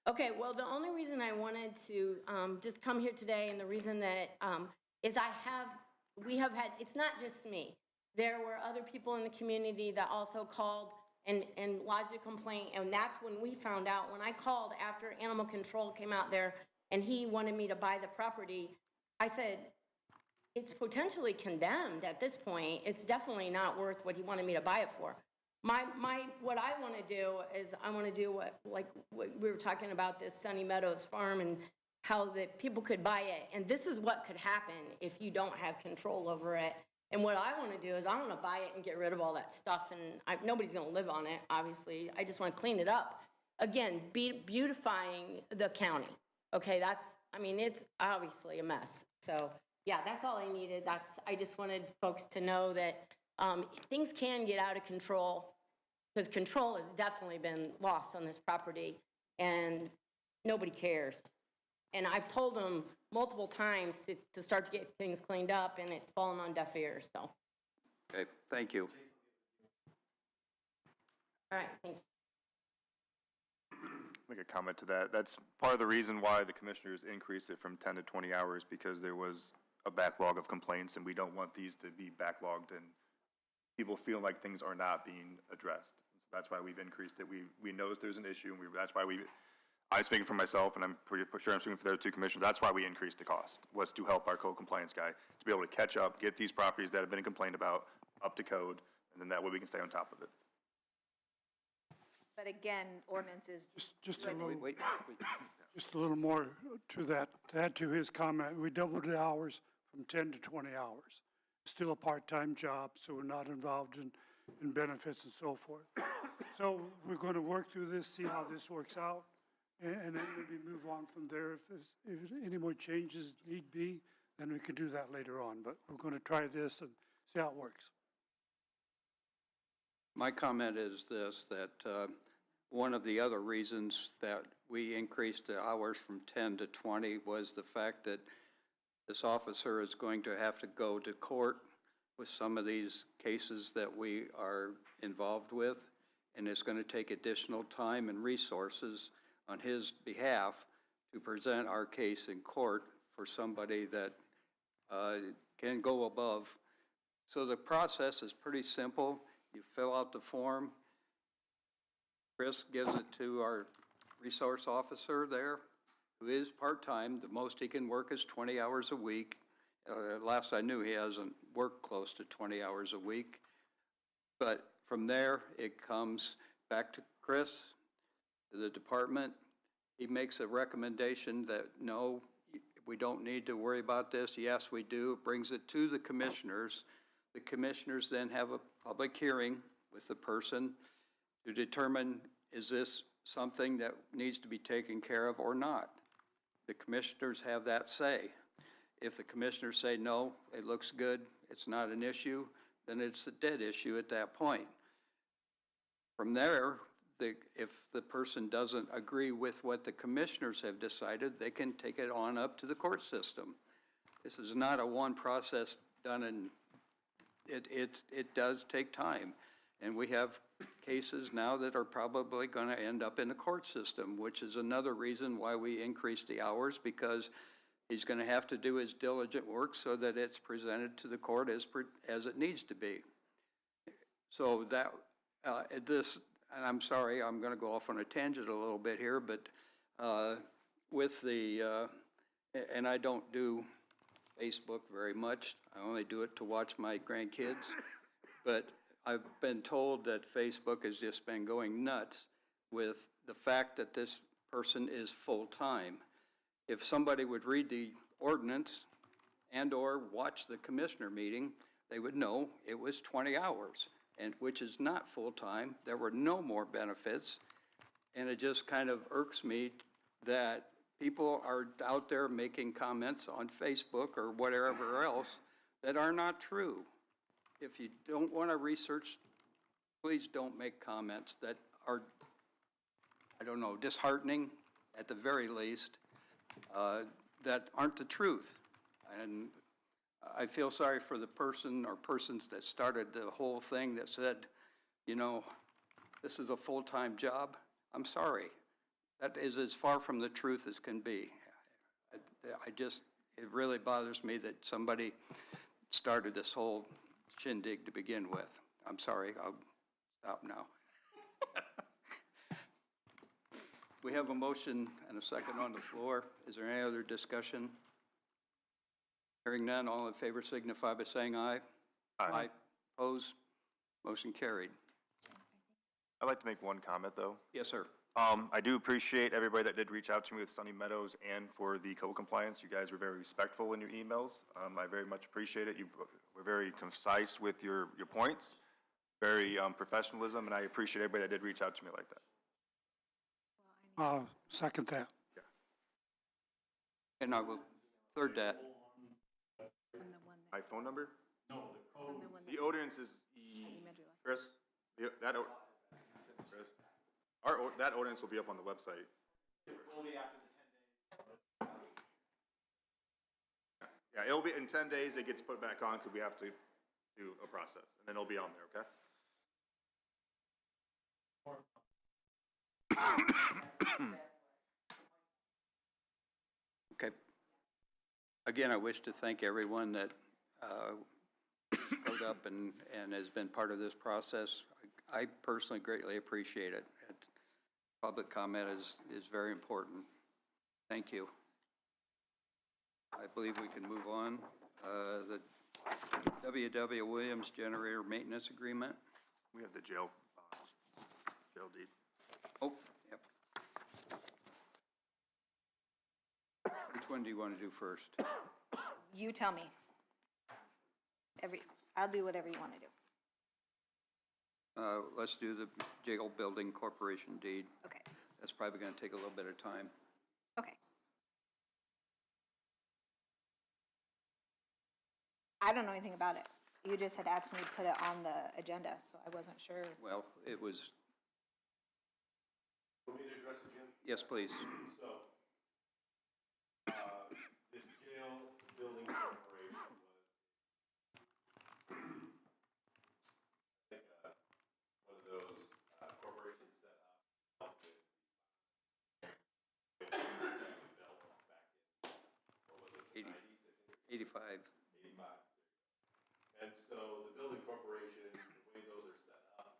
Okay, well, the only reason I wanted to just come here today, and the reason that is we have had, it's not just me. There were other people in the community that also called and lodged a complaint, and that's when we found out. When I called after animal control came out there and he wanted me to buy the property, I said, it's potentially condemned at this point. It's definitely not worth what he wanted me to buy it for. What I want to do is I want to do what we were talking about, this Sunny Meadows farm and how the people could buy it. And this is what could happen if you don't have control over it. And what I want to do is I want to buy it and get rid of all that stuff. And nobody's going to live on it, obviously. I just want to clean it up. Again, beautifying the county. Okay, it's obviously a mess. So yeah, that's all I needed. I just wanted folks to know that things can get out of control, because control has definitely been lost on this property, and nobody cares. And I've told them multiple times to start to get things cleaned up, and it's fallen on deaf ears, so. Okay, thank you. All right, thank you. Make a comment to that. That's part of the reason why the commissioners increased it from 10 to 20 hours, because there was a backlog of complaints, and we don't want these to be backlogged and people feeling like things are not being addressed. So that's why we've increased it. We noticed there's an issue, and that's why I'm speaking for myself, and I'm pretty sure I'm speaking for the other two commissioners, that's why we increased the cost, was to help our code compliance guy, to be able to catch up, get these properties that have been complained about up to code, and then that way we can stay on top of it. But again, ordinances. Just a little more to that, to add to his comment, we doubled the hours from 10 to 20 hours. Still a part-time job, so we're not involved in benefits and so forth. So we're going to work through this, see how this works out, and then maybe move on from there. If any more changes need be, then we can do that later on. But we're going to try this and see how it works. My comment is this, that one of the other reasons that we increased the hours from 10 to 20 was the fact that this officer is going to have to go to court with some of these cases that we are involved with, and it's going to take additional time and resources on his behalf to present our case in court for somebody that can go above. So the process is pretty simple. You fill out the form. Chris gives it to our resource officer there, who is part-time. The most he can work is 20 hours a week. Last I knew, he hasn't worked close to 20 hours a week. But from there, it comes back to Chris, to the department. He makes a recommendation that, no, we don't need to worry about this. Yes, we do. Brings it to the commissioners. The commissioners then have a public hearing with the person to determine, is this something that needs to be taken care of or not? The commissioners have that say. If the commissioners say, no, it looks good, it's not an issue, then it's a dead issue at that point. From there, if the person doesn't agree with what the commissioners have decided, they can take it on up to the court system. This is not a one process done in, it does take time. And we have cases now that are probably going to end up in the court system, which is another reason why we increased the hours, because he's going to have to do his diligent work so that it's presented to the court as it needs to be. So that, and I'm sorry, I'm going to go off on a tangent a little bit here, but with the, and I don't do Facebook very much. I only do it to watch my grandkids. But I've been told that Facebook has just been going nuts with the fact that this person is full-time. If somebody would read the ordinance and/or watch the commissioner meeting, they would know it was 20 hours, and which is not full-time. There were no more benefits, and it just kind of irks me that people are out there making comments on Facebook or whatever else that are not true. If you don't want to research, please don't make comments that are, I don't know, disheartening at the very least, that aren't the truth. And I feel sorry for the person or persons that started the whole thing that said, you know, this is a full-time job. I'm sorry. That is as far from the truth as can be. It really bothers me that somebody started this whole shindig to begin with. I'm sorry, I'll stop now. We have a motion and a second on the floor. Is there any other discussion? Hearing none, all in favor signify by saying aye. Aye. Opposed? Motion carried. I'd like to make one comment, though. Yes, sir. I do appreciate everybody that did reach out to me with Sunny Meadows and for the code compliance. You guys were very respectful in your emails. I very much appreciate it. You were very concise with your points, very professionalism, and I appreciate everybody that did reach out to me like that. Second that. And I will third that. My phone number? No, the code. The ordinance is, Chris, that ordinance will be up on the website. Only after the 10 days. Yeah, it'll be in 10 days, it gets put back on because we have to do a process, and then it'll be on there, okay? Okay. Again, I wish to thank everyone that showed up and has been part of this process. I personally greatly appreciate it. Public comment is very important. Thank you. I believe we can move on. The W.W. Williams Generator Maintenance Agreement. We have the jail deed. Oh, yep. Which one do you want to do first? You tell me. I'll do whatever you want to do. Let's do the jail building corporation deed. Okay. That's probably going to take a little bit of time. Okay. I don't know anything about it. You just had asked me to put it on the agenda, so I wasn't sure. Well, it was. Want me to address it, Jim? Yes, please. So, this jail building corporation was, I think, one of those corporations set up with developed back in, what was it, the 90s, I think? 85. 85. And so the building corporation, the way those are set up,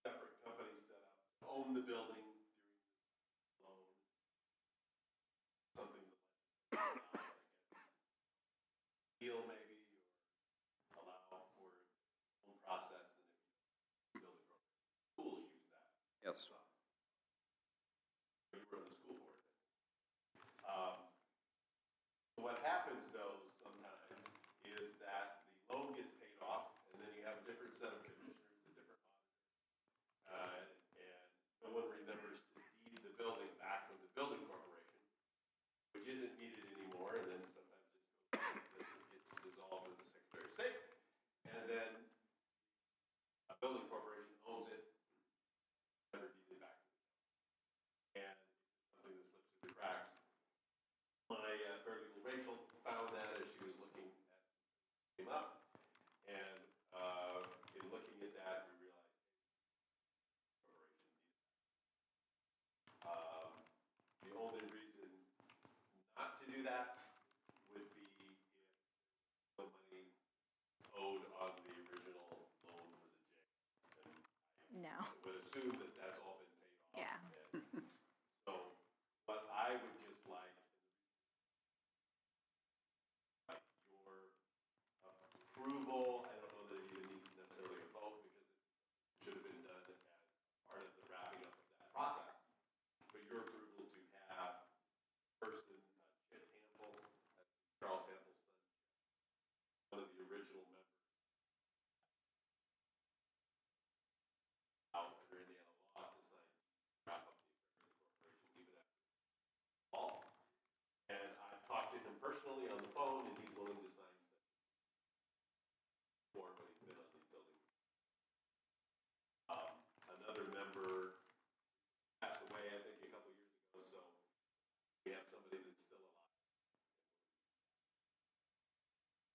separate companies set up to own the building during the loan. Something the legislature allowed, I guess, deal maybe, or allow for loan process, and if you building corporation, schools use that. Yes. We were on the school board. So what happens though sometimes is that the loan gets paid off, and then you have a different set of commissioners, a different auditor, and no one remembers to deed the building back from the building corporation, which isn't needed anymore, and then sometimes it just goes, gets dissolved. came up. And in looking at that, we realized the only reason not to do that would be if the money owed on the original loan for the jail. And No. I would assume that that's all been paid off. Yeah. And so what I would just like your approval, I don't know that it even needs necessarily a vote because it should have been done as part of the wrapping up of that process. But your approval to have person, Chip Hample, Charles Hample's son, one of the original members out under Indiana law to sign, wrap up the corporation, keep it after all. And I've talked to him personally on the phone, and he's willing to sign for when he's been on the building. Another member passed away, I think, a couple years ago, so we have somebody that's still alive.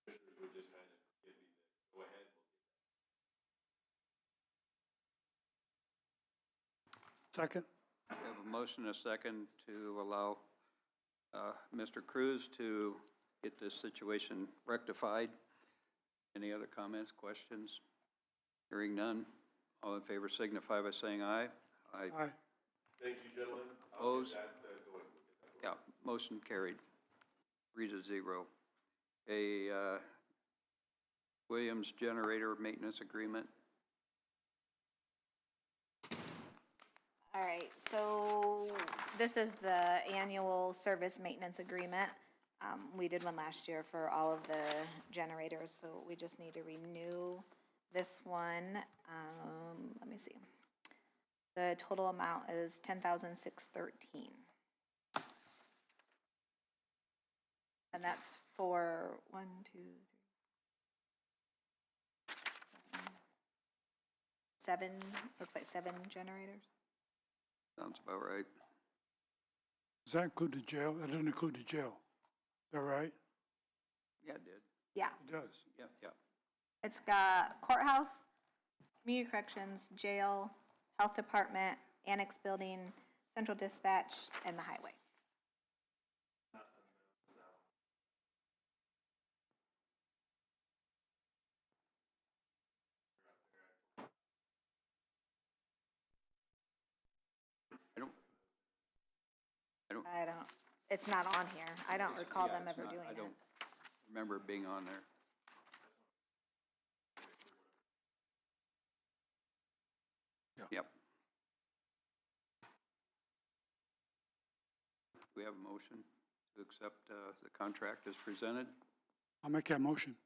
Commissioners would just kind of give me the go ahead. Second? We have a motion and a second to allow Mr. Cruz to get this situation rectified. Any other comments, questions? Hearing none. All in favor signify by saying aye. Aye. Thank you, gentlemen. Opposed? I'll get that going. Yeah, motion carried, 3-0. A Williams Generator Maintenance Agreement. All right, so this is the annual service maintenance agreement. We did one last year for all of the generators, so we just need to renew this one. Let me see. The total amount is $10,613. And that's for 1, 2, 3, 7, looks like 7 generators. Sounds about right. Does that include the jail? That doesn't include the jail. Is that right? Yeah, it did. Yeah. It does. Yep, yep. It's got courthouse, community corrections, jail, health department, annex building, central dispatch, and the highway. I don't, it's not on here. I don't recall them ever doing I it. don't remember it being on there. Yep. We have a motion to accept the contract as presented. I'll make that motion.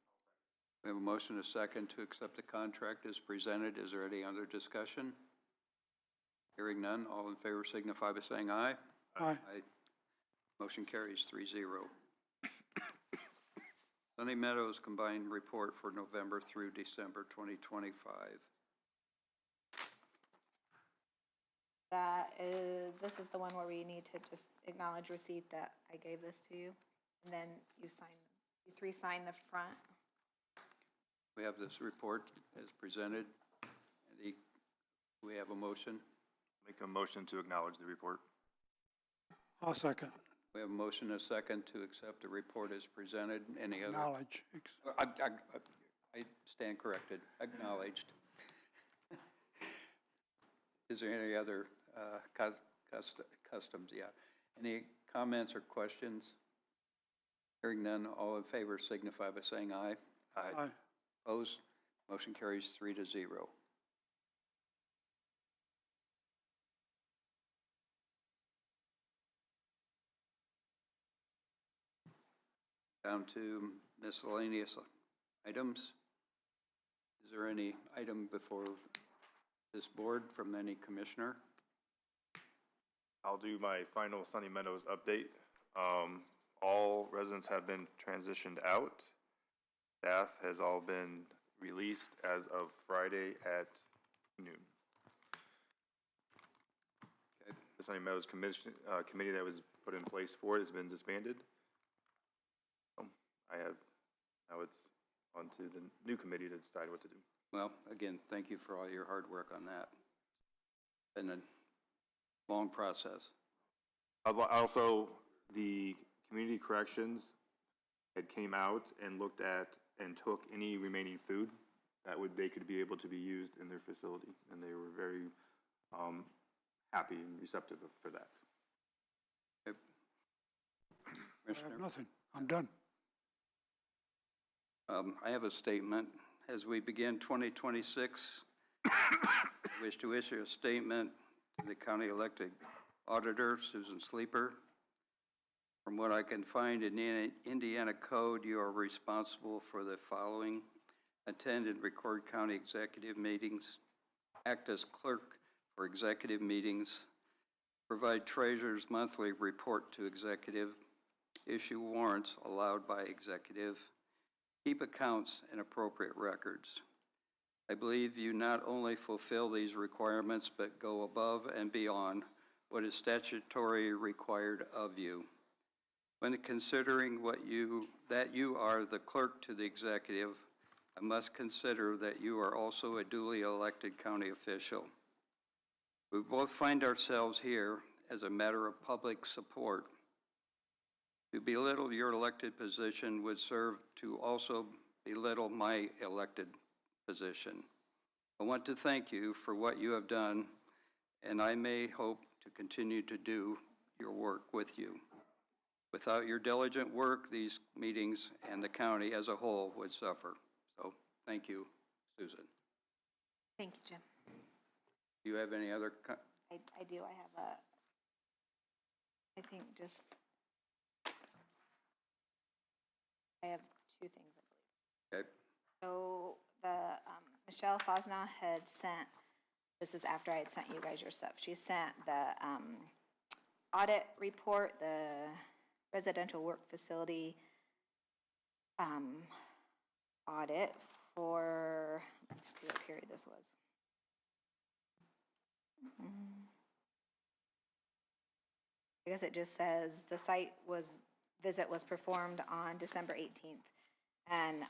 We have a motion, a second, to accept the contract as presented. Is there any other discussion? Hearing none, all in favor signify by saying aye. Aye. Motion carries 3-0. Sunny Meadows Combined Report for November through December 2025. This is the one where we need to just acknowledge receipt that I gave this to you, and then you sign, you 3 sign the front. We have this report as presented. We have a motion. Make a motion to acknowledge the report. I'll second. We have a motion, a second, to accept the report as presented. Any other? Acknowledge. I stand corrected, acknowledged. Is there any other customs? Yeah. Any comments or questions? Hearing none, all in favor signify by saying aye. Aye. Opposed? Motion carries 3-0. Down to miscellaneous items. Is there any item before this board from any commissioner? I'll do my final Sunny Meadows update. All residents have been transitioned out. Staff has all been released as of Friday at noon. Okay. The Sunny Meadows committee that was put in place for it has been disbanded. Now it's onto the new committee to decide what to do. Well, again, thank you for all your hard work on that. Been a long process. Also, the community corrections had came out and looked at and took any remaining food that they could be able to be used in their facility, and they were very happy and receptive for that. I have nothing. I'm done. I have a statement. As we begin 2026, I wish to issue a statement to the county elected auditor, Susan Sleeper. From what I can find in the Indiana Code, you are responsible for the following: attend and record county executive meetings, act as clerk for executive meetings, provide treasurer's monthly report to executive, issue warrants allowed by executive, keep accounts and appropriate records. I believe you not only fulfill these requirements, but go above and beyond what is statutory required of you. When considering that you are the clerk to the executive, I must consider that you are also a duly elected county official. We both find ourselves here as a matter of public support. To belittle your elected position would serve to also belittle my elected position. I want to thank you for what you have done, and I may hope to continue to do your work with you. Without your diligent work, these meetings and the county as a whole would suffer. So, thank you, Susan. Thank you, Jim. Do you have any other? I do. I have I think just, I have two things, I believe. Okay. So Michelle Fosna had sent, this is after I had sent you guys your stuff, she sent the audit report, the residential work facility audit for, let's see what period this was. I guess it just says the site visit was performed on December 18th. And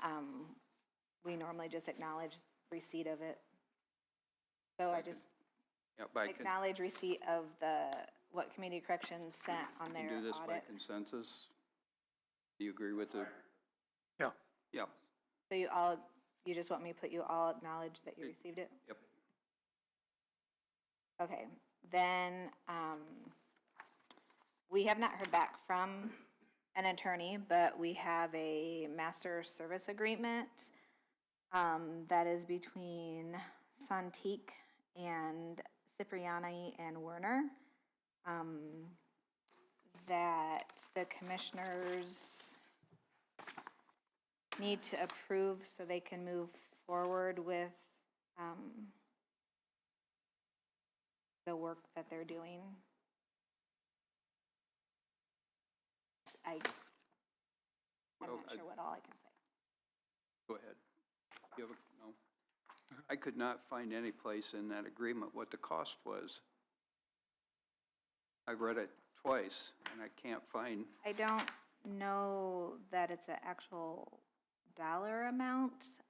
we normally just acknowledge receipt of it. So I just acknowledge receipt of what Community Corrections sent on their Can do this by audit. consensus? Do you agree with the? Yeah. Yeah. So you just want me to put you all acknowledge that you received it? Yep. Okay, then we have not heard back from an attorney, but we have a master service agreement that is between Santique and Cipriani and Werner that the commissioners need to approve so they can move forward with the work that they're doing. I'm not sure what all I can say. Go ahead. You have no? I could not find any place in that agreement what the cost was. I read it twice and I can't find. I don't know that it's an actual dollar amount.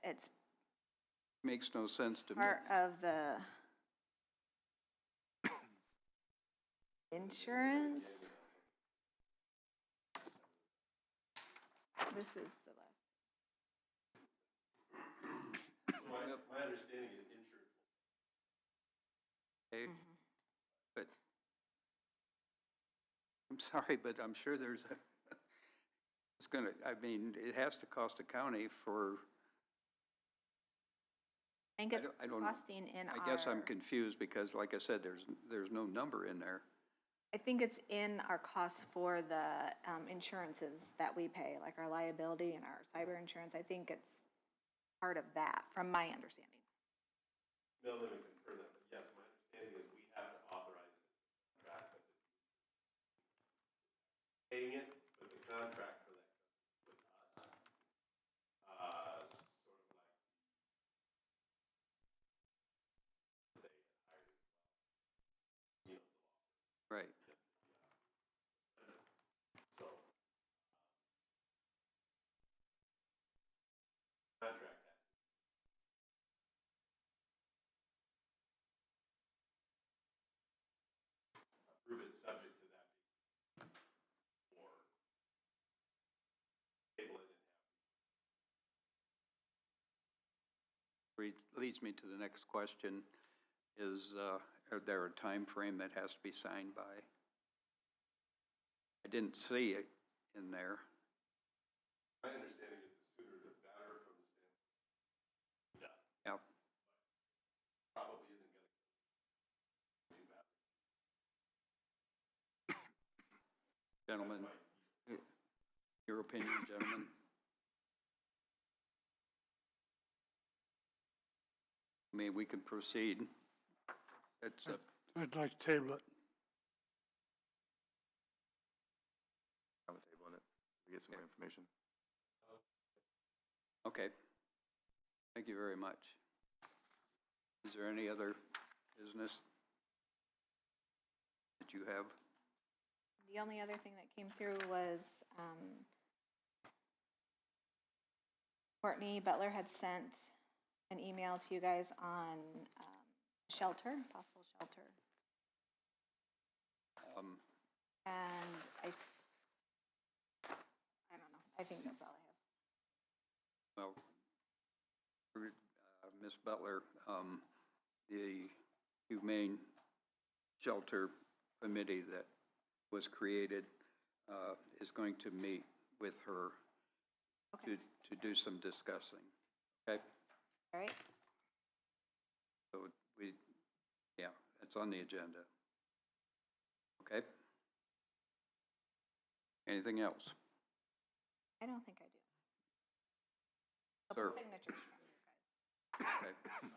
It's Makes no sense to me. part of the insurance. This is the last. My understanding is insurance. Okay. But I'm sorry, but I'm sure there's a, it's gonna, I mean, it has to cost the county for. I think it's I don't know. costing in I guess I'm our, confused because like I said, there's no number in there. I think it's in our cost for the insurances that we pay, like our liability and our cyber insurance. I think it's part of that, from my understanding. No, let me confirm that, but yes, my understanding is we have to authorize it as a contract, but paying it, but the contract for that with us, sort of like they hired as well, you know, the law. Right. So, leads me to the next question, is there a time frame that has to be signed by? I didn't see it in there. My understanding is the sooner the better from the standpoint. Yeah. Probably isn't going to do that. Gentlemen, your opinion, gentlemen? I mean, we can proceed. It's a, I'd like to table it. I'm tabling it. We get some more information. okay. Thank you very much. Is there any other business that you have? The only other thing that came through was Courtney Butler had sent an email to you guys on shelter, possible shelter. And I don't know, I think that's all I have. Well, Ms. Butler, the Humane Shelter Committee that was created is going to meet with her to do some discussing, okay? All right. So yeah, it's on the agenda. Okay? Anything else? I don't think I do. Sir. Couple signatures from you guys. Okay.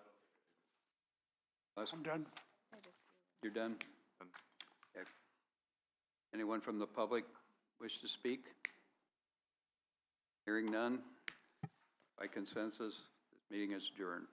Les, I'm done. you're done? Okay. Anyone from the public wish to speak? Hearing none, by consensus, this meeting is adjourned.